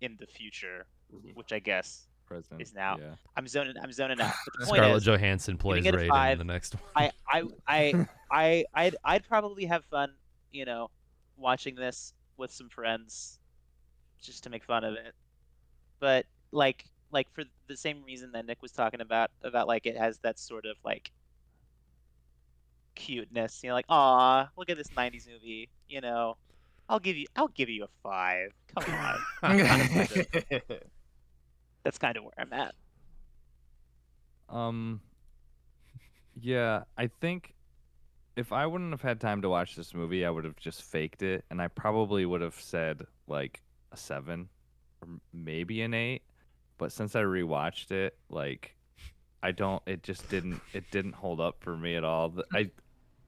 in the future, which I guess Present is now. Yeah. I'm zoning out. But the point Scarlett is, Johansson plays giving it a Raiden 5, in the next one. I'd probably have fun, watching this with some friends, just to make fun of it. But like for the same reason that Nick was talking about like it has that sort of like cuteness, like, aw, look at this '90s movie, I'll give you a 5. Come on. That's kind of where I'm at. Yeah, I think if I wouldn't have had time to watch this movie, I would have just faked it, and I probably would have said like a 7 or maybe an 8. But since I rewatched it, like I don't, it didn't hold up for me at all.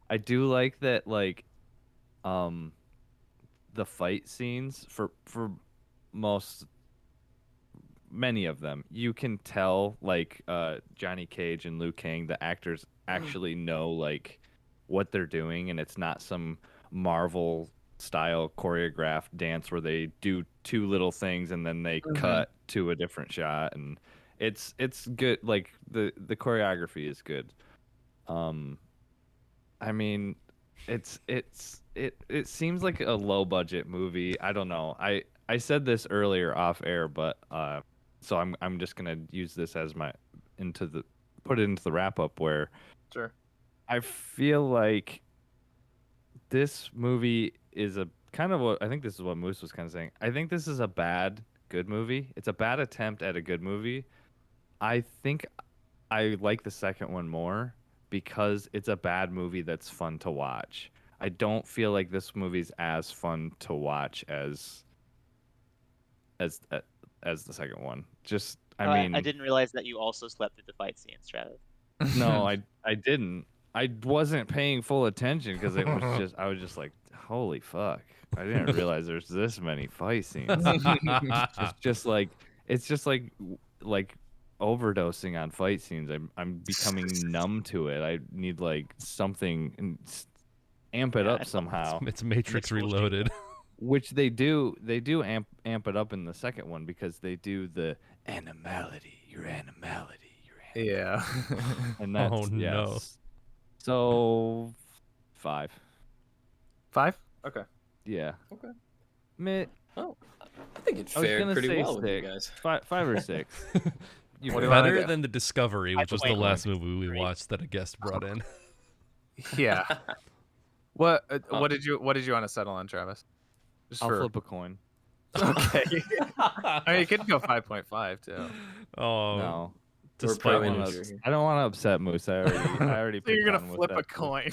I do like that, like um the fight scenes for most many of them, you can tell like Johnny Cage and Liu Kang, the actors actually know like what they're doing, and it's not some Marvel style choreographed dance where they do two little things and then they cut to a different shot, and it's good. Like the choreography is good. I mean, it seems like a low budget movie. I don't know. I said this earlier off air, but so I'm just gonna use this as my put it into the wrap up where Sure. I feel like this movie is a kind of what I think this is what Moose was kind of saying. I think this is a bad good movie. It's a bad attempt at a good movie. I think I like the second one more because it's a bad movie that's fun to watch. I don't feel like this movie's as fun to watch as the second one. Just I mean, I didn't realize that you also slept through the fight scenes, Travis. no, I didn't. I wasn't paying full attention because I was just like, holy fuck! I didn't realize there's this many fight scenes. It's just like overdosing on fight scenes. I'm becoming numb to it. I need like something and amp it up somehow. It's Matrix Reloaded. Which they do amp it up in the second one because they do the animality, your animality. Yeah. And that's Oh, no. yes. So 5. 5? Okay. Yeah. Okay. Oh, I think it I was fared gonna pretty say well with you 6. guys. 5 or 6. What do you wanna Better do? than The Discovery, which was the wait, last movie we watched that a guest brought in. Yeah. What what did you want to settle on, Travis? Just I'll for flip a coin. okay. I mean, you could go 5.5 too. Oh, No. despite probably when not it's- here. I don't want to upset Moose. I already So you're picked gonna on with flip a that. coin.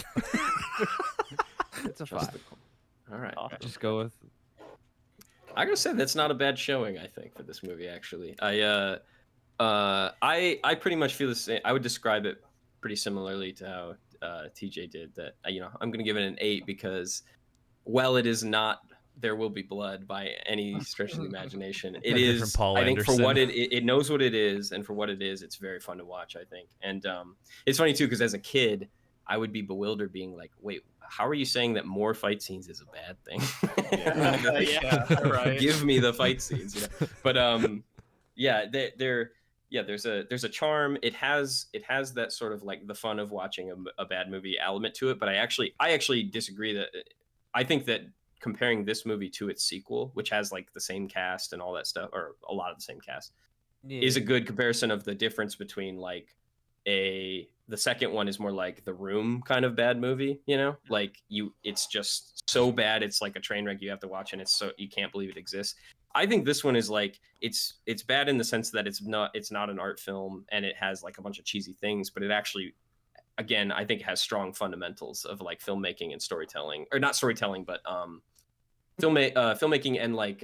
It's a 5. All right. Just go with I gotta say that's not a bad showing. I think for this movie, actually, I pretty much feel the same. I would describe it pretty similarly to how TJ did. That I'm gonna give it an 8 because, while it is not There Will Be Blood by any stretch of the imagination, it different is. Paul I think Anderson. for what it knows what it is, and for what it is, it's very fun to watch. I think, and it's funny too because as a kid, I would be bewildered, being like, "Wait, how are you saying that more fight scenes is a bad thing?" Yeah, right. Give me the fight scenes, But yeah, there's a charm. It has that sort of like the fun of watching a bad movie element to it. But I actually disagree that I think that comparing this movie to its sequel, which has like the same cast and all that stuff, or a lot of the same cast, is a good comparison of the difference between like the second one is more like The Room kind of bad movie, like it's just so bad it's like a train wreck you have to watch, and it's so you can't believe it exists. I think this one is like it's bad in the sense that it's not an art film, and it has like a bunch of cheesy things, but it actually, again, I think it has strong fundamentals of like filmmaking and storytelling, or not storytelling, but filmmaking and like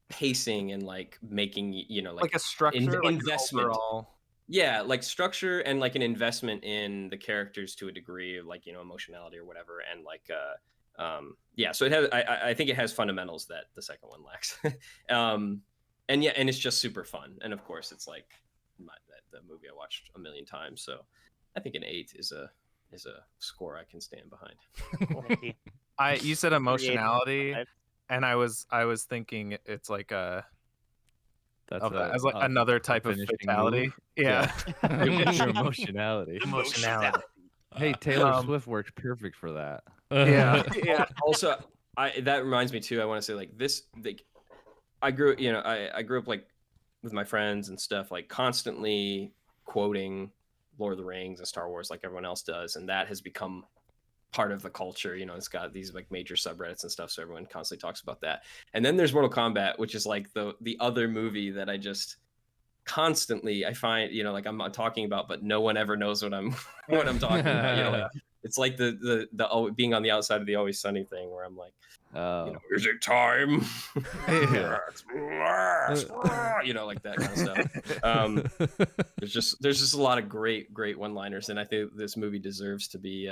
pacing and like making like a structure, like an investment. overall. Yeah, like structure and like an investment in the characters to a degree of like emotionality or whatever, and like yeah, so it has I think it has fundamentals that the second one lacks. And it's just super fun, and of course it's like the movie I watched a million times, so I think an 8 is a score I can stand behind. You said emotionality, and I was thinking it's like as like another type of fatality. Move. Yeah. Your emotionality. Emotionality. Hey, Taylor Swift works perfect for that. Yeah. Yeah. Also, that reminds me too. I want to say like this. Like, I grew up like with my friends and stuff, like constantly quoting Lord of the Rings and Star Wars, like everyone else does, and that has become part of the culture. It's got these like major subreddits and stuff, so everyone constantly talks about that. And then there's Mortal Kombat, which is like the other movie that I just constantly I find, like I'm talking about, but no one ever knows what I'm what I'm talking about. Like it's like the being on the outside of the Always Sunny thing, where I'm like, is it time? Like that kind of stuff. There's just a lot of great one-liners, and I think this movie deserves to be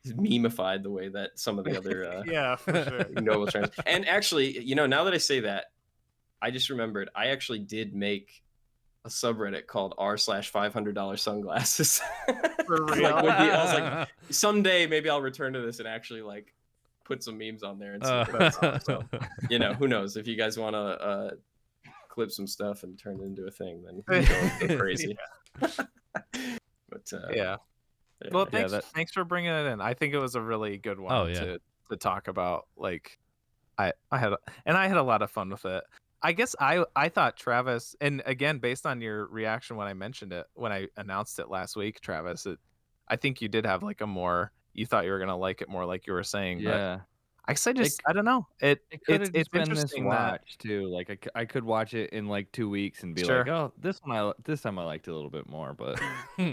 memeified the way that some of the other yeah, for sure. noble trends. And actually, now that I say that, I just remembered I actually did make a subreddit called r/$500 sunglasses. For real? I was like, someday maybe I'll return to this and actually like put some memes on there and see what that's on. So, who knows, if you guys want to clip some stuff and turn it into a thing, then go crazy. But yeah. Well, thanks for bringing it in. I think it was a really good one to talk about. Like, I had a lot of fun with it. I guess I thought Travis, and again, based on your reaction when I mentioned it, when I announced it last week, Travis, I think you did have like you thought you were gonna like it more, like you were saying. Yeah. But I guess I don't know. It's been interesting this watch too. Like I could watch it in like 2 weeks and be like, oh, this time I liked it a little bit more. But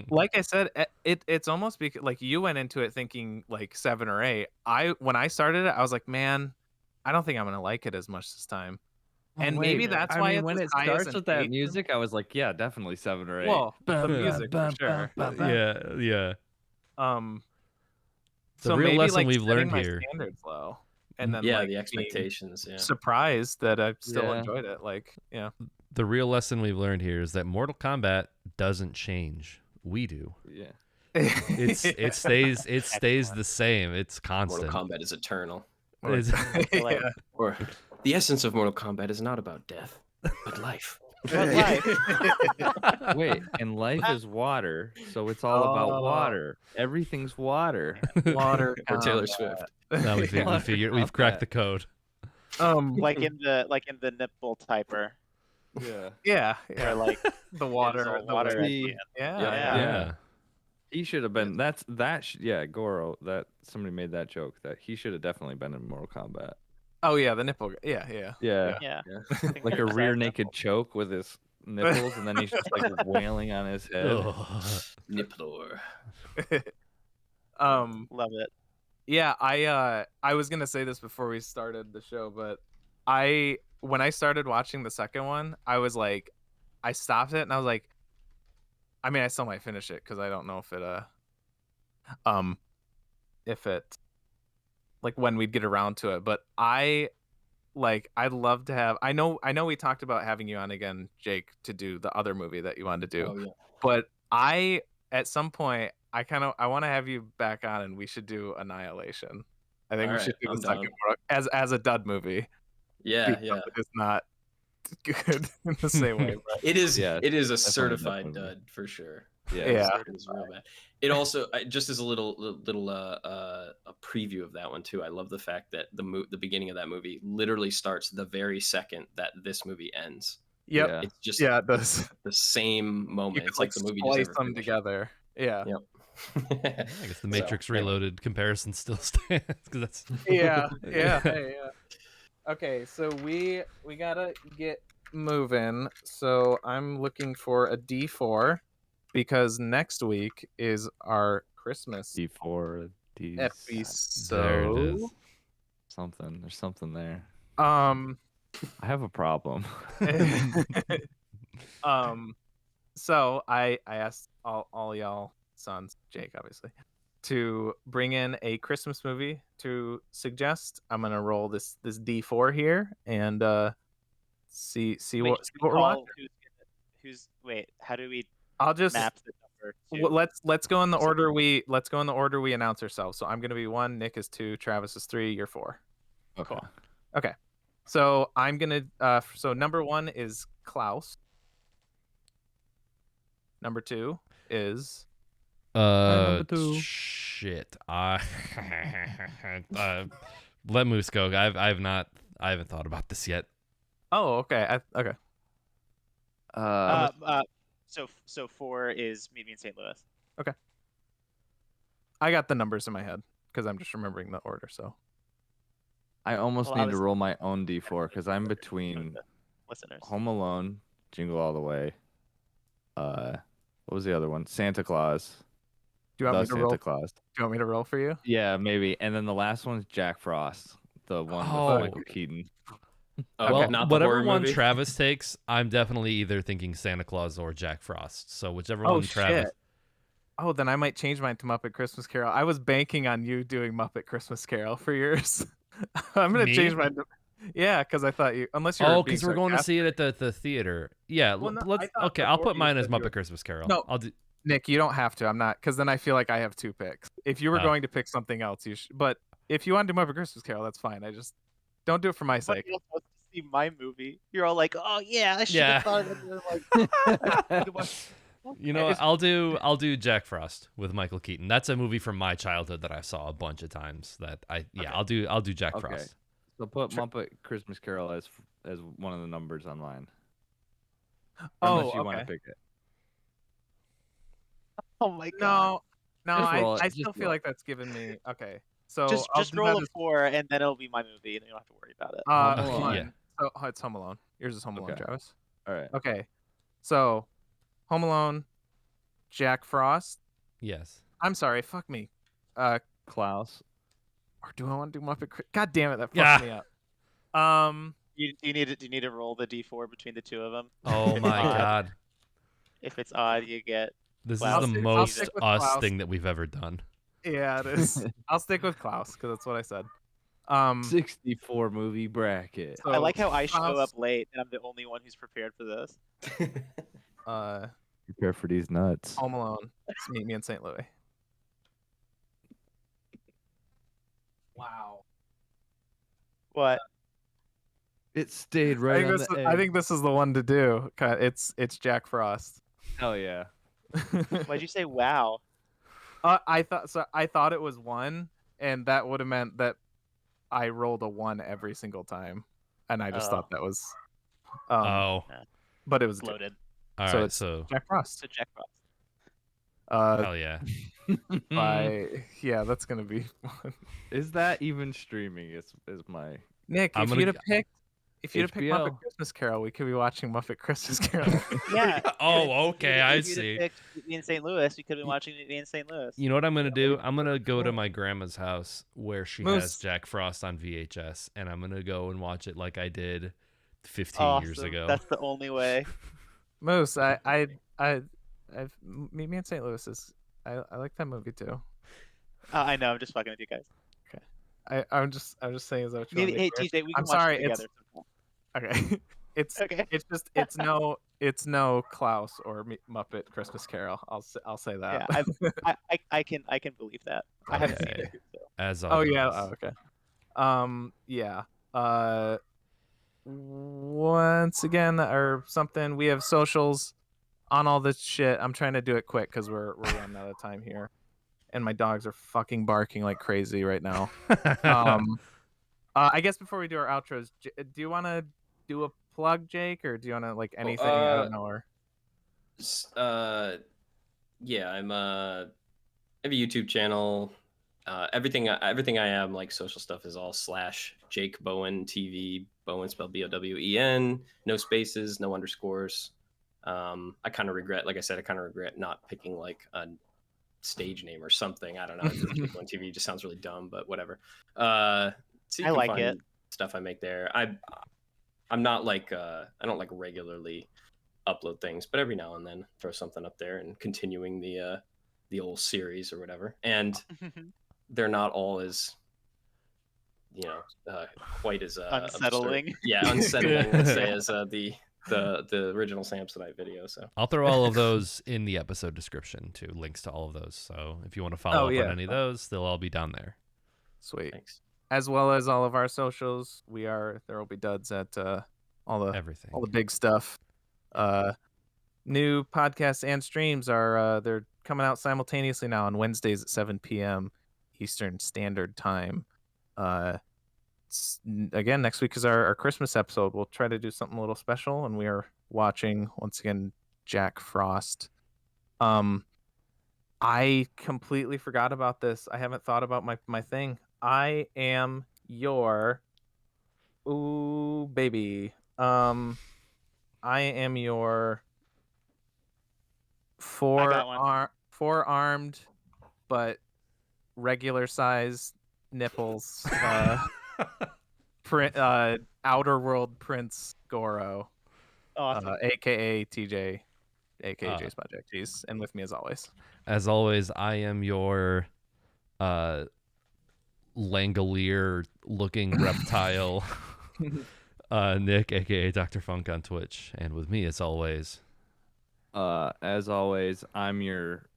like I said, it's almost because like you went into it thinking like 7 or 8. When I started it, I was like, man, I don't think I'm gonna like it as much this time. And maybe that's why when it starts with that music, I was like, yeah, definitely 7 or 8. Well, the music for sure. Yeah. The so real maybe lesson like we've learned my here. standards low, and then like the expectations. Yeah. Surprised that I still enjoyed it. Like, yeah. The real lesson we've learned here is that Mortal Kombat doesn't change. We do. Yeah. It stays the same. It's constant. Mortal Kombat is eternal. Or the essence of Mortal Kombat is not about death, but life. Wait, and life is water, so it's all about water. Everything's water. Water or Taylor Swift. Now we've cracked the code. Like in the nipple typer. Yeah. Or like the water. Yeah. He should have been. Goro. That somebody made that joke that he should have definitely been in Mortal Kombat. Oh yeah, the nipple. Yeah. Like a rear naked choke with his nipples, and then he's just like wailing on his head. Nipplor. Love it. Yeah, I was gonna say this before we started the show, but when I started watching the second one, I was like, I stopped it and I was like, I mean, I still might finish it because I don't know if it like when we'd get around to it, but I'd love to have. I know we talked about having you on again, Jake, to do the other movie that you wanted to do. Oh, yeah. But at some point I want to have you back on and we should do Annihilation. I think we should do the second one as a dud movie. Yeah. It's not good in the same way. But it is a certified dud for sure. Yeah. It's real bad. It also, just as a little a preview of that one too, I love the fact that the beginning of that movie literally starts the very second that this movie ends. Yep. Yeah. It's just it does. the same moment. It's like the movie splice just them together. Yeah. Yep. I guess the Matrix Reloaded comparison still stands because that's yeah. Okay, so we gotta get moving. So I'm looking for a D4 because next week is our Christmas D4 episode. There it is. There's something there. I have a problem. So I asked all y'all sons, Jake obviously, to bring in a Christmas movie to suggest. I'm gonna roll this D4 here and see what we're watching. How do we? I'll just map the number to... let's go in the order we announce ourselves. So I'm gonna be 1, Nick is 2, Travis is 3, you're 4. Okay. Cool. Okay. So I'm gonna so number 1 is Klaus. Number 2 is shit. Let Moose go. I haven't thought about this yet. Oh, okay. Okay. So 4 is Meet Me in St. Louis. Okay. I got the numbers in my head because I'm just remembering the order. So I almost need to roll my own D4 because I'm between listeners. Home Alone Jingle All the Way. What was the other one? Santa Claus. Do you want The me to Santa roll? Claus. Do you want me to roll for you? Yeah, maybe. And then the last one's Jack Frost, the one with Oh. Michael Keaton. Okay, Well, not the whatever horror one movie. Travis takes, I'm definitely either thinking Santa Claus or Jack Frost. So whichever Oh one Travis. shit. Oh, then I might change mine to Muppet Christmas Carol. I was banking on you doing Muppet Christmas Carol for yours. I'm gonna Me? change mine. Yeah, because I thought you, unless you're Oh, being because we're going to see it sarcastic. at the theater. Yeah, Well, no, I let's. thought Okay, I'll before put you mine as said you were- Muppet Christmas Carol. No. I'll do. Nick, you don't have to. I'm not, because then I feel like I have two picks. If you were Oh. going to pick something else, you should. But if you want to do Muppet Christmas Carol, that's fine. I just don't do it for my But sake. you're supposed to see my movie. You're all like, "Oh yeah, I should Yeah. have thought of it." And I'm like, You know, what? I'll do Jack Frost with Michael Keaton. That's a movie from my childhood that I saw a bunch of times. I'll do Jack Okay. Frost. So put Muppet Christmas Carol as one of the numbers on mine. Oh, Unless you want to okay. pick it. "Oh my god!" No, Just roll it, I just still feel roll it. like that's given me. Okay, so Just I'll just do roll that a as- 4, and then it'll be my movie, and you don't have to worry about it. Home Alone. one. Yeah. So it's Home Alone. Yours is Home Alone, Okay. Travis. All right. Okay, so Home Alone, Jack Frost. Yes. I'm sorry, fuck me. Klaus. Or do I want to do Muppet? God damn it, that fucked Yeah. me up. Do you need to roll the d4 between the two of them? Oh If my it's odd- god. If it's odd, you get. This Klaus. is the I'll most stick with us Klaus. thing that we've ever done. Yeah, it is. I'll stick with Klaus because that's what I said. 64 movie bracket. So I like how I show Klaus, up late, and I'm the only one who's prepared for this. Prepare for these nuts. Home Alone. It's Meet Me in St. Louis. Wow. What? It stayed right on the edge. I think this is the one to do. It's Jack Frost. Hell yeah. Why'd you say wow? I thought it was one, and that would have meant that I rolled a 1 every single time, and I just thought that was. Oh. But it was It's loaded. All so right. it's So. Jack Frost. So Jack Frost. Hell yeah. Yeah, that's gonna be fun. Is that even streaming? Is my Nick, I'm if gonna you'd have picked HBO. Muppet Christmas Carol, we could be watching Muppet Christmas Carol. Yeah. Oh, okay. I If you'd have see. picked Meet Me in St. Louis, we could have been watching Meet Me in St. Louis. You know what I'm gonna do? I'm gonna go to my grandma's house where she Moose. has Jack Frost on VHS, and I'm gonna go and watch it like I did 15 years Awesome. ago. That's the only way. Moose, Meet Me in St. Louis is. I like that movie too. I know. I'm just fucking with you guys. I'm just saying, is that what you Maybe, want me hey, to do? TJ, we can I'm watch sorry, it together. Okay. Okay. It's no Klaus or Muppet Christmas Carol. I'll say that. Yeah, I can believe that. I haven't seen Okay. it. So. As Oh always. yeah. Oh, okay. Yeah. Once again or something, we have socials on all this shit. I'm trying to do it quick because we're running out of time here, and my dogs are fucking barking like crazy right now. I guess before we do our outros, do you want to do a plug, Jake, or do you want to like anything? I don't know. Or yeah, I have a YouTube channel. Everything I am, like social stuff, is all /JakeBowenTV. Bowen spelled BOWEN. No spaces, no underscores. I kind of regret, like I said, not picking like a stage name or something. I don't know. JakeBowenTV just sounds really dumb, but whatever. So you I can like find it. stuff I make there. I'm not like I don't like regularly upload things, but every now and then throw something up there and continuing the old series or whatever. And they're not all as quite as Unsettling. absurd. Yeah, unsettling. Let's say as the original Samsonite video. So I'll throw all of those in the episode description too, links to all of those. So if you want to follow up on any of those, they'll all be down there. Sweet. thanks. As well as all of our socials, there will be duds at all the Everything. all the big stuff. New podcasts and streams are they're coming out simultaneously now on Wednesdays at 7 p.m. Eastern Standard Time. Again, next week is our Christmas episode. We'll try to do something a little special, and we are watching once again Jack Frost. I completely forgot about this. I haven't thought about my thing. I am your ooh baby. I am your got one. four-armed but regular size nipples. Outer World Prince Goro, Awesome. aka TJ, aka Uh, Jace Project. He's and with me as always. As always, I am your Langolier looking reptile, Nick, aka Dr. Funk on Twitch, and with me as always. As always, I'm your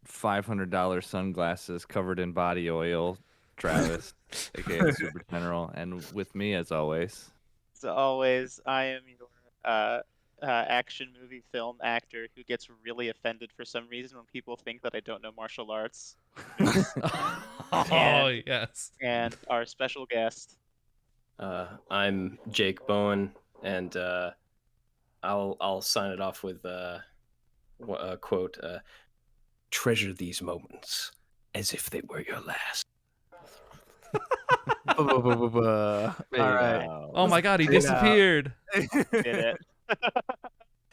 $500 sunglasses covered in body oil, Travis, aka Super General, and with me as always. As always, I am your action movie film actor who gets really offended for some reason when people think that I don't know martial arts. Yes. And our special guest. I'm Jake Bowen, and I'll sign it off with a quote: "Treasure these moments as if they were your last." All right. Oh my God, he disappeared. Did it.